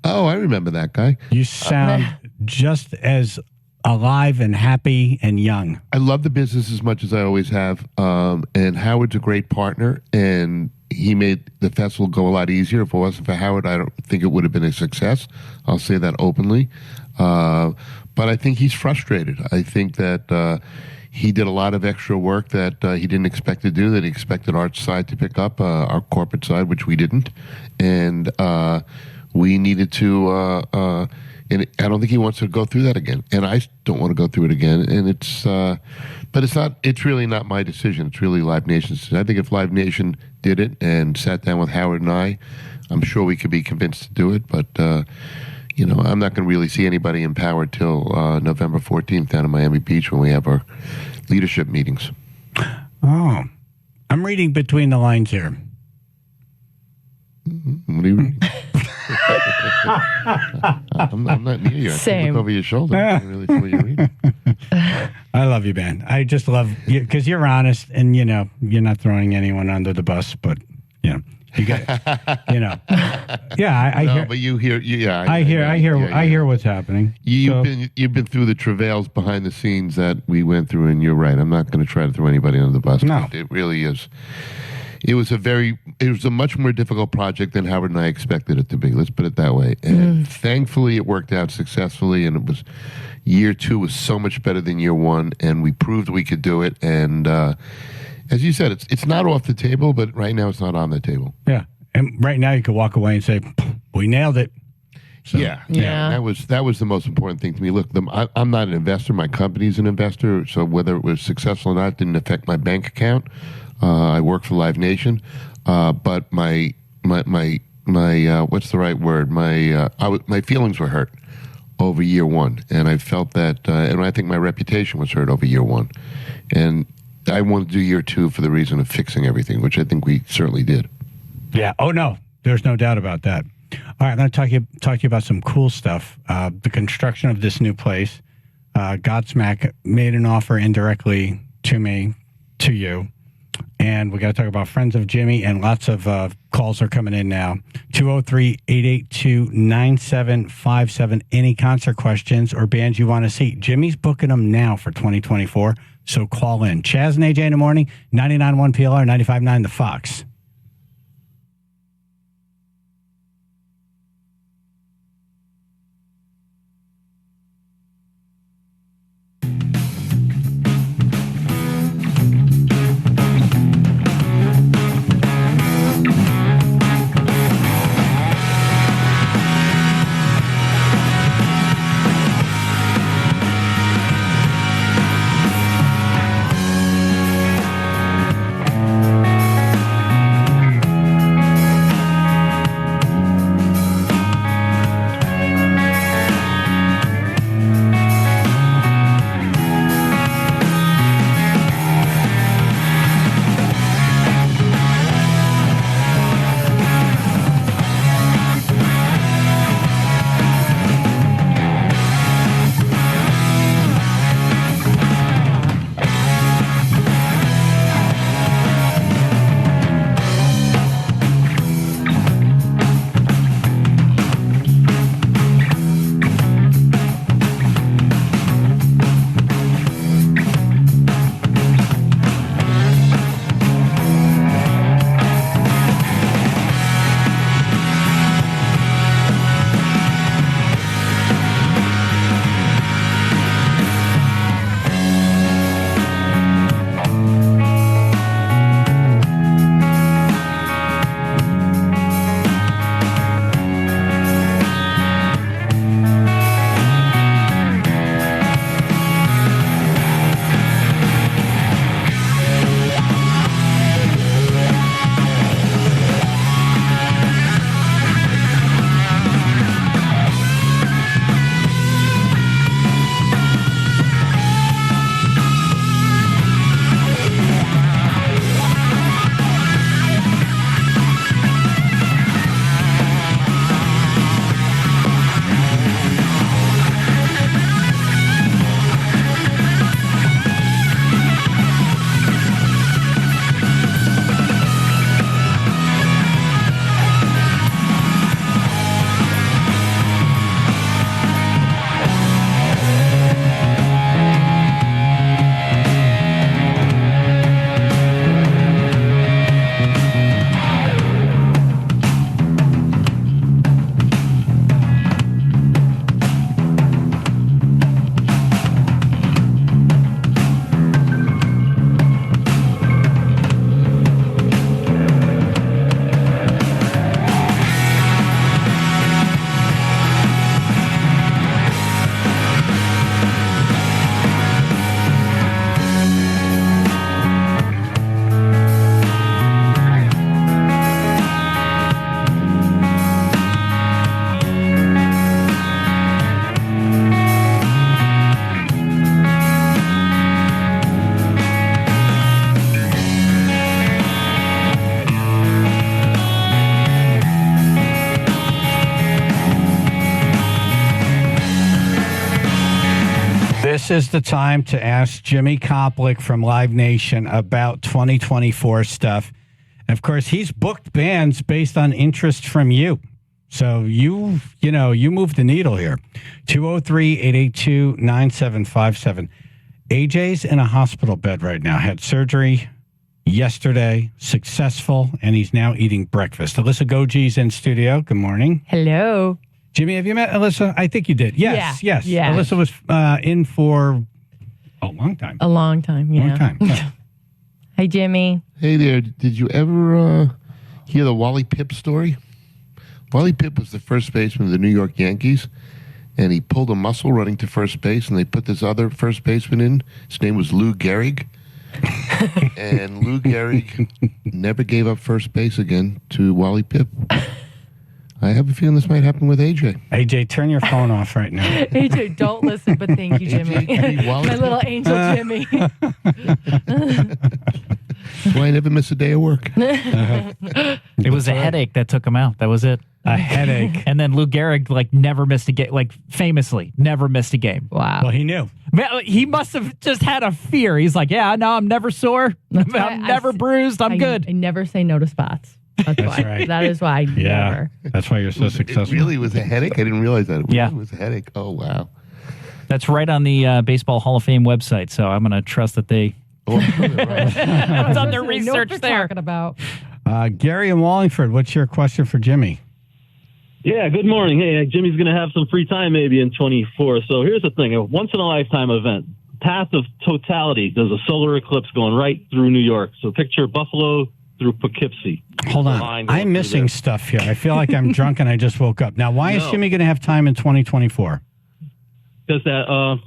Oh, I remember that guy. You sound just as alive and happy and young. I love the business as much as I always have. And Howard's a great partner, and he made the festival go a lot easier. If it wasn't for Howard, I don't think it would have been a success. I'll say that openly. But I think he's frustrated. I think that he did a lot of extra work that he didn't expect to do, that he expected our side to pick up, our corporate side, which we didn't. And we needed to, and I don't think he wants to go through that again. And I don't want to go through it again. And but it's really not my decision. It's really Live Nation's decision. I think if Live Nation did it and sat down with Howard and I'm sure we could be convinced to do it. But, I'm not going to really see anybody in power till November 14th down in Miami Beach when we have our leadership meetings. Oh, I'm reading between the lines here. What are you reading? I'm not near you. I can look over your shoulder. I can't really see what you're reading. I love you, man. I just love you because you're honest and, you're not throwing anyone under the bus, but, you got, Yeah, I hear. But you hear, yeah. I hear what's happening. You've been through the travails behind the scenes that we went through, and you're right. I'm not going to try to throw anybody under the bus. No. It really is. it was a much more difficult project than Howard and I expected it to be. Let's put it that way. And thankfully, it worked out successfully. And it was year 2 was so much better than year 1, and we proved we could do it. And as you said, it's not off the table, but right now it's not on the table. Yeah, and right now you could walk away and say, "We nailed it." So, yeah. That was the most important thing to me. Look, I'm not an investor. My company's an investor, so whether it was successful or not didn't affect my bank account. I work for Live Nation, but my what's the right word? My feelings were hurt over year 1, and I felt that, and I think my reputation was hurt over year 1, and I wanted to do year 2 for the reason of fixing everything, which I think we certainly did. Yeah. Oh no, there's no doubt about that. All right, I'm going to talk to you about some cool stuff. The construction of this new place. Godsmack made an offer indirectly to you. And we got to talk about Friends of Jimmy, and lots of calls are coming in now. 203-882-9757. Any concert questions or bands you want to see? Jimmy's booking them now for 2024, so call in. Chaz and AJ in the morning, 99.1 PLR, 95.9 The Fox. This is the time to ask Jimmy Koplik from Live Nation about 2024 stuff. And of course, he's booked bands based on interest from you. So you move the needle here. 203-882-9757. AJ's in a hospital bed right now. Had surgery yesterday, successful, and he's now eating breakfast. Alyssa Goji's in studio. Good morning. Hello. Jimmy, have you met Alyssa? I think you did. Yes. Yeah. Alyssa was in for a long time. A long time, yeah. Long time. Yeah. Hi, Jimmy. Hey there. Did you ever hear the Wally Pipp story? Wally Pipp was the first baseman of the New York Yankees, and he pulled a muscle running to first base, and they put this other first baseman in. His name was Lou Gehrig. And Lou Gehrig never gave up first base again to Wally Pipp. I have a feeling this might happen with AJ. AJ, turn your phone off right now. AJ, don't listen, but thank you, Jimmy. My little angel Jimmy. That's why I never miss a day of work. It was a headache that took him out. That was it. A headache. And then Lou Gehrig never missed a game, famously never missed a game. Wow. Well, he knew. He must have just had a fear. He's like, yeah, no, I'm never sore. I'm never bruised. I'm good. I never say no to spots. That's why. right. That is why I never. That's why you're so successful. It really was a headache? I didn't realize that. It Yeah. was a headache. Oh, wow. That's right on the Baseball Hall of Fame website. So I'm going to trust that they have done their research there. Talking about. Gary in Wallingford, what's your question for Jimmy? Yeah, good morning. Hey, Jimmy's going to have some free time maybe in 24. So here's the thing. A once-in-a-lifetime event. Path of Totality. There's a solar eclipse going right through New York. So picture Buffalo through Poughkeepsie. Hold on. I'm missing stuff here. I feel like I'm drunk and I just woke up. Now, why is No. Jimmy going to have time in 2024? Because the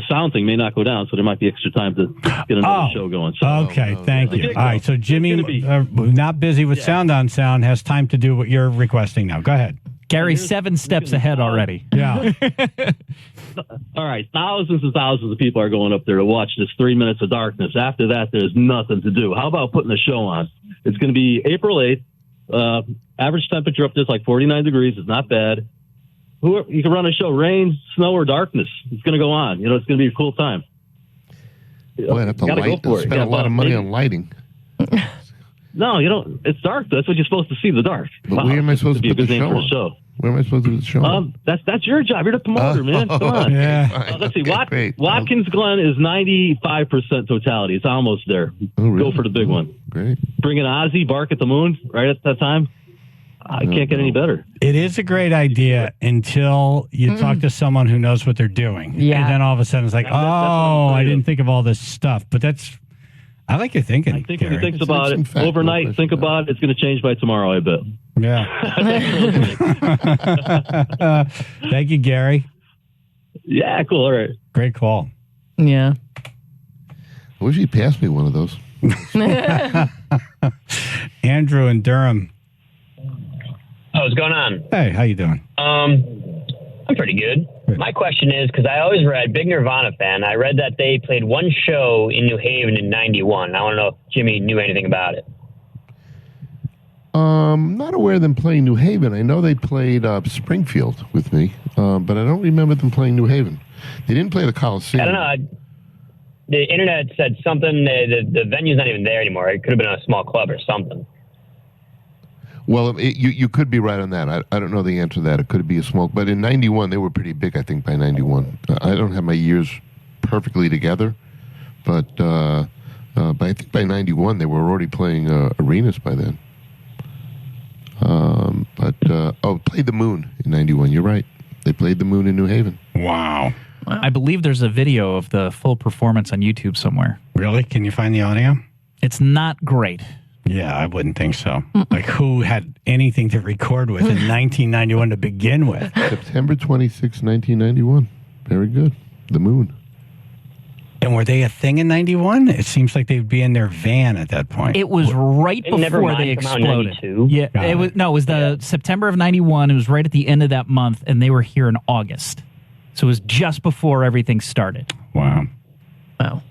sound thing may not go down, so there might be extra time to get another show going. So, Okay, thank you. Gig, All right, so Jimmy, not busy with sound on sound, has time to do what you're requesting now. Go ahead. Gary's 7 steps ahead already. Yeah. All right, thousands and thousands of people are going up there to watch this 3 minutes of darkness. After that, there's nothing to do. How about putting a show on? It's going to be April 8th. Average temperature up there is like 49 degrees. It's not bad. You can run a show, rain, snow, or darkness. It's going to go on. It's going to be a cool time. Boy, I'd have to spend a lot of money on lighting. No, you don't. It's dark. That's what you're supposed to see, the dark. But where am I supposed to put the show on? Where am I supposed to put the show on? That's your job. You're the promoter, man. Come on. Yeah. Let's see. Great. Watkins Glen is 95% totality. It's almost there. Oh, really? Go for the big one. Great. Bring in Ozzy, Bark at the Moon right at that time. I can't get any better. It is a great idea until you talk to someone who knows what they're doing. Yeah. And then all of a sudden it's like, I didn't think of all this stuff. But I like your thinking. I think Gary. if he thinks about it overnight, think about it, it's going to change by tomorrow, I bet. Yeah. Thank you, Gary. Yeah, cool. All right. Great call. Yeah. I wish he passed me one of those. Andrew in Durham. Oh, what's going on? Hey, how you doing? I'm pretty good. My question is, because I always read, big Nirvana fan, I read that they played one show in New Haven in 91. I want to know if Jimmy knew anything about it. Not aware of them playing New Haven. I know they played Springfield with me, but I don't remember them playing New Haven. They didn't play the Coliseum. I don't know. The internet said something. The venue's not even there anymore. It could have been a small club or something. Well, you could be right on that. I don't know the answer to that. It could be a small, but in 91 they were pretty big. I think by 91, I don't have my years perfectly together, but I think by 91 they were already playing arenas by then. Played the Moon in 91. You're right. They played the Moon in New Haven. Wow. I believe there's a video of the full performance on YouTube somewhere. Really? Can you find the audio? It's not great. Yeah, I wouldn't think so. Like, who had anything to record with in 1991 to begin with? September 26, 1991. Very good. The Moon. And were they a thing in 91? It seems like they'd be in their van at that point. It was right before they exploded. Yeah, it was the September of 91. It was right at the end of that month, and they were here in August. So it was just before everything started. Wow. Wow.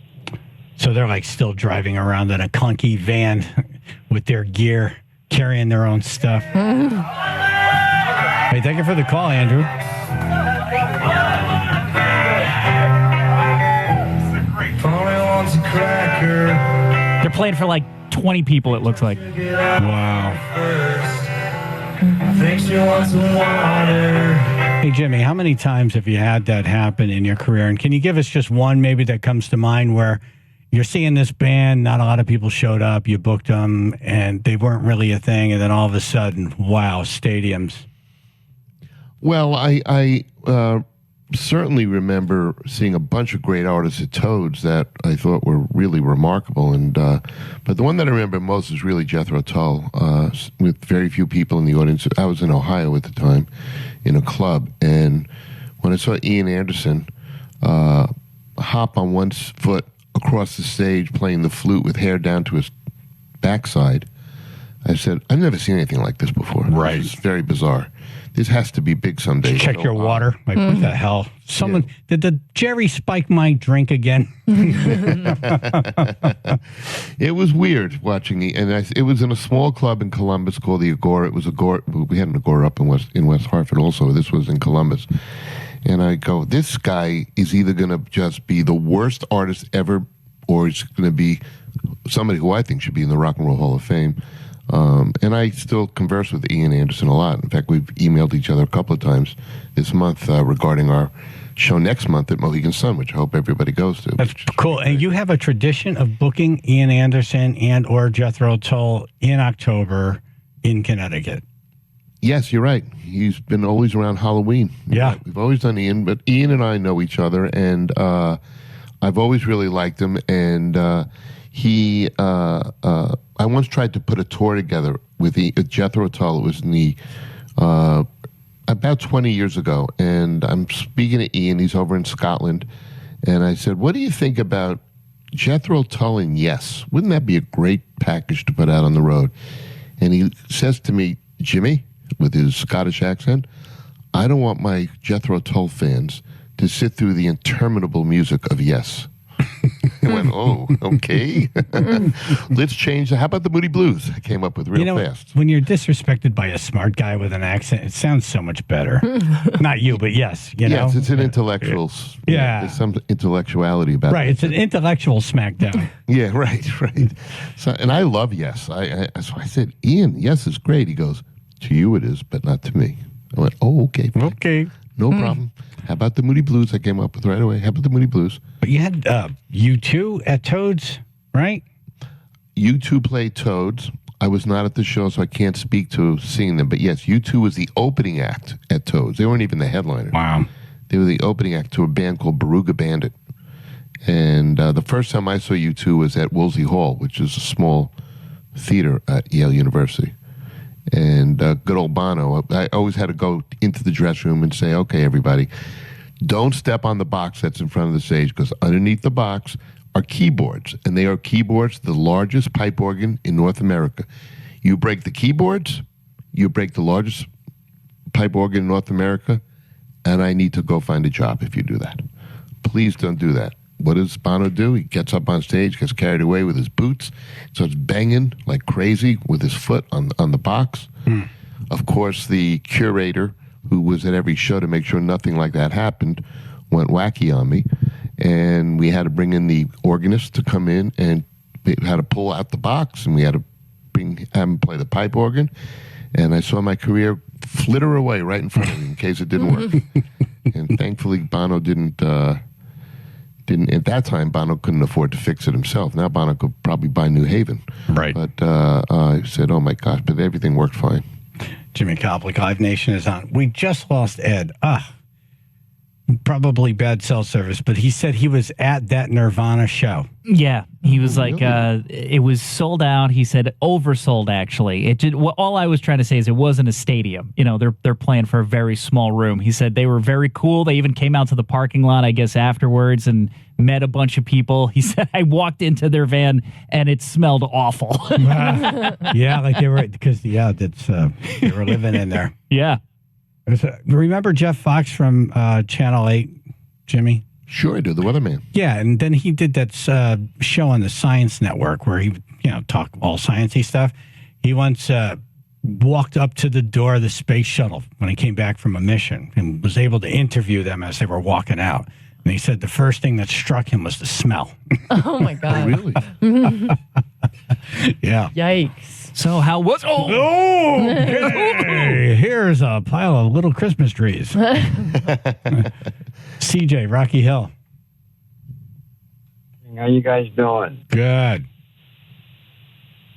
So they're like still driving around in a clunky van with their gear, carrying their own stuff. Hey, thank you for the call, Andrew. They're playing for like 20 people, it looks like. Wow. Hey, Jimmy, how many times have you had that happen in your career? And can you give us just one maybe that comes to mind where you're seeing this band, not a lot of people showed up, you booked them, and they weren't really a thing, and then all of a sudden, wow, stadiums. Well, I certainly remember seeing a bunch of great artists at Toads that I thought were really remarkable, and but the one that I remember most is really Jethro Tull, with very few people in the audience. I was in Ohio at the time, in a club, and when I saw Ian Anderson hop on one foot across the stage playing the flute with hair down to his backside, I said, I've never seen anything like this before. Right. It's very bizarre. This has to be big someday. Check your water. Like, what the hell? Someone, did the Jerry spike my drink again? It was weird watching it. And it was in a small club in Columbus called the Agora. It was Agora. We had an Agora up in West Hartford also. This was in Columbus. And I go, this guy is either going to just be the worst artist ever, or he's going to be somebody who I think should be in the Rock and Roll Hall of Fame. And I still converse with Ian Anderson a lot. In fact, we've emailed each other a couple of times this month regarding our show next month at Mohegan Sun, which I hope everybody goes to. That's cool. And you have a tradition of booking Ian Anderson and or Jethro Tull in October in Connecticut. Yes, you're right. He's been always around Halloween. Yeah. We've always done Ian, but Ian and I know each other, and I've always really liked him. And I once tried to put a tour together with Jethro Tull. It was in the about 20 years ago, and I'm speaking to Ian. He's over in Scotland, and I said, "What do you think about Jethro Tull and Yes? Wouldn't that be a great package to put out on the road?" And he says to me, "Jimmy," with his Scottish accent, "I don't want my Jethro Tull fans to sit through the interminable music of Yes." I went, oh, okay. Let's change. How about the Moody Blues? I came up with real fast. When you're disrespected by a smart guy with an accent, it sounds so much better. Not you, but yes. Yes, it's an intellectual. Yeah. There's some intellectuality about it. Right, it's an intellectual smackdown. Yeah, right. So, and I love Yes. So I said, Ian, Yes is great. He goes, to you it is, but not to me. I went, oh, okay. Okay. No problem. How about the Moody Blues? I came up with right away. How about the Moody Blues? But you had U2 at Toads, right? U2 played Toads. I was not at the show, so I can't speak to seeing them. But yes, U2 was the opening act at Toads. They weren't even the headliner. Wow. They were the opening act to a band called Beruga Bandit. And the first time I saw U2 was at Wolsey Hall, which is a small theater at Yale University. And good old Bono, I always had to go into the dressing room and say, okay, everybody, don't step on the box that's in front of the stage, because underneath the box are keyboards, and they are keyboards, the largest pipe organ in North America. You break the keyboards, you break the largest pipe organ in North America, and I need to go find a job if you do that. Please don't do that. What does Bono do? He gets up on stage, gets carried away with his boots, starts banging like crazy with his foot on the box. Of course, the curator, who was at every show to make sure nothing like that happened, went wacky on me. And we had to bring in the organist to come in, and we had to pull out the box, and we had to have him play the pipe organ. And I saw my career flitter away right in front of me in case it didn't work. And thankfully, Bono didn't. At that time, Bono couldn't afford to fix it himself. Now Bono could probably buy New Haven. Right. But I said, oh my gosh, but everything worked fine. Jimmy Copley, Live Nation is on. We just lost Ed. Probably bad cell service, but he said he was at that Nirvana show. Yeah, he was like, it was sold out. He said oversold, actually. It did. Well, all I was trying to say is it wasn't a stadium. You know, they're playing for a very small room. He said they were very cool. They even came out to the parking lot, I guess, afterwards and met a bunch of people. He said, I walked into their van and it smelled awful. Yeah, like they were, because, that's they were living in there. Yeah. Remember Jeff Fox from Channel 8, Jimmy? Sure, I do. The Weatherman. Yeah, and then he did that show on the Science Network where he, talked all sciencey stuff. He once walked up to the door of the space shuttle when he came back from a mission and was able to interview them as they were walking out. And he said the first thing that struck him was the smell. Oh, my God. Really? Yeah. Yikes. So how was... Okay. Here's a pile of little Christmas trees. CJ, Rocky Hill. How you guys doing? Good.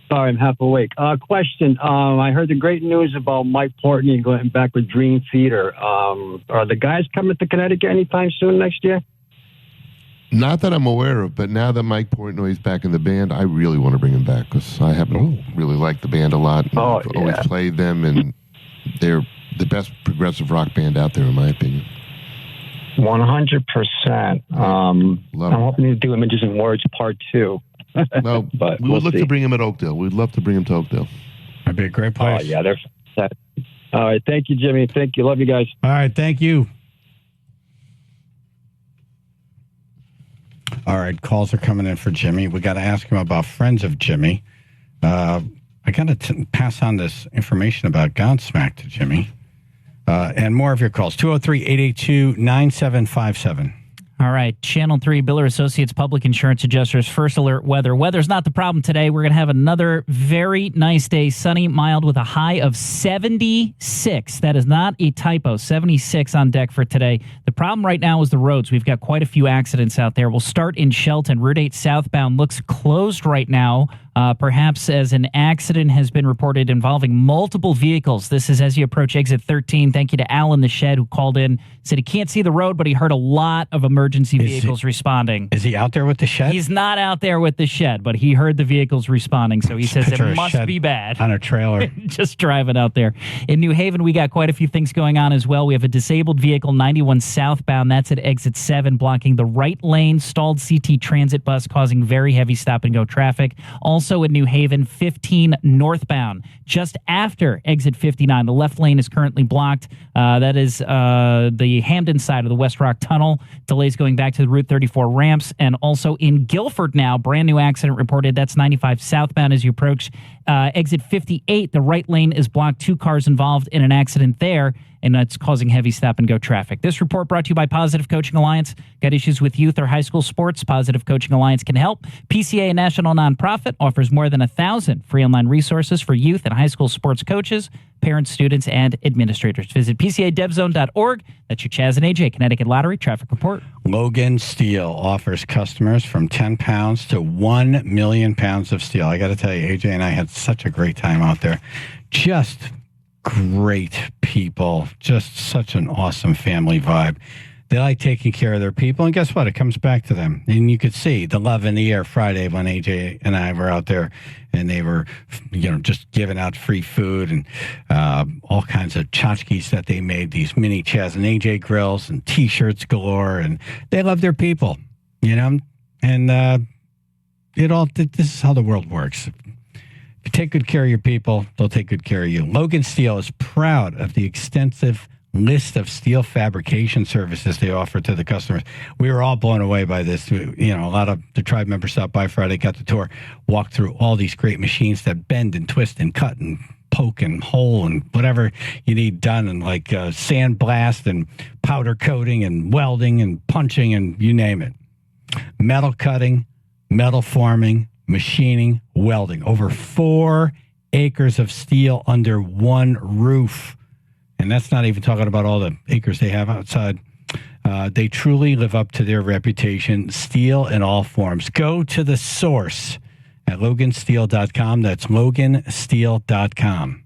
Sorry, I'm half awake. Question. I heard the great news about Mike Portnoy going back with Dream Theater. Are the guys coming to Connecticut anytime soon next year? Not that I'm aware of, but now that Mike Portnoy is back in the band, I really want to bring him back because I happen to really like the band a lot. And I've always played them, and they're the best progressive rock band out there, in my opinion. 100%. I'm hoping to do Images and Words Part 2. Well, but we would look to bring him at Oakdale. We'd love to bring him to Oakdale. That'd be a great place. Oh, yeah, they're set. All right, thank you, Jimmy. Thank you. Love you guys. All right, thank you. All right, calls are coming in for Jimmy. We got to ask him about friends of Jimmy. I got to pass on this information about Godsmack to Jimmy. And more of your calls, 203-882-9757. All right, Channel 3, Biller Associates Public Insurance Adjusters, First Alert Weather. Weather's not the problem today. We're going to have another very nice day, sunny, mild, with a high of 76. That is not a typo, 76 on deck for today. The problem right now is the roads. We've got quite a few accidents out there. We'll start in Shelton. Route 8 southbound looks closed right now, perhaps as an accident has been reported involving multiple vehicles. This is as you approach exit 13. Thank you to Alan the Shed, who called in, said he can't see the road, but he heard a lot of emergency vehicles responding. Is he out there with the shed? He's not out there with the shed, but he heard the vehicles responding, so he says it must be bad. On a trailer. Just driving out there. In New Haven, we got quite a few things going on as well. We have a disabled vehicle, 91 southbound. That's at exit 7, blocking the right lane. Stalled CT transit bus causing very heavy stop-and-go traffic. Also in New Haven, 15 northbound. Just after exit 59, the left lane is currently blocked. That is the Hamden side of the West Rock Tunnel. Delays going back to the Route 34 ramps. And also in Guilford now, brand new accident reported. That's 95 southbound as you approach exit 58. The right lane is blocked. 2 cars involved in an accident there, and that's causing heavy stop-and-go traffic. This report brought to you by Positive Coaching Alliance. Got issues with youth or high school sports? Positive Coaching Alliance can help. PCA, a national nonprofit, offers more than 1,000 free online resources for youth and high school sports coaches, parents, students, and administrators. Visit PCADevZone.org. That's your Chaz and AJ Connecticut Lottery Traffic Report. Logan Steel offers customers from 10 pounds to 1 million pounds of steel. I got to tell you, AJ and I had such a great time out there. Just great people. Just such an awesome family vibe. They like taking care of their people, and guess what? It comes back to them. And you could see the love in the air Friday when AJ and I were out there, and they were, just giving out free food and all kinds of tchotchkes that they made, these mini Chaz and AJ grills and T-shirts galore, and they love their people, and this is how the world works. If you take good care of your people, they'll take good care of you. Logan Steel is proud of the extensive list of steel fabrication services they offer to the customers. We were all blown away by this. A lot of the tribe members stopped by Friday, got the tour, walked through all these great machines that bend and twist and cut and poke and hole and whatever you need done, and like sandblast and powder coating and welding and punching and you name it. Metal cutting, metal forming, machining, welding. Over 4 acres of steel under one roof. And that's not even talking about all the acres they have outside. They truly live up to their reputation. Steel in all forms. Go to the source at logansteel.com. That's logansteel.com.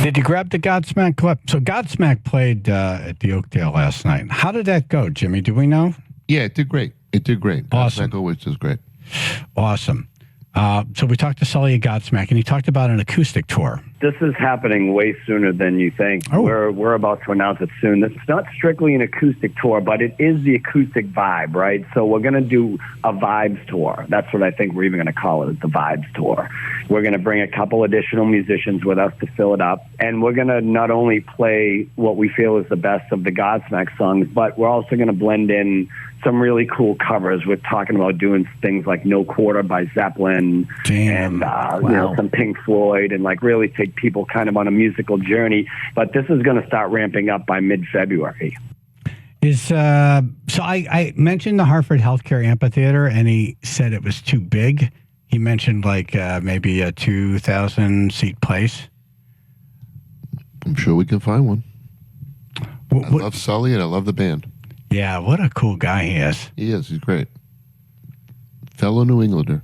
Did you grab the Godsmack clip? So Godsmack played at the Oakdale last night. How did that go, Jimmy? Do we know? Yeah, it did great. It did great. Awesome. Godsmack always does great. Awesome. So we talked to Sully at Godsmack, and he talked about an acoustic tour. This is happening way sooner than you think. We're about to announce it soon. It's not strictly an acoustic tour, but it is the acoustic vibe, right? So we're going to do a vibes tour. That's what I think we're even going to call it, the vibes tour. We're going to bring a couple additional musicians with us to fill it up, and we're going to not only play what we feel is the best of the Godsmack songs, but we're also going to blend in some really cool covers. We're talking about doing things like No Quarter by Zeppelin and you know, some Pink Floyd, and like really take people kind of on a musical journey. But this is going to start ramping up by mid-February. So I mentioned the Hartford Healthcare Amphitheater, and he said it was too big. He mentioned like maybe a 2,000-seat place. I'm sure we can find one. I love Sully, and I love the band. Yeah, what a cool guy he is. He is. He's great. Fellow New Englander.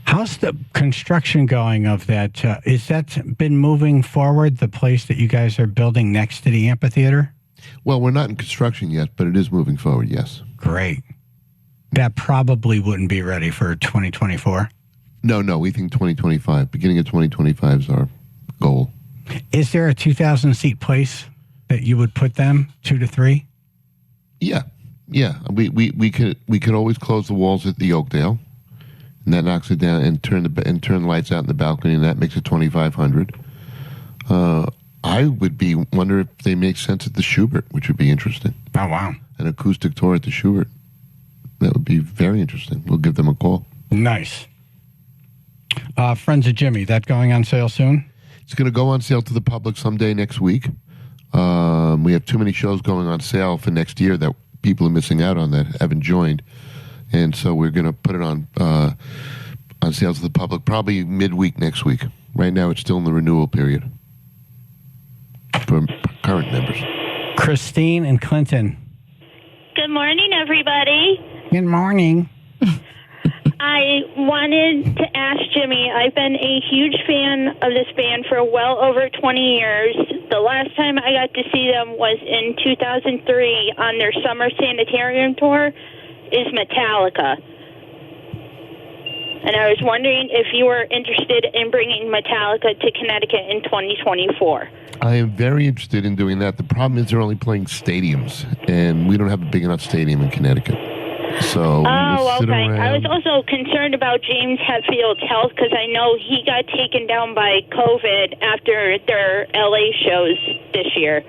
How's the construction going of that? Is that been moving forward, the place that you guys are building next to the amphitheater? Well, we're not in construction yet, but it is moving forward, yes. Great. That probably wouldn't be ready for 2024? No, we think 2025. Beginning of 2025 is our goal. Is there a 2,000-seat place that you would put them, 2 to 3? Yeah. We could always close the walls at the Oakdale, and that knocks it down, and turn the lights out in the balcony, and that makes it 2,500. I would wonder if they make sense at the Schubert, which would be interesting. Oh wow! An acoustic tour at the Schubert. That would be very interesting. We'll give them a call. Nice. Friends of Jimmy, that going on sale soon? It's going to go on sale to the public someday next week. We have too many shows going on sale for next year that people are missing out on that haven't joined. And so we're going to put it on sale to the public probably midweek next week. Right now it's still in the renewal period for current members. Christine and Clinton. Good morning, everybody. Good morning. I wanted to ask Jimmy, I've been a huge fan of this band for well over 20 years. The last time I got to see them was in 2003 on their Summer Sanitarium tour is Metallica. And I was wondering if you were interested in bringing Metallica to Connecticut in 2024. I am very interested in doing that. The problem is they're only playing stadiums, and we don't have a big enough stadium in Connecticut. So okay. I was also concerned about James Hetfield's health because I know he got taken down by COVID after their LA shows this year.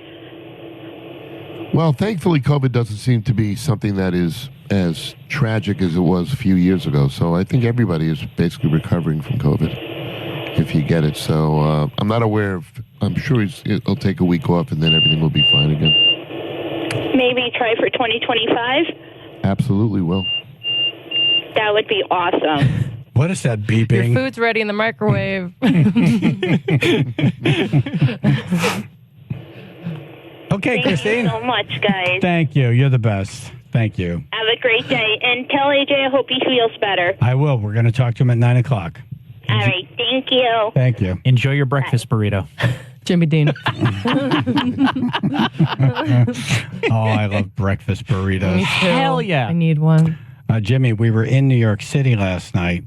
Well, thankfully, COVID doesn't seem to be something that is as tragic as it was a few years ago. So I think everybody is basically recovering from COVID, if you get it. So I'm not aware of. I'm sure he'll take a week off, and then everything will be fine again. Maybe try for 2025. Absolutely will. That would be awesome. What is that beeping? Your food's ready in the microwave. Okay, Christine. Thank you so much, guys. Thank you. You're the best. Thank you. Have a great day. And tell AJ I hope he feels better. I will. We're going to talk to him at 9 o'clock. All right. Thank you. Thank you. Enjoy your breakfast burrito. Jimmy Dean. I love breakfast burritos. Hell yeah. I need one. Jimmy, we were in New York City last night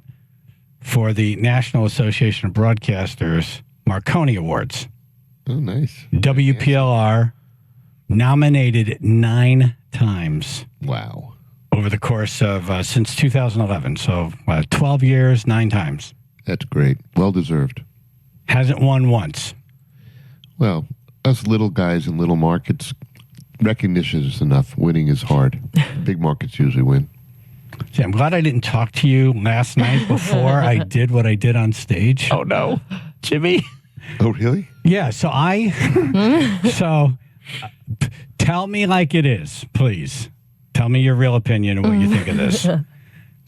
for the National Association of Broadcasters Marconi Awards. Oh, nice. WPLR nominated 9 times. Wow. Over the course of since 2011. So 12 years, 9 times. That's great. Well deserved. Hasn't won once. Well, us little guys in little markets, recognition is enough. Winning is hard. Big markets usually win. See, I'm glad I didn't talk to you last night before I did what I did on stage. Oh, no. Jimmy? Oh, really? Yeah, so tell me like it is, please. Tell me your real opinion of what you think of this.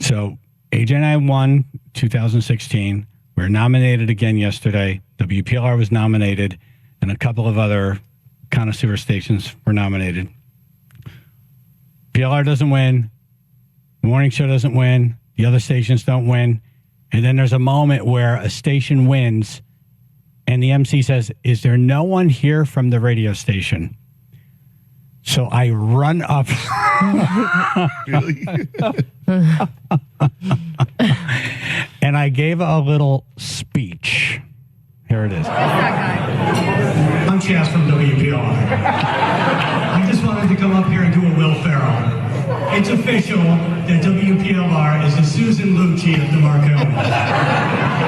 So AJ and I won 2016. We were nominated again yesterday. WPLR was nominated, and a couple of other connoisseur stations were nominated. PLR doesn't win. The morning show doesn't win. The other stations don't win. And then there's a moment where a station wins, And the MC says, "Is there no one here from the radio station?" So I run up. Really? And I gave a little speech. Here it is. I'm Chaz from WPR. I just wanted to come up here and do a Will Ferrell. It's official that WPLR is the Susan Lucci of the Marconi.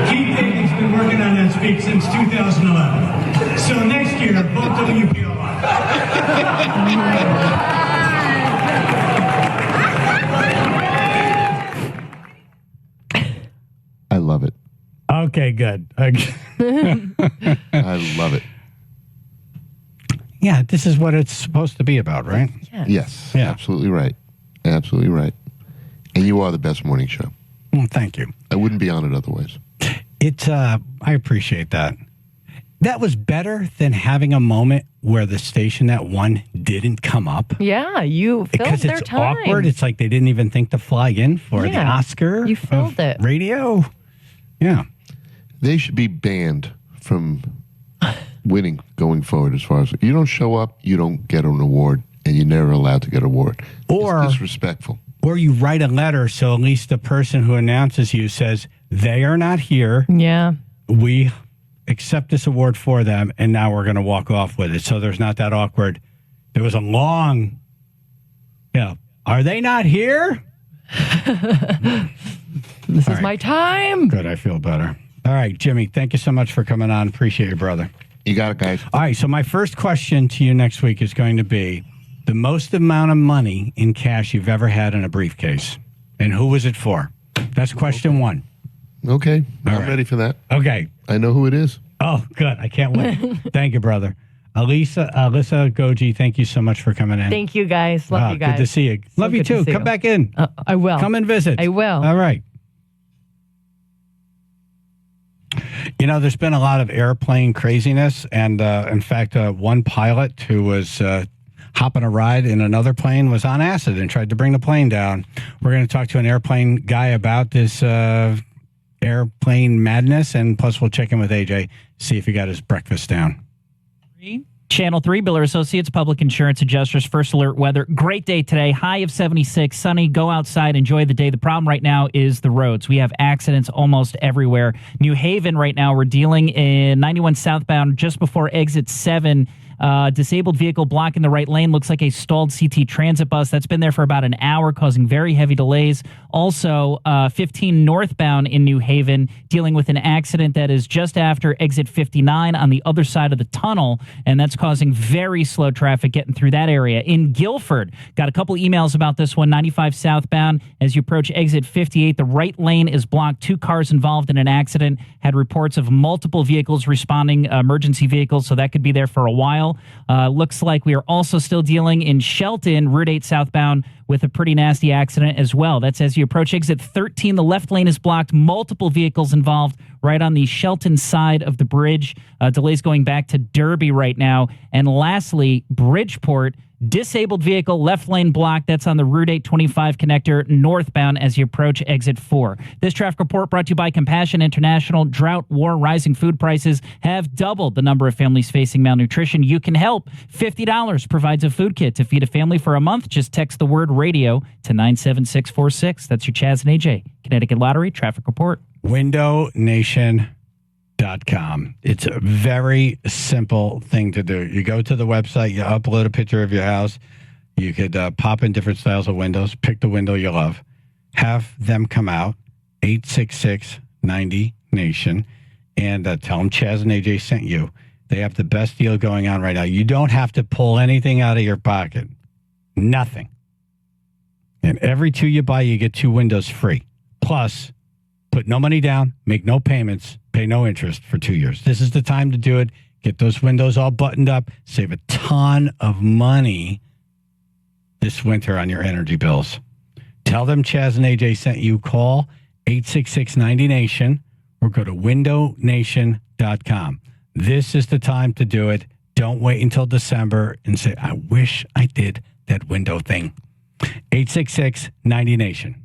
Keith David's been working on that speech since 2011. So next year, vote WPLR. I love it. Okay, good. I love it. Yeah, this is what it's supposed to be about, right? Yes. Yeah. Absolutely right. Absolutely right. And you are the best morning show. Well, thank you. I wouldn't be on it otherwise. It's I appreciate that. That was better than having a moment where the station that won didn't come up. Yeah, you filled Because their it's time. awkward. It's like they didn't even think to fly in for the Oscar. You filled it. Radio. Yeah. They should be banned from winning going forward as far as you don't show up, you don't get an award, and you're never allowed to get an award. Or it's disrespectful. Or you write a letter so at least the person who announces you says, they are not here. Yeah. We accept this award for them, and now we're going to walk off with it. So there's not that awkward. There was a long, are they not here? This is my time. Good. I feel better. All right, Jimmy, thank you so much for coming on. Appreciate you, brother. You got it, guys. All right, so my first question to you next week is going to be the most amount of money in cash you've ever had in a briefcase, and who was it for? That's question one. Okay. I'm right. ready for that. Okay. I know who it is. Oh, good. I can't wait. Thank you, brother. Alyssa Goji, thank you so much for coming in. Thank you, guys. Love you guys. Good to see you. So Love you good to too. see Come you. back in. I will. Come and visit. I will. All right. You know, there's been a lot of airplane craziness. And in fact, one pilot who was hopping a ride in another plane was on acid and tried to bring the plane down. We're going to talk to an airplane guy about this airplane madness. And plus, we'll check in with AJ, see if he got his breakfast down. Channel 3, Biller Associates, Public Insurance Adjusters, First Alert Weather. Great day today. High of 76, sunny. Go outside, enjoy the day. The problem right now is the roads. We have accidents almost everywhere. New Haven right now, we're dealing in 91 southbound just before exit 7. Disabled vehicle blocking the right lane. Looks like a stalled CT transit bus. That's been there for about an hour, causing very heavy delays. Also, 15 northbound in New Haven, dealing with an accident that is just after exit 59 on the other side of the tunnel, and that's causing very slow traffic getting through that area. In Guilford, got a couple emails about this one, 95 southbound. As you approach exit 58, the right lane is blocked. 2 cars involved in an accident. Had reports of multiple vehicles responding, emergency vehicles, so that could be there for a while. Looks like we are also still dealing in Shelton, Route 8 southbound, with a pretty nasty accident as well. That's as you approach exit 13. The left lane is blocked. Multiple vehicles involved right on the Shelton side of the bridge. Delays going back to Derby right now. And lastly, Bridgeport, disabled vehicle, left lane blocked. That's on the Route 825 connector northbound as you approach exit 4. This traffic report brought to you by Compassion International. Drought, war, rising food prices have doubled the number of families facing malnutrition. You can help. $50 provides a food kit to feed a family for a month. Just text the word radio to 97646. That's your Chaz and AJ Connecticut Lottery traffic report. WindowNation.com. It's a very simple thing to do. You go to the website, you upload a picture of your house. You could pop in different styles of windows, pick the window you love, have them come out, 866-90-NATION, and tell them Chaz and AJ sent you. They have the best deal going on right now. You don't have to pull anything out of your pocket. Nothing. And every 2 you buy, you get 2 windows free. Plus, put no money down, make no payments, pay no interest for 2 years. This is the time to do it. Get those windows all buttoned up. Save a ton of money this winter on your energy bills. Tell them Chaz and AJ sent you. Call 866-90-NATION or go to WindowNation.com. This is the time to do it. Don't wait until December and say, I wish I did that window thing. 866-90-NATION.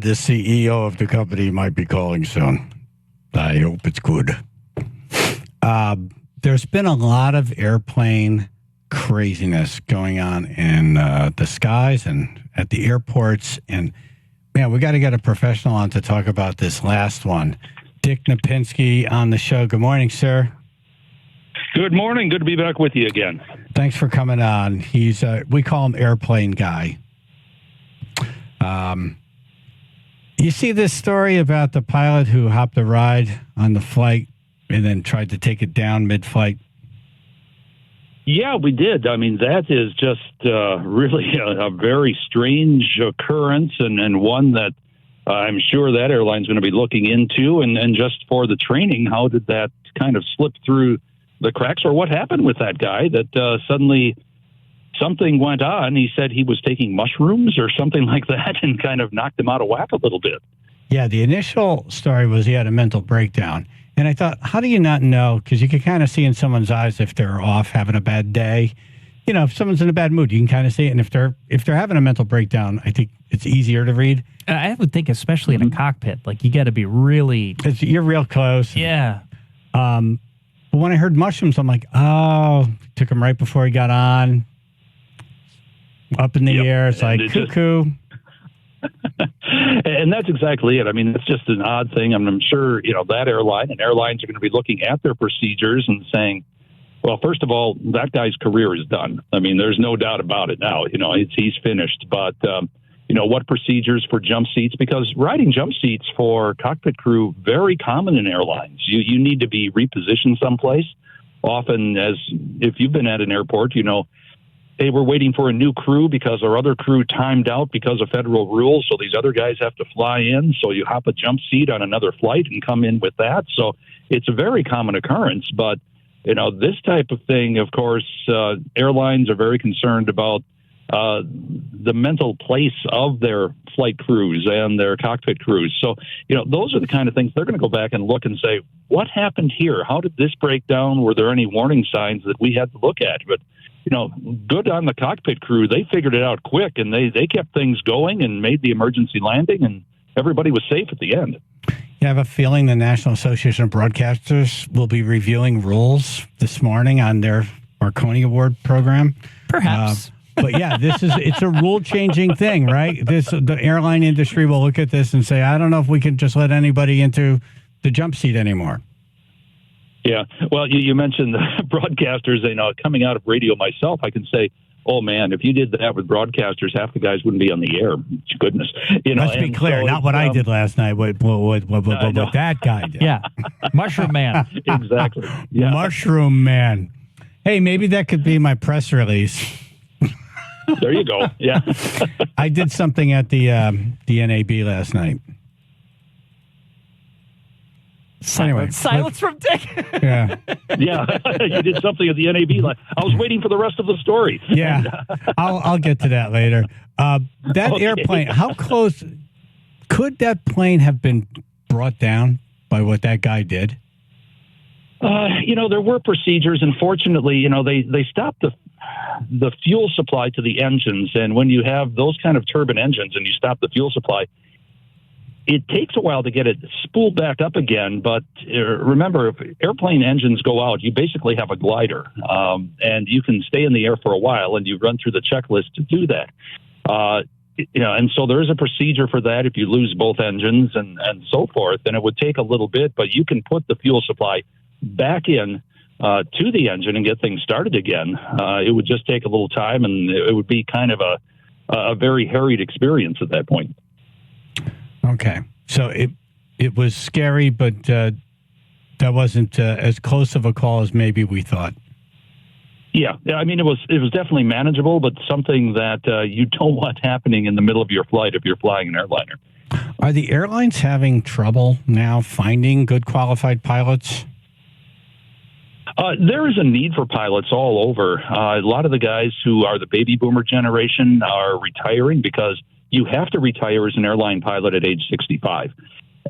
Brad, the CEO of the company, might be calling soon. I hope it's good. There's been a lot of airplane craziness going on in the skies and at the airports. And, man, we got to get a professional on to talk about this last one. Dick Napinski on the show. Good morning, sir. Good morning. Good to be back with you again. Thanks for coming on. He's we call him Airplane Guy. You see this story about the pilot who hopped a ride on the flight and then tried to take it down mid-flight? Yeah, we did. I mean, that is just really a very strange occurrence and one that I'm sure that airline's going to be looking into. And just for the training, how did that kind of slip through the cracks, or what happened with that guy that suddenly something went on? He said he was taking mushrooms or something like that and kind of knocked him out of whack a little bit. Yeah, the initial story was he had a mental breakdown. And I thought, how do you not know? Because you can kind of see in someone's eyes if they're off, having a bad day. You know, if someone's in a bad mood, you can kind of see it. And if they're having a mental breakdown, I think it's easier to read. I would think, especially in a cockpit, like you got to be really. You're real close. Yeah. But when I heard mushrooms, I'm like, oh, took him right before he got on. Up in the air. It's like cuckoo. And that's exactly it. I mean, it's just an odd thing. I'm sure, that airline and airlines are going to be looking at their procedures and saying, well, first of all, that guy's career is done. I mean, there's no doubt about it now. He's finished. But, what procedures for jump seats? Because riding jump seats for cockpit crew, very common in airlines. You need to be repositioned someplace. Often, as if you've been at an airport, they were waiting for a new crew because our other crew timed out because of federal rules. So these other guys have to fly in. So you hop a jump seat on another flight and come in with that. So it's a very common occurrence. But, this type of thing, of course, airlines are very concerned about the mental place of their flight crews and their cockpit crews. So, those are the kind of things they're going to go back and look and say, what happened here? How did this break down? Were there any warning signs that we had to look at? But good on the cockpit crew. They figured it out quick, and they kept things going and made the emergency landing, and everybody was safe at the end. You have a feeling the National Association of Broadcasters will be reviewing rules this morning on their Marconi Award program? Perhaps. But yeah, it's a rule-changing thing, right? The airline industry will look at this and say, I don't know if we can just let anybody into the jump seat anymore. Yeah. Well, you mentioned the broadcasters, coming out of radio myself, I can say, oh man, if you did that with broadcasters, half the guys wouldn't be on the air. Goodness. Let's be clear, not what I did last night, what that guy did. Yeah. Mushroom Man. Exactly. Yeah. Mushroom Man. Hey, maybe that could be my press release. There you go. Yeah. I did something at the NAB last night. Silence from Dick. Yeah. Yeah. You did something at the NAB. I was waiting for the rest of the story. Yeah. I'll get to that later. That airplane, how close could that plane have been brought down by what that guy did? There were procedures, and fortunately, they stopped the fuel supply to the engines. And when you have those kind of turbine engines and you stop the fuel supply, it takes a while to get it spooled back up again. But remember, if airplane engines go out, you basically have a glider, and you can stay in the air for a while, and you run through the checklist to do that. And so there is a procedure for that if you lose both engines and so forth. And it would take a little bit, but you can put the fuel supply back in to the engine and get things started again. It would just take a little time, and it would be kind of a very harried experience at that point. Okay. So it was scary, but that wasn't as close of a call as maybe we thought. Yeah. I mean, it was definitely manageable, but something that you don't want happening in the middle of your flight if you're flying an airliner. Are the airlines having trouble now finding good qualified pilots? There is a need for pilots all over. A lot of the guys who are the baby boomer generation are retiring because you have to retire as an airline pilot at age 65.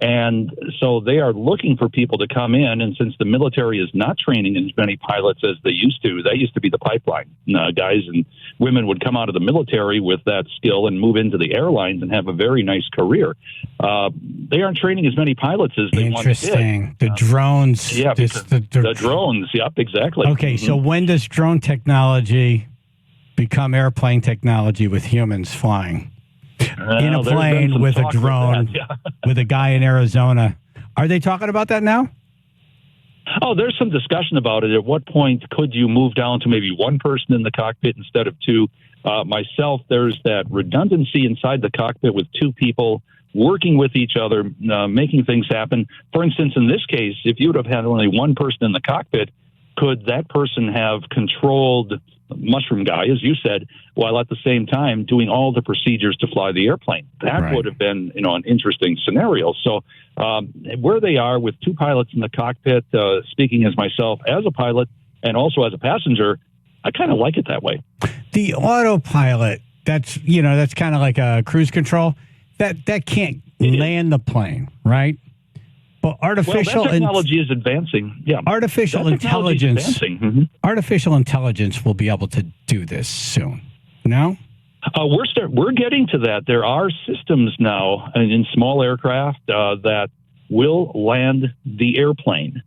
And so they are looking for people to come in. And since the military is not training as many pilots as they used to, that used to be the pipeline. Guys and women would come out of the military with that skill and move into the airlines and have a very nice career. They aren't training as many pilots as they once did. Interesting. The drones. Yeah, the drones. Yep, exactly. Okay, so when does drone technology become airplane technology with humans flying? In a plane with a drone, with a guy in Arizona. Are they talking about that now? Oh, there's some discussion about it. At what point could you move down to maybe one person in the cockpit instead of two? Myself, there's that redundancy inside the cockpit with two people working with each other, making things happen. For instance, in this case, if you would have had only one person in the cockpit, could that person have controlled Mushroom Guy, as you said, while at the same time doing all the procedures to fly the airplane? That would have been, an interesting scenario. So where they are with two pilots in the cockpit, speaking as myself as a pilot and also as a passenger, I kind of like it that way. The autopilot, that's kind of like a cruise control. That can't land the plane, right? But artificial that technology is advancing. Yeah, artificial intelligence. Artificial intelligence will be able to do this soon. No, we're getting to that. There are systems now in small aircraft that will land the airplane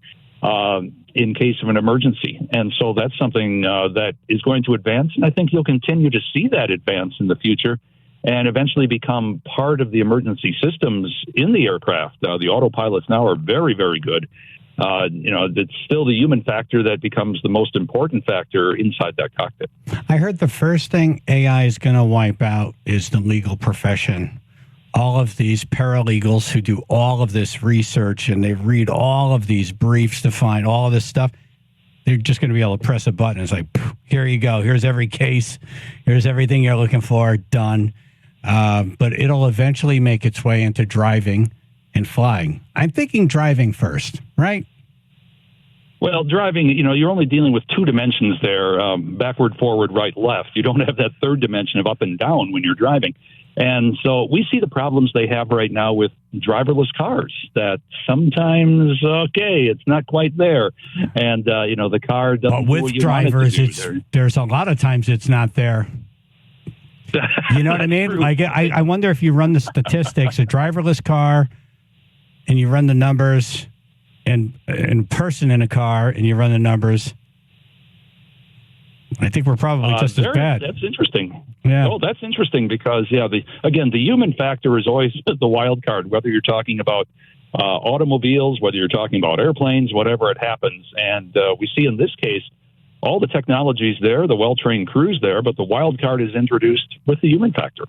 in case of an emergency, and so that's something that is going to advance. And I think you'll continue to see that advance in the future, and eventually become part of the emergency systems in the aircraft. The autopilots now are very, very good. It's still the human factor that becomes the most important factor inside that cockpit. I heard the first thing AI is going to wipe out is the legal profession. All of these paralegals who do all of this research and they read all of these briefs to find all of this stuff, they're just going to be able to press a button. It's like, here you go. Here's every case. Here's everything you're looking for. Done. But it'll eventually make its way into driving and flying. I'm thinking driving first, right? Well, driving, you're only dealing with two dimensions there, backward, forward, right, left. You don't have that third dimension of up and down when you're driving. And so we see the problems they have right now with driverless cars, that sometimes, it's not quite there. And, the car doesn't But with do what you drivers, want it to do. there's a lot of times it's not there. You know what I mean? Like, I wonder if you run the statistics, a driverless car, and you run the numbers, and a person in a car, and you run the numbers. I think we're probably just as bad. That's interesting. Yeah. Oh, that's interesting because, the human factor is always the wild card, whether you're talking about automobiles, whether you're talking about airplanes, whatever it happens. And we see in this case, all the technology's there, the well-trained crew's there, but the wild card is introduced with the human factor.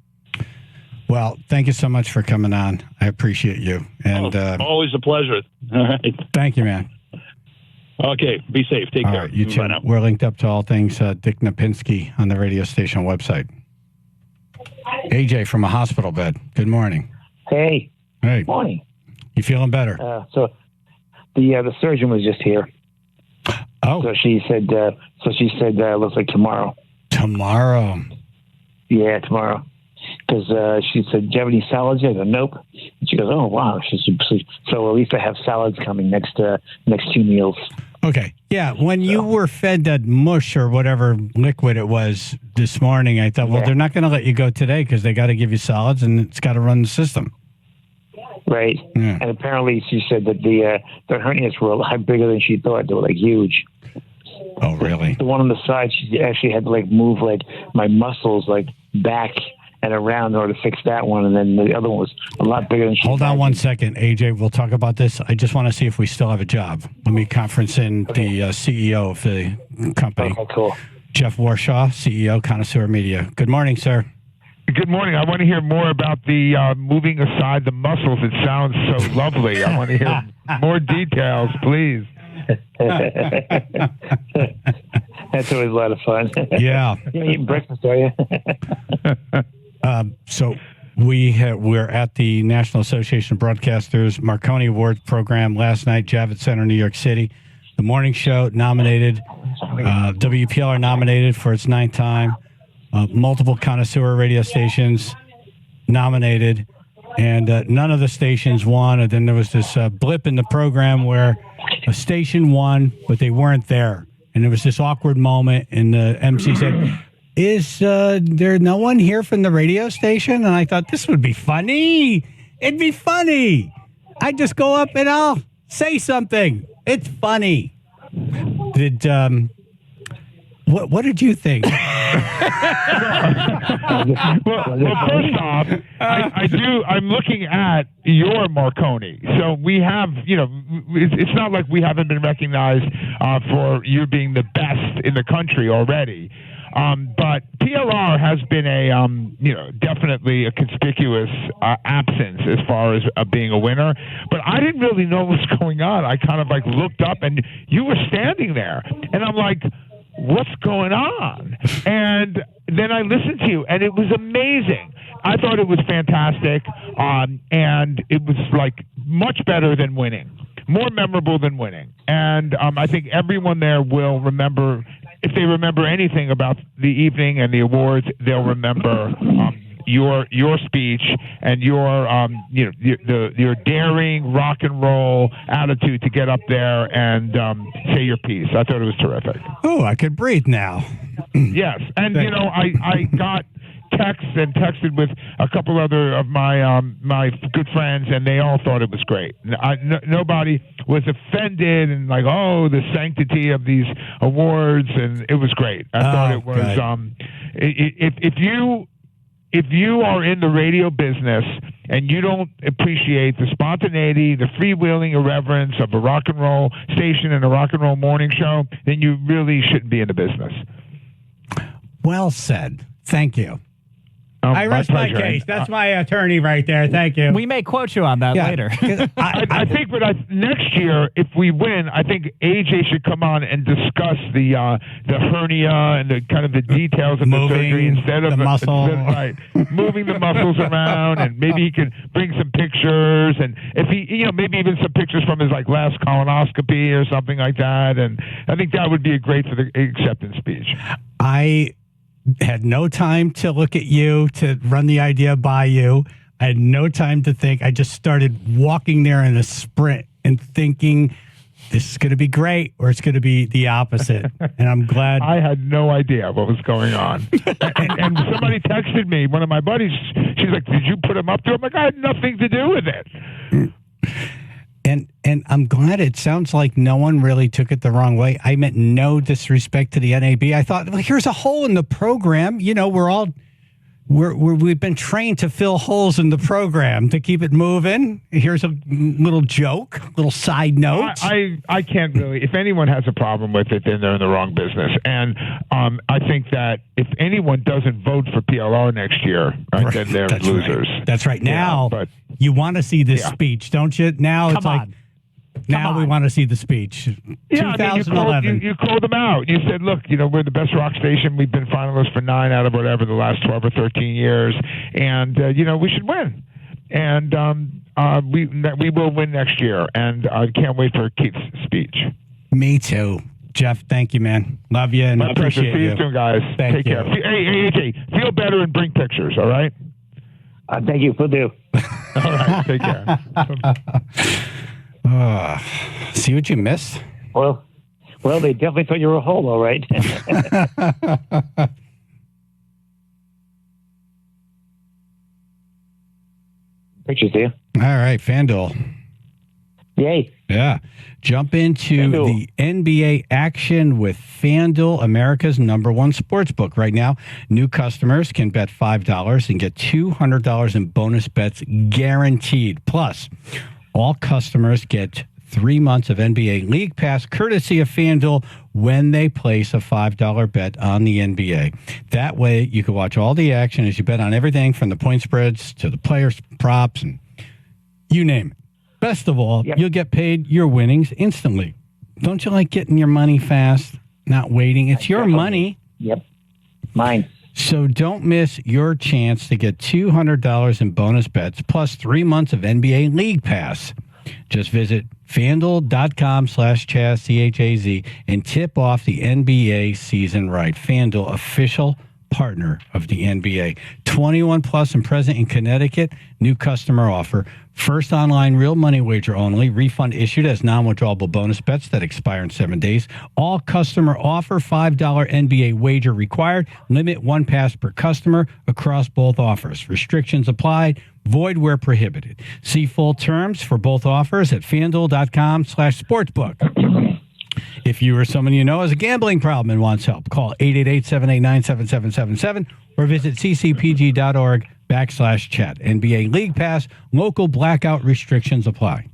Well, thank you so much for coming on. I appreciate you. And always a pleasure. All right. Thank you, man. Okay. Be safe. Take care. Right, you too. We're linked up to all things Dick Napinski on the radio station website. AJ from a hospital bed. Good morning. Hey. Hey. Morning. You feeling better? So the surgeon was just here. Oh. So she said. It looks like tomorrow. Tomorrow. Yeah, tomorrow. Because she said, "Do you have any salads?" I go, "Nope." And she goes, "Oh wow." So at least I have salads coming next 2 meals. Okay. Yeah. When you were fed that mush or whatever liquid it was this morning, I thought, well, they're not going to let you go today because they got to give you solids and it's got to run the system. Right. Yeah. And apparently she said that the hernias were a lot bigger than she thought. They were like huge. Oh, really? The one on the side, she actually had to move my muscles back and around in order to fix that one. And then the other one was a lot bigger than she Hold on 1 second, AJ. We'll talk about this. I just want to see if we still have a job. Let me conference in the CEO of the company. Okay, cool. Jeff Warshaw, CEO, Connoisseur Media. Good morning, sir. Good morning. I want to hear more about the moving aside the muscles. It sounds so lovely. I want to hear more details, please. That's always a lot of fun. Yeah. You're eating breakfast, are you? So we're at the National Association of Broadcasters Marconi Award program last night, Javits Center, New York City. The morning show nominated, WPLR nominated for its 9th time. Multiple connoisseur radio stations nominated. and none of the stations won. And then there was this blip in the program where a station won, but they weren't there. And there was this awkward moment, and the MC said, is there no one here from the radio station? And I thought, this would be funny. It'd be funny. I'd just go up and I'll say something. It's funny. What did you think? well, first off, I'm looking at your Marconi. So we have, it's not like we haven't been recognized for you being the best in the country already. But PLR has been definitely a conspicuous absence as far as being a winner. But I didn't really know what was going on. I kind of looked up and you were standing there, and I'm like, what's going on? And then I listened to you, and it was amazing. I thought it was fantastic, and it was much better than winning, more memorable than winning. And I think everyone there will remember. If they remember anything about the evening and the awards, they'll remember your speech and your daring rock and roll attitude to get up there and say your piece. I thought it was terrific. Oh, I could breathe now. Yes, and I got texted with a couple other of my my good friends, and they all thought it was great. Nobody was offended and the sanctity of these awards, and it was great. I thought it was if you are in the radio business and you don't appreciate the spontaneity, the freewheeling irreverence of a rock and roll station and a rock and roll morning show, then you really shouldn't be in the business. Well said. Thank you. I rest my case. That's my attorney right there. Thank you. We may quote you on that later. I think, but next year, if we win, I think AJ should come on and discuss the hernia and the kind of the details of the surgery instead of moving the muscles around, and maybe he could bring some pictures, and if he, maybe even some pictures from his last colonoscopy or something like that, and I think that would be great for the acceptance speech. I had no time to look at you, to run the idea by you. I had no time to think. I just started walking there in a sprint and thinking, this is going to be great, or it's going to be the opposite. And I'm glad. I had no idea what was going on. and somebody texted me, one of my buddies, she's like, did you put him up there? I'm like, I had nothing to do with it. And I'm glad it sounds like no one really took it the wrong way. I meant no disrespect to the NAB. I thought, here's a hole in the program. We've been trained to fill holes in the program to keep it moving. Here's a little joke, little side note. I can't really. If anyone has a problem with it, then they're in the wrong business. And I think that if anyone doesn't vote for PLR next year, then they're losers. Right. That's right. Now, you want to see this speech, don't you? Now it's now we want to see the speach. Yeah, 2011. You called them out. You said, look, we're the best rock station. We've been finalists for 9 out of whatever the last 12 or 13 years. And, we should win. And we will win next year. And I can't wait for Keith's speech. Me too. Jeff, thank you, man. Love you and appreciate you. See you soon, guys. Take care. Hey, AJ, feel better and bring pictures, all right? Thank you. Will do. All right, take care. See what you missed? Well, they definitely thought you were a hobo, right? Pictures, do you? All right, FanDuel. Yay. Yeah. Jump into the NBA action with FanDuel, America's #1 sportsbook. Right now, new customers can bet $5 and get $200 in bonus bets guaranteed. Plus, all customers get 3 months of NBA League Pass courtesy of FanDuel when they place a $5 bet on the NBA. That way, you can watch all the action as you bet on everything from the point spreads to the players' props and you name it. Best of all, you'll get paid your winnings instantly. Don't you like getting your money fast, not waiting? It's your money. Yep. Mine. So don't miss your chance to get $200 in bonus bets plus 3 months of NBA League Pass. Just visit FanDuel.com/Chaz, CHAZ, and tip off the NBA season right. FanDuel, official partner of the NBA. 21 plus and present in Connecticut. New customer offer. First online real money wager only. Refund issued as non-withdrawable bonus bets that expire in 7 days. All customer offer. $5 NBA wager required. Limit 1 pass per customer across both offers. Restrictions applied. Void where prohibited. See full terms for both offers at FanDuel.com/sportsbook. If you or someone you know has a gambling problem and wants help, call 888-789-7777 or visit ccpg.org/chat. NBA League Pass. Local blackout restrictions apply.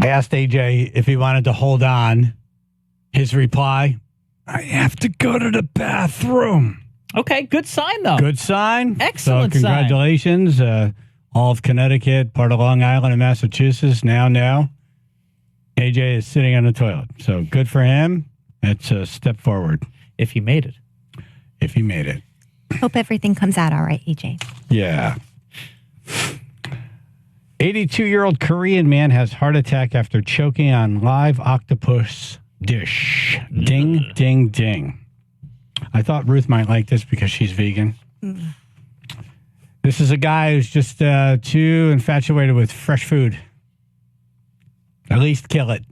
Asked AJ if he wanted to hold on. His reply, I have to go to the bathroom. Okay, good sign, though. Good sign. Excellent so congratulations. All of Connecticut, part of Long Island and Massachusetts. Now, AJ is sitting on the toilet. So good for him. That's a step forward. If he made it. If he made it. Hope everything comes out all right, AJ. Yeah. 82-year-old Korean man has heart attack after choking on live octopus dish. Ding, ding, ding. I thought Ruth might like this because she's vegan. This is a guy who's just too infatuated with fresh food. At least kill it.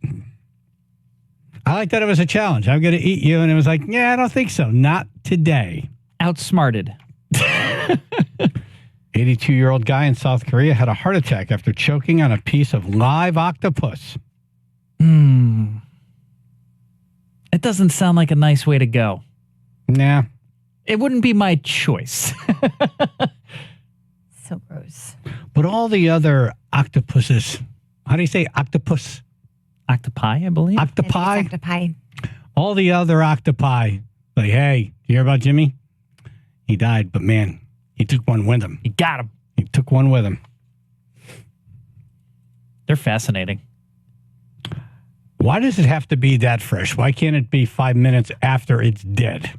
I like that it was a challenge. I'm going to eat you. And it was like, yeah, I don't think so. Not today. Outsmarted. 82-year-old guy in South Korea had a heart attack after choking on a piece of live octopus. It doesn't sound like a nice way to go. Nah. It wouldn't be my choice. So gross. But all the other octopuses, how do you say octopus? Octopi, I believe. Octopi? Octopi. All the other octopi. Like, hey, you hear about Jimmy? He died, but man, he took one with him. He got him. He took one with him. They're fascinating. Why does it have to be that fresh? Why can't it be 5 minutes after it's dead?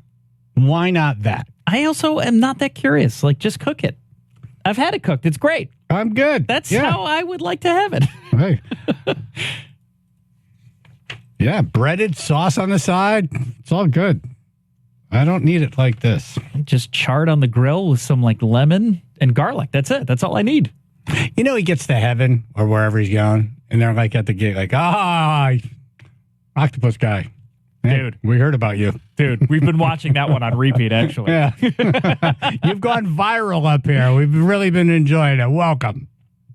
Why not that? I also am not that curious. Like, just cook it. I've had it cooked. It's great. I'm good. That's how I would like to have it. Hey. Yeah, breaded sauce on the side. It's all good. I don't need it like this. Just charred on the grill with some like lemon and garlic. That's it. That's all I need. You know, he gets to heaven or wherever he's going, and they're like at the gate, like, octopus guy. Hey, Dude. we heard about you. Dude, we've been watching that one on repeat, actually. Yeah. You've gone viral up here. We've really been enjoying it. Welcome.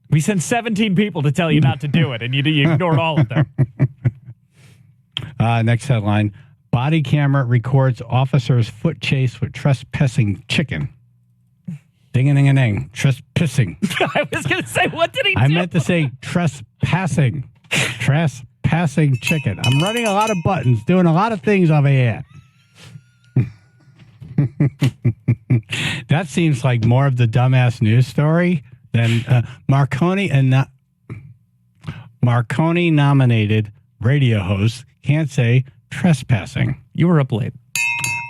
We sent 17 people to tell you not to do it, and you ignored all of them. Next headline. Body camera records officer's foot chase with trespassing chicken. Ding-a-ding-a-ding. Trespassing. I was going to say, what did he do? I meant to say trespassing. Trespassing chicken. I'm running a lot of buttons, doing a lot of things over here. That seems like more of the dumbass news story than Marconi nominated radio host can't say trespassing. You were up late.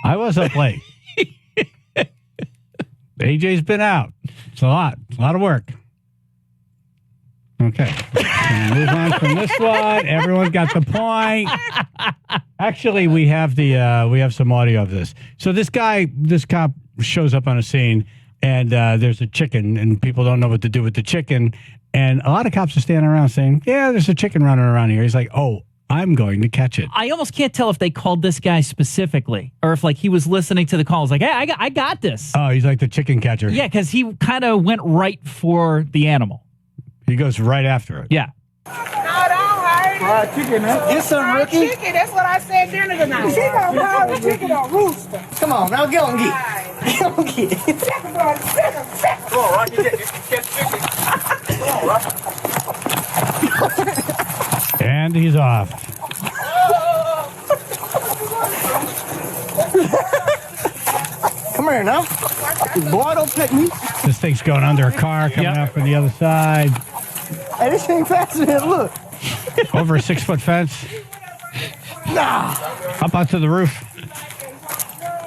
I was up late. AJ's been out. It's a lot of work. Okay. Gonna move on from this one. Everyone got the point. Actually, we have some audio of this. So this cop shows up on a scene, and there's a chicken, and people don't know what to do with the chicken. And a lot of cops are standing around saying, "Yeah, there's a chicken running around here." He's like, "Oh, I'm going to catch it." I almost can't tell if they called this guy specifically or if like he was listening to the calls like, "Hey, I got this." Oh, he's like the chicken catcher. Yeah, because he kind of went right for the animal. He goes right after it. Yeah. Fried chicken, man. Get some rookie. Chicken, that's what I said dinner tonight. She gonna fried chicken on rooster. Come on, now get on get. Get on get. Come on, Rocky, get chicken. Come on, Rocky. And he's off. Come here now. Boy, don't pick me. This thing's going under a car, coming out from the other side. Hey, this ain't faster than it look. Over a 6-foot fence. Nah. Up onto the roof.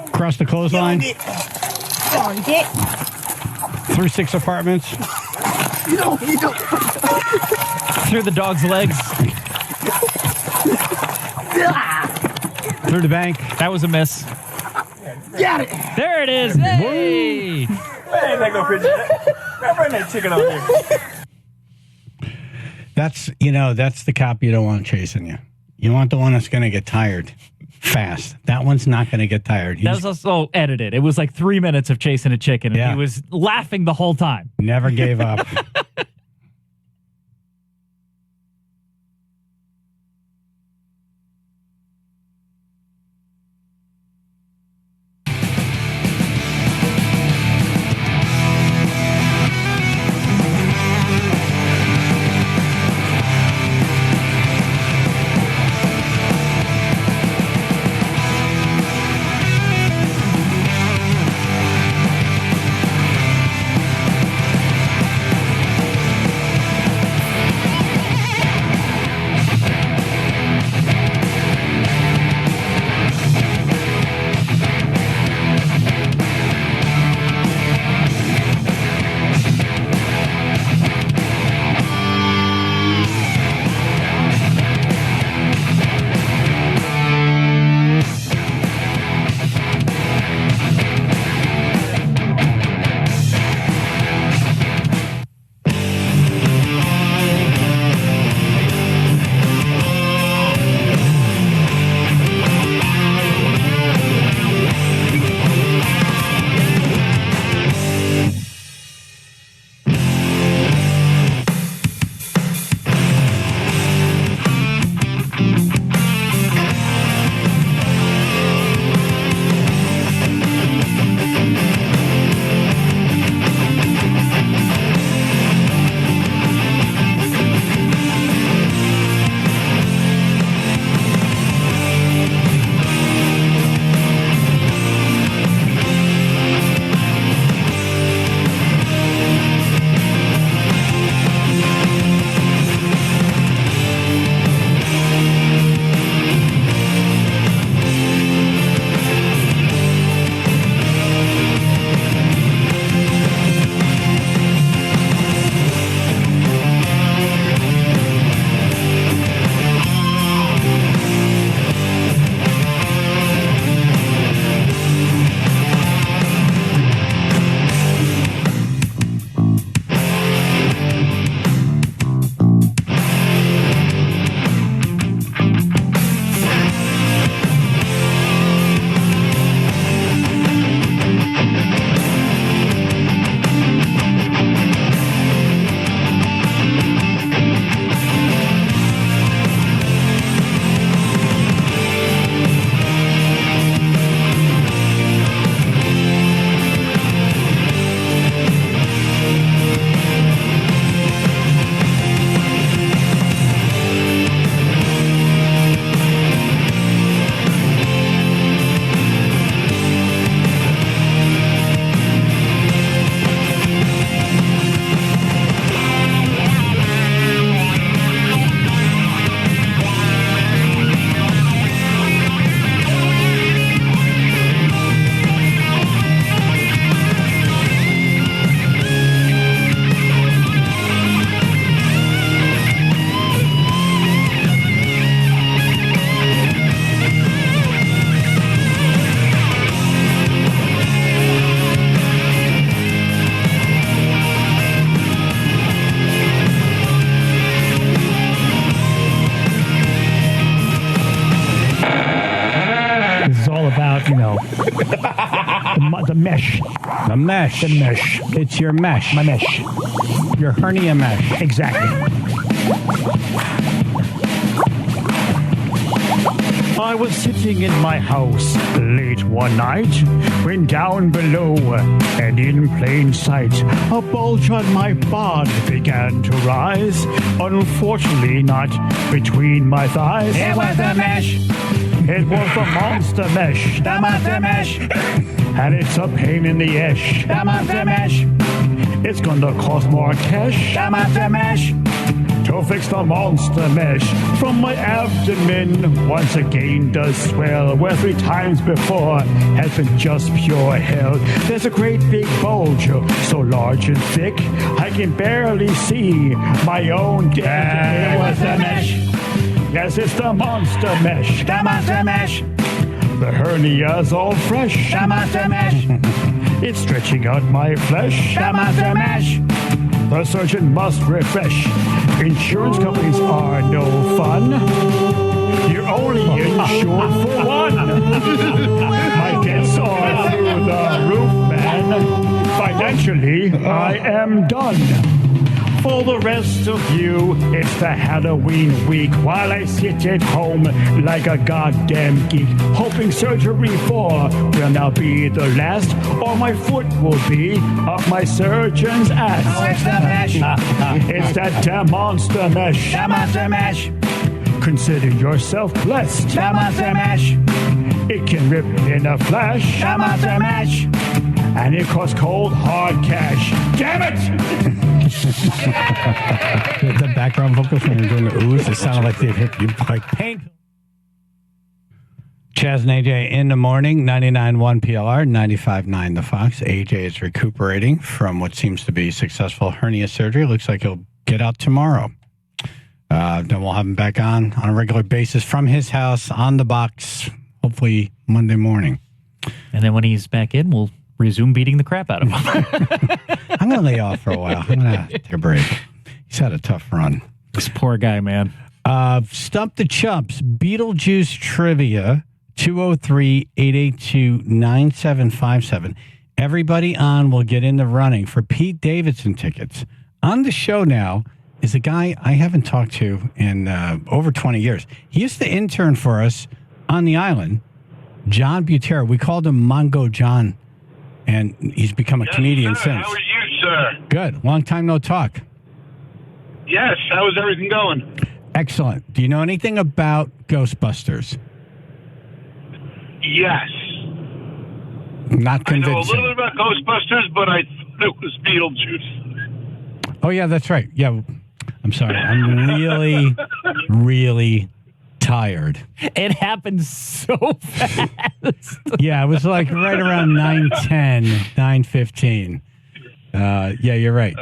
Across the clothesline. Come on, get. Through 6 apartments. You don't. Through the dog's legs. Through the bank. That was a miss. Got it. There it is. Hey. Man, ain't that gonna fit that? Bring that chicken over here. That's the cop you don't want chasing you. You want the one that's going to get tired fast. That one's not going to get tired. That was also edited. It was like 3 minutes of chasing a chicken, and he was laughing the whole time. Never gave up. The mesh. The mesh. The mesh. It's your mesh. My mesh. Your hernia mesh. Exactly. I was sitting in my house late one night when down below and in plain sight a bulge on my bod began to rise. Unfortunately, not between my thighs. It was the mesh. It was the monster mesh. The monster mesh. And it's a pain in the ash. The monster mesh. It's gonna cost more cash. The monster mesh. To fix the monster mesh from my abdomen once again does swell, where 3 times before has been just pure hell. There's a great big bulge, so large and thick I can barely see my own dick. It was the mesh. Yes, it's the monster mesh. The monster mesh. The hernia's all fresh. The monster mesh. It's stretching out my flesh. The monster mesh. The surgeon must refresh. Insurance companies are no fun. You're only insured for one. My debts are through the roof, man. Financially, I am done. For the rest of you, it's the Halloween week while I sit at home like a goddamn geek, hoping surgery 4 will now be the last, or my foot will be up my surgeon's ass. Oh, it's the mesh. It's that damn monster mesh. The monster mesh. Consider yourself blessed. The monster mesh. It can rip in a flash. The monster mesh. And it costs cold, hard cash. Damn it! The background vocals when you're doing the oohs, it sounded like they'd hit you like pain. Chaz and AJ in the morning, 99.1 PLR, 95.9 The Fox. AJ is recuperating from what seems to be successful hernia surgery. Looks like he'll get out tomorrow. Then we'll have him back on a regular basis from his house on the box, hopefully Monday morning. And then when he's back in, we'll resume beating the crap out of him. I'm going to lay off for a while. I'm going to take a break. He's had a tough run. This poor guy, man. Stump the Chumps, Beetlejuice Trivia, 203-882-9757. Everybody on will get in the running for Pete Davidson tickets. On the show now is a guy I haven't talked to in over 20 years. He used to intern for us on the island, John Butera. We called him Mongo John, and he's become a comedian since. How are you, sir? Good. Long time no talk. Yes. How is everything going? Excellent. Do you know anything about Ghostbusters? Yes. Not I know a convincing. little bit about Ghostbusters, but I thought it was Beetlejuice. Oh, yeah, that's right. Yeah. I'm sorry. I'm really, really tired. It happened so fast. Yeah, it was like right around 9:10, 9:15. Yeah, you're right.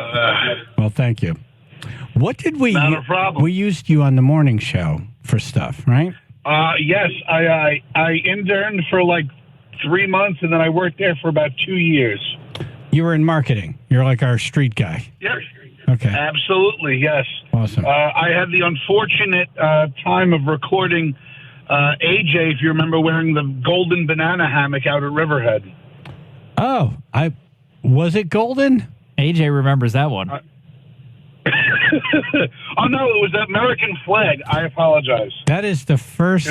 Well, thank you. What did we... Not a problem. We used you on the morning show for stuff, right? Yes. I interned for like 3 months, and then I worked there for about 2 years. You were in marketing. You're like our street guy. Yes. Okay. Absolutely, yes. Awesome. I had the unfortunate time of recording AJ, if you remember, wearing the golden banana hammock out at Riverhead. Oh, was it golden? AJ remembers that one. Oh, no, it was the American flag. I apologize. That is the first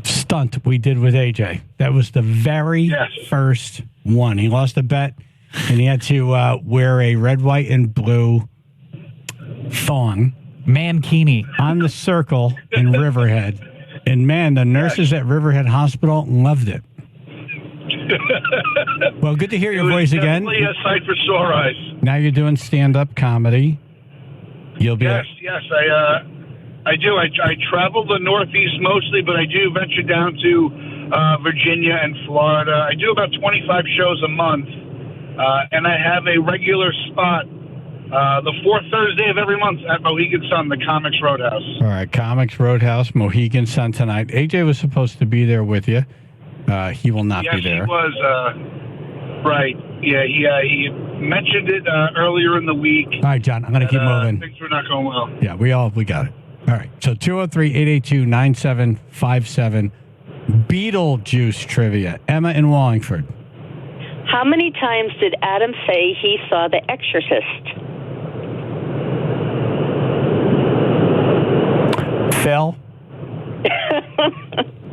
stunt we did with AJ. That was the very first one. He lost a bet, and he had to wear a red, white, and blue thong. Mankini. On the circle in Riverhead. And, man, the nurses at Riverhead Hospital loved it. Well, good to hear your voice again. Definitely a sight for sore eyes. Now you're doing stand-up comedy. You'll be... Yes, I do. I travel the Northeast mostly, but I do venture down to Virginia and Florida. I do about 25 shows a month, and I have a regular spot the fourth Thursday of every month at Mohegan Sun, the Comics Roadhouse. All right, Comics Roadhouse, Mohegan Sun tonight. AJ was supposed to be there with you. He will not be there. Yes, he was. Right. Yeah, he mentioned it earlier in the week. All right, John, I'm going to keep moving. Things were not going well. Yeah, we got it. All right, so 203-882-9757. Beetlejuice trivia. Emma in Wallingford. How many times did Adam say he saw The Exorcist? Phil?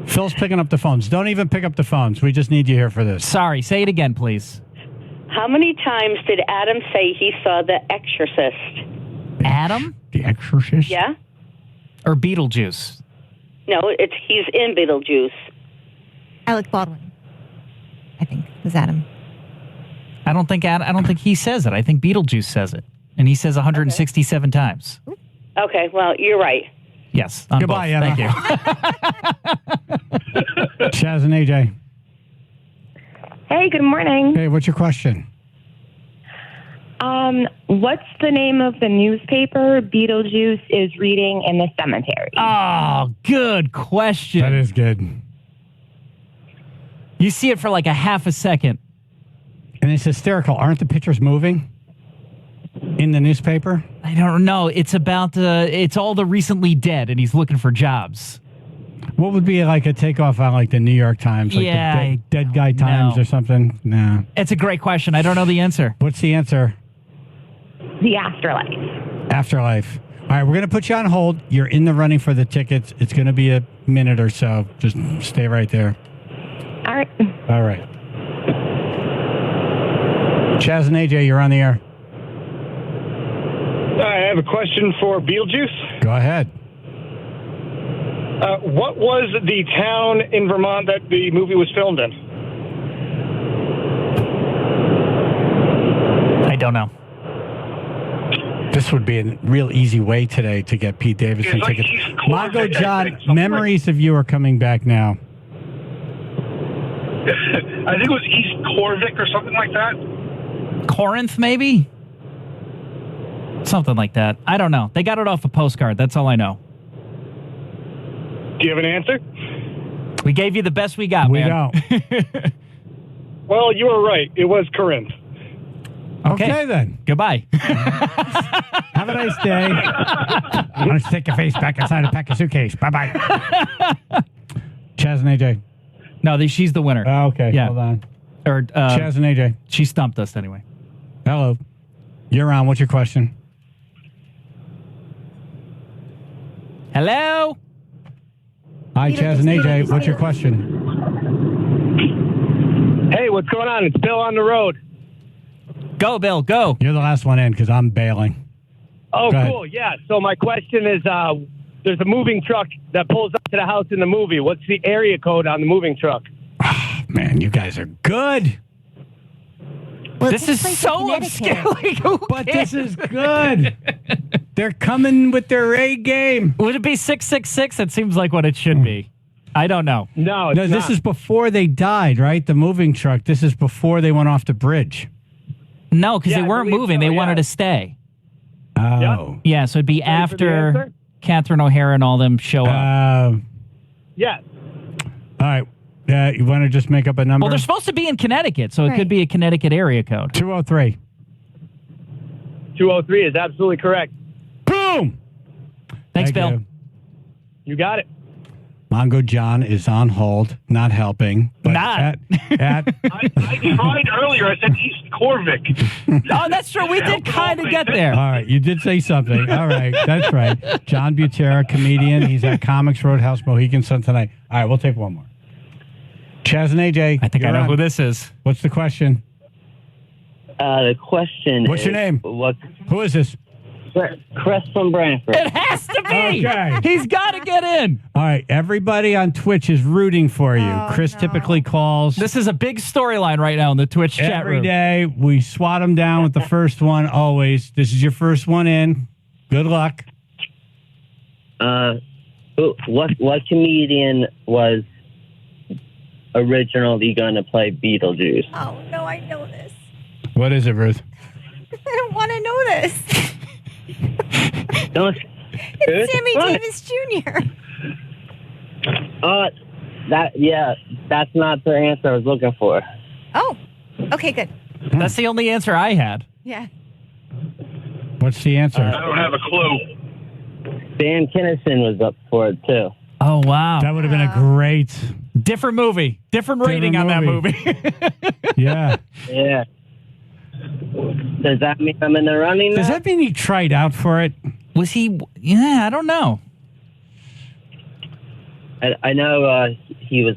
Phil's picking up the phones. Don't even pick up the phones. We just need you here for this. Sorry, say it again, please. How many times did Adam say he saw The Exorcist? Adam? The Exorcist? Yeah? Or Beetlejuice? No, he's in Beetlejuice. Alec Baldwin, I think, was Adam. I don't think he says it. I think Beetlejuice says it. And he says 167 times. Okay, well, you're right. Yes. On Goodbye, both. Emma. Thank you. Chaz and AJ. Hey, good morning. Hey, what's your question? What's the name of the newspaper Beetlejuice is reading in the cemetery? Oh, good question. That is good. You see it for like a half a second. And it's hysterical. Aren't the pictures moving in the newspaper? I don't know. It's about it's all the recently dead, and he's looking for jobs. What would be like a takeoff on like the New York Times? Like Yeah, the dead guy Times or something? No. It's a great question. I don't know the answer. What's the answer? The Afterlife. Afterlife. All right, we're going to put you on hold. You're in the running for the tickets. It's going to be a minute or so. Just stay right there. All right. All right. Chaz and AJ, you're on the air. I have a question for Beetlejuice. Go ahead. What was the town in Vermont that the movie was filmed in? I don't know. This would be a real easy way today to get Pete Davidson It's like tickets. East Mongo Corvick, I John, think, something memories of you are coming back now. I think it was East Corvick or something like that. Corinth, maybe? Something like that. I don't know. They got it off a postcard. That's all I know. Do you have an answer? We gave you the best we got, We man. don't. Well, you were right. It was Corinth. Okay, then. Goodbye. Have a nice day. Why don't you take your face back inside a pack of suitcase? Bye-bye. Chaz and AJ. No, she's the winner. Oh, okay, Yeah. hold on. Or Chaz and AJ. She stumped us anyway. Hello. You're on. What's your question? Hello? Hi, Chaz and AJ. What's your question? Hey, what's going on? It's Bill on the road. Go, Bill, go. You're the last one in because I'm bailing. Oh, Go ahead. cool. Yeah. So my question is, there's a moving truck that pulls up to the house in the movie. What's the area code on the moving truck? Man, you guys are good. Well, This is so obscure. Like, who But cares? this is good. They're coming with their A game. Would it be 666? It seems like what it should be. I don't know. No, it's No, this not. is before they died, right? The moving truck. This is before they went off the bridge. No, because Yeah, they I weren't believe moving. so, They yeah. wanted to stay. Oh. Yeah, so it'd be for the after answer? Catherine O'Hara and all them show up. Yeah. All right. You want to just make up a number? Well, they're supposed to be in Connecticut, so it Right. could be a Connecticut area code. 203. 203 is absolutely correct. Boom. Thanks, Thank Bill. you. You got it. Mongo John is on hold, not helping. But Not. At I tried earlier. I said East Corvick. Oh, that's true. We did kind of get there. all right, you did say something. All right, that's right. John Butera, comedian. He's at Comics Roadhouse, Mohegan Sun tonight. All right, we'll take one more. Chaz and AJ. I think I you're know on. who this is. What's the question? The question What's your is, name? What, Who is this? Chris from Brantford. It has to be. Okay. He's got to get in. All right, everybody on Twitch is rooting for you. Chris typically calls This is a big storyline right now in the Twitch chat every room. day. We swat him down with the first one always. This is your first one in. Good luck. What comedian was originally going to play Beetlejuice? Oh, no, I know this. What is it, Ruth? I don't want to know this. Don't, It's Sammy Davis Jr. that's not the answer I was looking for. Oh, okay, good. That's the only answer I had. Yeah. What's the answer? I don't have a clue. Dan Kinnison was up for it too. Oh, wow. That would have been a great. Different movie. Different rating on that movie. movie. Yeah. Yeah. Does that mean I'm in the running now? Does that mean he tried out for it? Was he? Yeah, I don't know. I know he was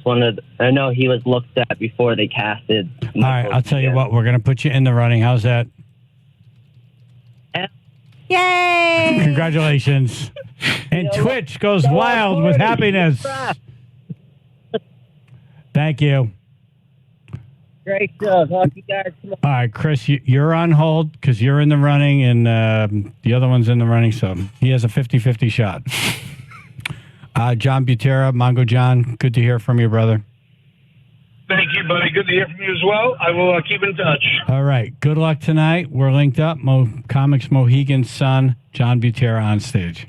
I know he was looked at before they casted. All right, I'll tell you what. We're going to put you in the running. How's that? Yay! Congratulations. And Twitch goes wild with happiness. Thank you. Great show. Talk to you guys tomorrow. All right, Chris, you're on hold because you're in the running and the other one's in the running, so he has a 50-50 shot. John Butera, Mongo John, good to hear from you, brother. Thank you, buddy. Good to hear from you as well. I will keep in touch. All right, good luck tonight. We're linked up. Comics Mohegan's son, John Butera, on stage.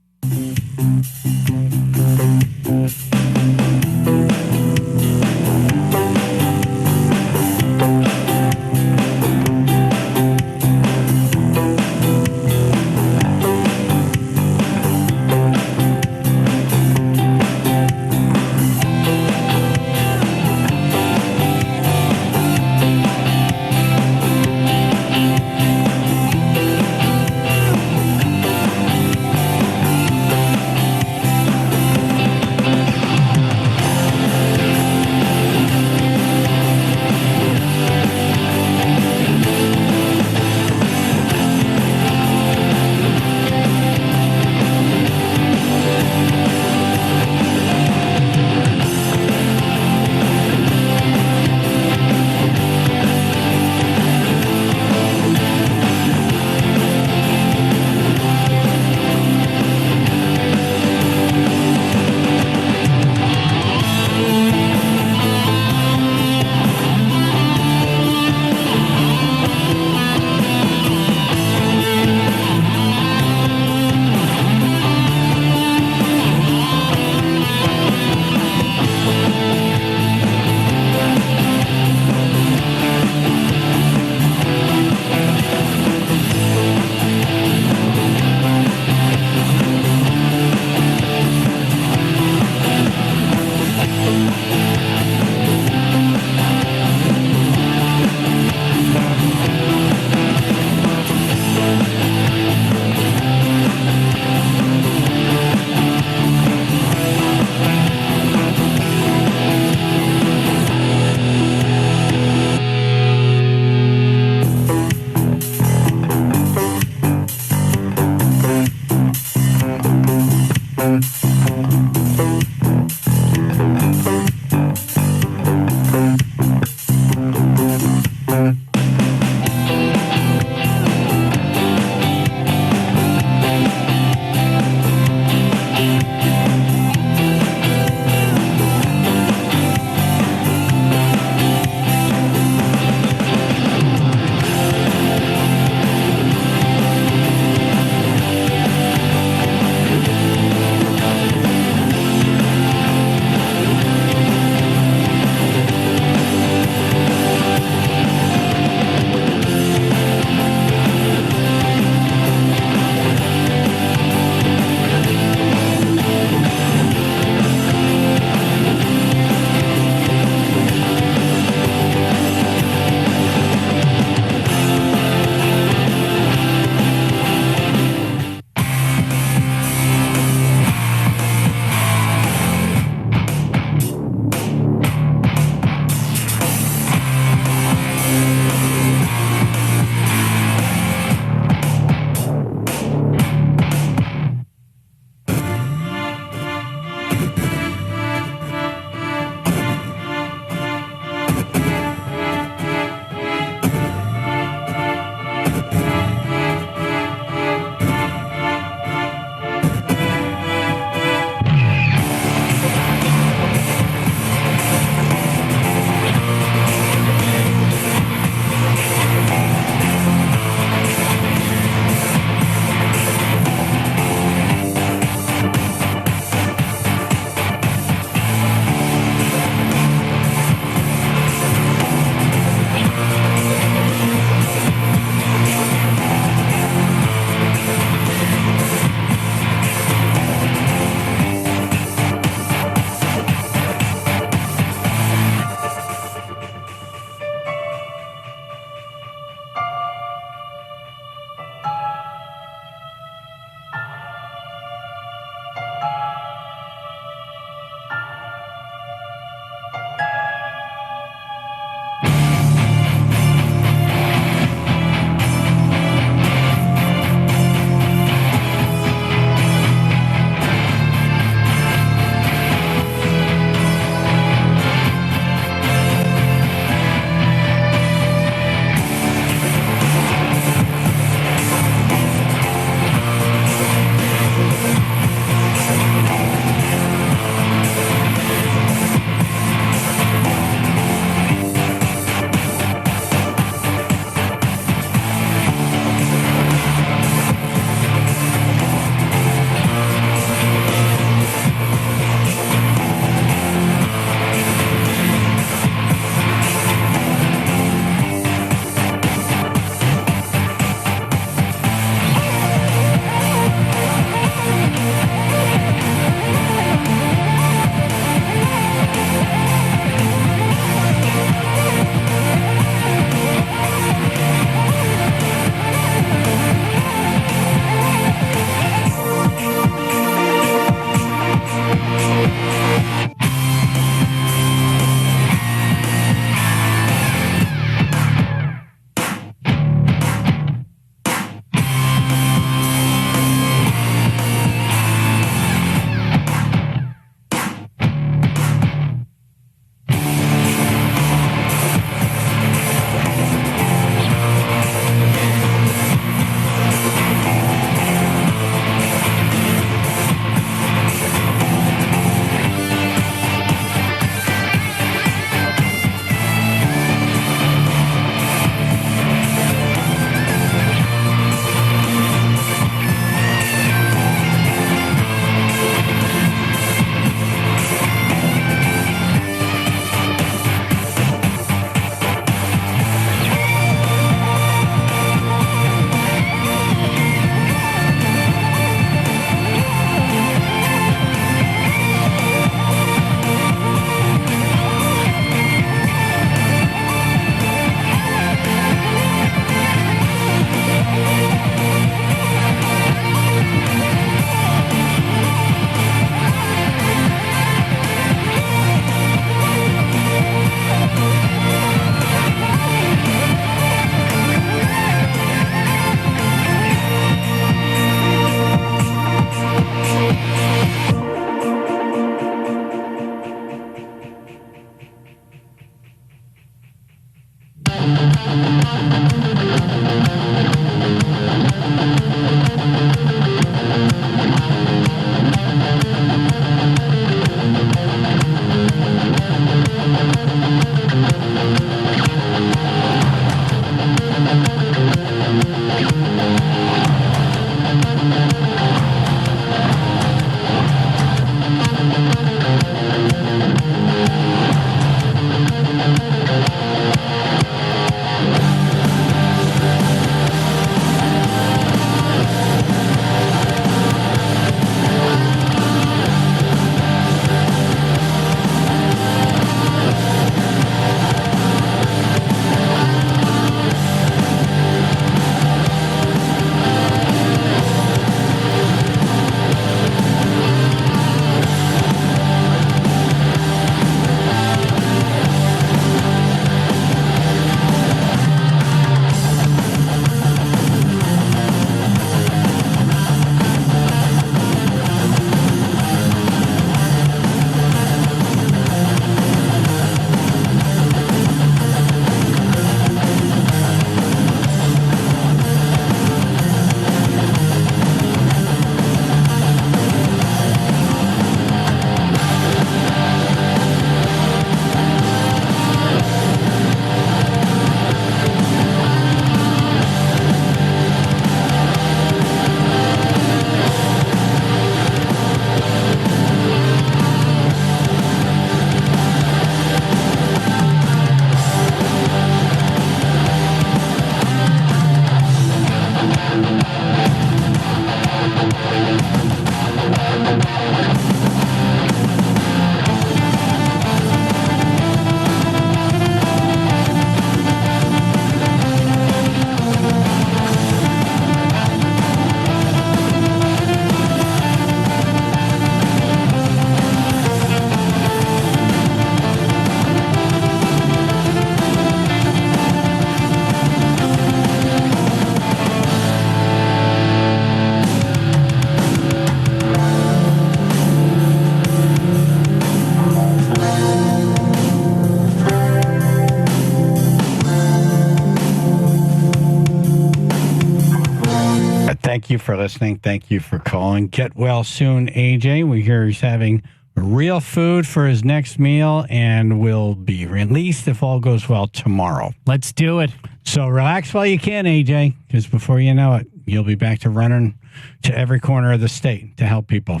Thank you for listening. Thank you for calling. Get well soon, AJ. We hear he's having real food for his next meal and will be released, if all goes well, tomorrow. Let's do it. So relax while you can, AJ, because before you know it, you'll be back to running to every corner of the state to help people.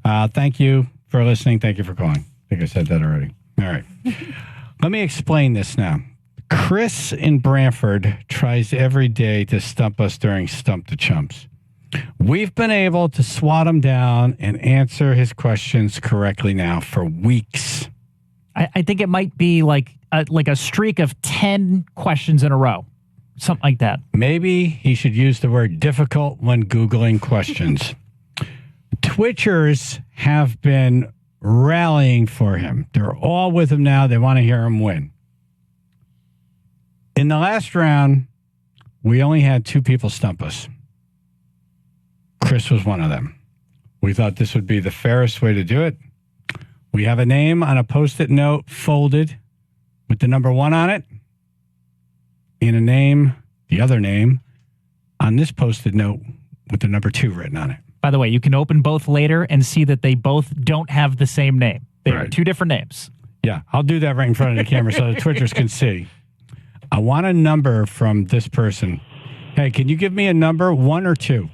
Thank you for listening. Thank you for calling. I think I said that already. All right. Let me explain this now. Chris in Brantford tries every day to stump us during Stump the Chumps. We've been able to swat him down and answer his questions correctly now for weeks. I think it might be like a streak of 10 questions in a row. Something like that. Maybe he should use the word difficult when Googling questions. Twitchers have been rallying for him. They're all with him now. They want to hear him win. In the last round, we only had 2 people stump us. Chris was one of them. We thought this would be the fairest way to do it. We have a name on a Post-it note folded with the number 1 on it, and a name, the other name, on this Post-it note with the number 2 written on it. By the way, you can open both later and see that they both don't have the same name. They're 2 different names. Yeah, I'll do that right in front of the camera so the Twitchers can see. I want a number from this person. Hey, can you give me a number, 1 or 2?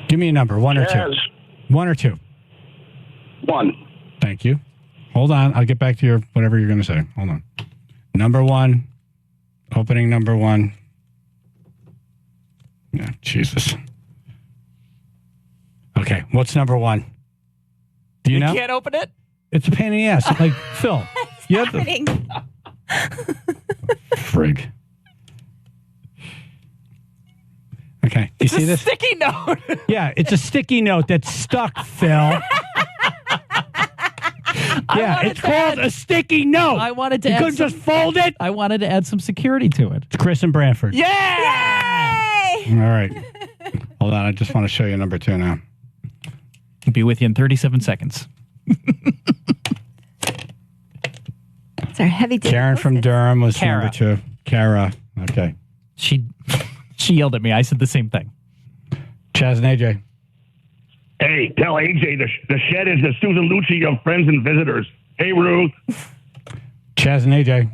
Give me a number, 1 or 2. 1 or 2. 1. Thank you. Hold on. I'll get back to your whatever you're going to say. Hold on. Number 1. Opening number 1. Yeah, Jesus. Okay, what's number 1? Do you know? You can't open it? It's a pain in the ass. Like, Phil. You have happening? Frig. Okay. You see this? Sticky note. Yeah, it's a sticky note that's stuck, Phil. Yeah, it's called a sticky note. I wanted to You couldn't just fold it? I wanted to add some security to it. It's Chris and Brantford. Yeah! Yay! All right. Hold on. I just want to show you number 2 now. I'll be with you in 37 seconds. It's our heavy duty. Karen from Durham was Kara. number 2. Kara. Okay. She yelled at me. I said the same thing. Chaz and AJ. Hey, tell AJ the shed is the Susan Lucci of Friends and Visitors. Hey, Ruth. Chaz and AJ.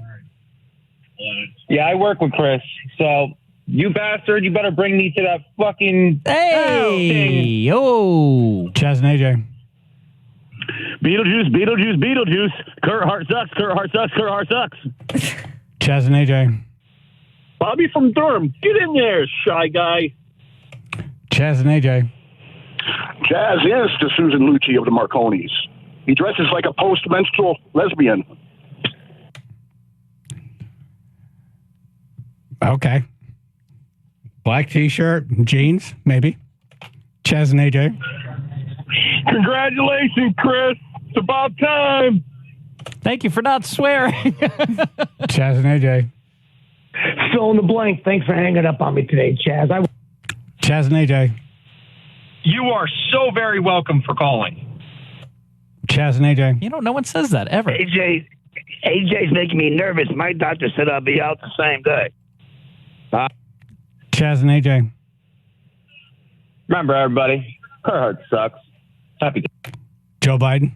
Yeah, I work with Chris. So, you bastard, you better bring me to that fucking Hey, yo. Chaz and AJ. Beetlejuice. Kurt Hart sucks. Kurt Hart sucks. Chaz and AJ. Bobby from Durham. Get in there, shy guy. Chaz and AJ. Chaz is the Susan Lucci of the Marconis. He dresses like a post-menstrual lesbian. Okay. Black t-shirt, jeans, maybe. Chaz and AJ. Congratulations, Chris. It's about time. Thank you for not swearing. Chaz and AJ. Fill in the blank. Thanks for hanging up on me today, Chaz. Chaz and AJ. You are so very welcome for calling. Chaz and AJ. You know, no one says that ever. AJ's making me nervous. My doctor said I'll be out the same day. Chaz and AJ. Remember, everybody, Kurt Hart sucks. Happy. Joe Biden.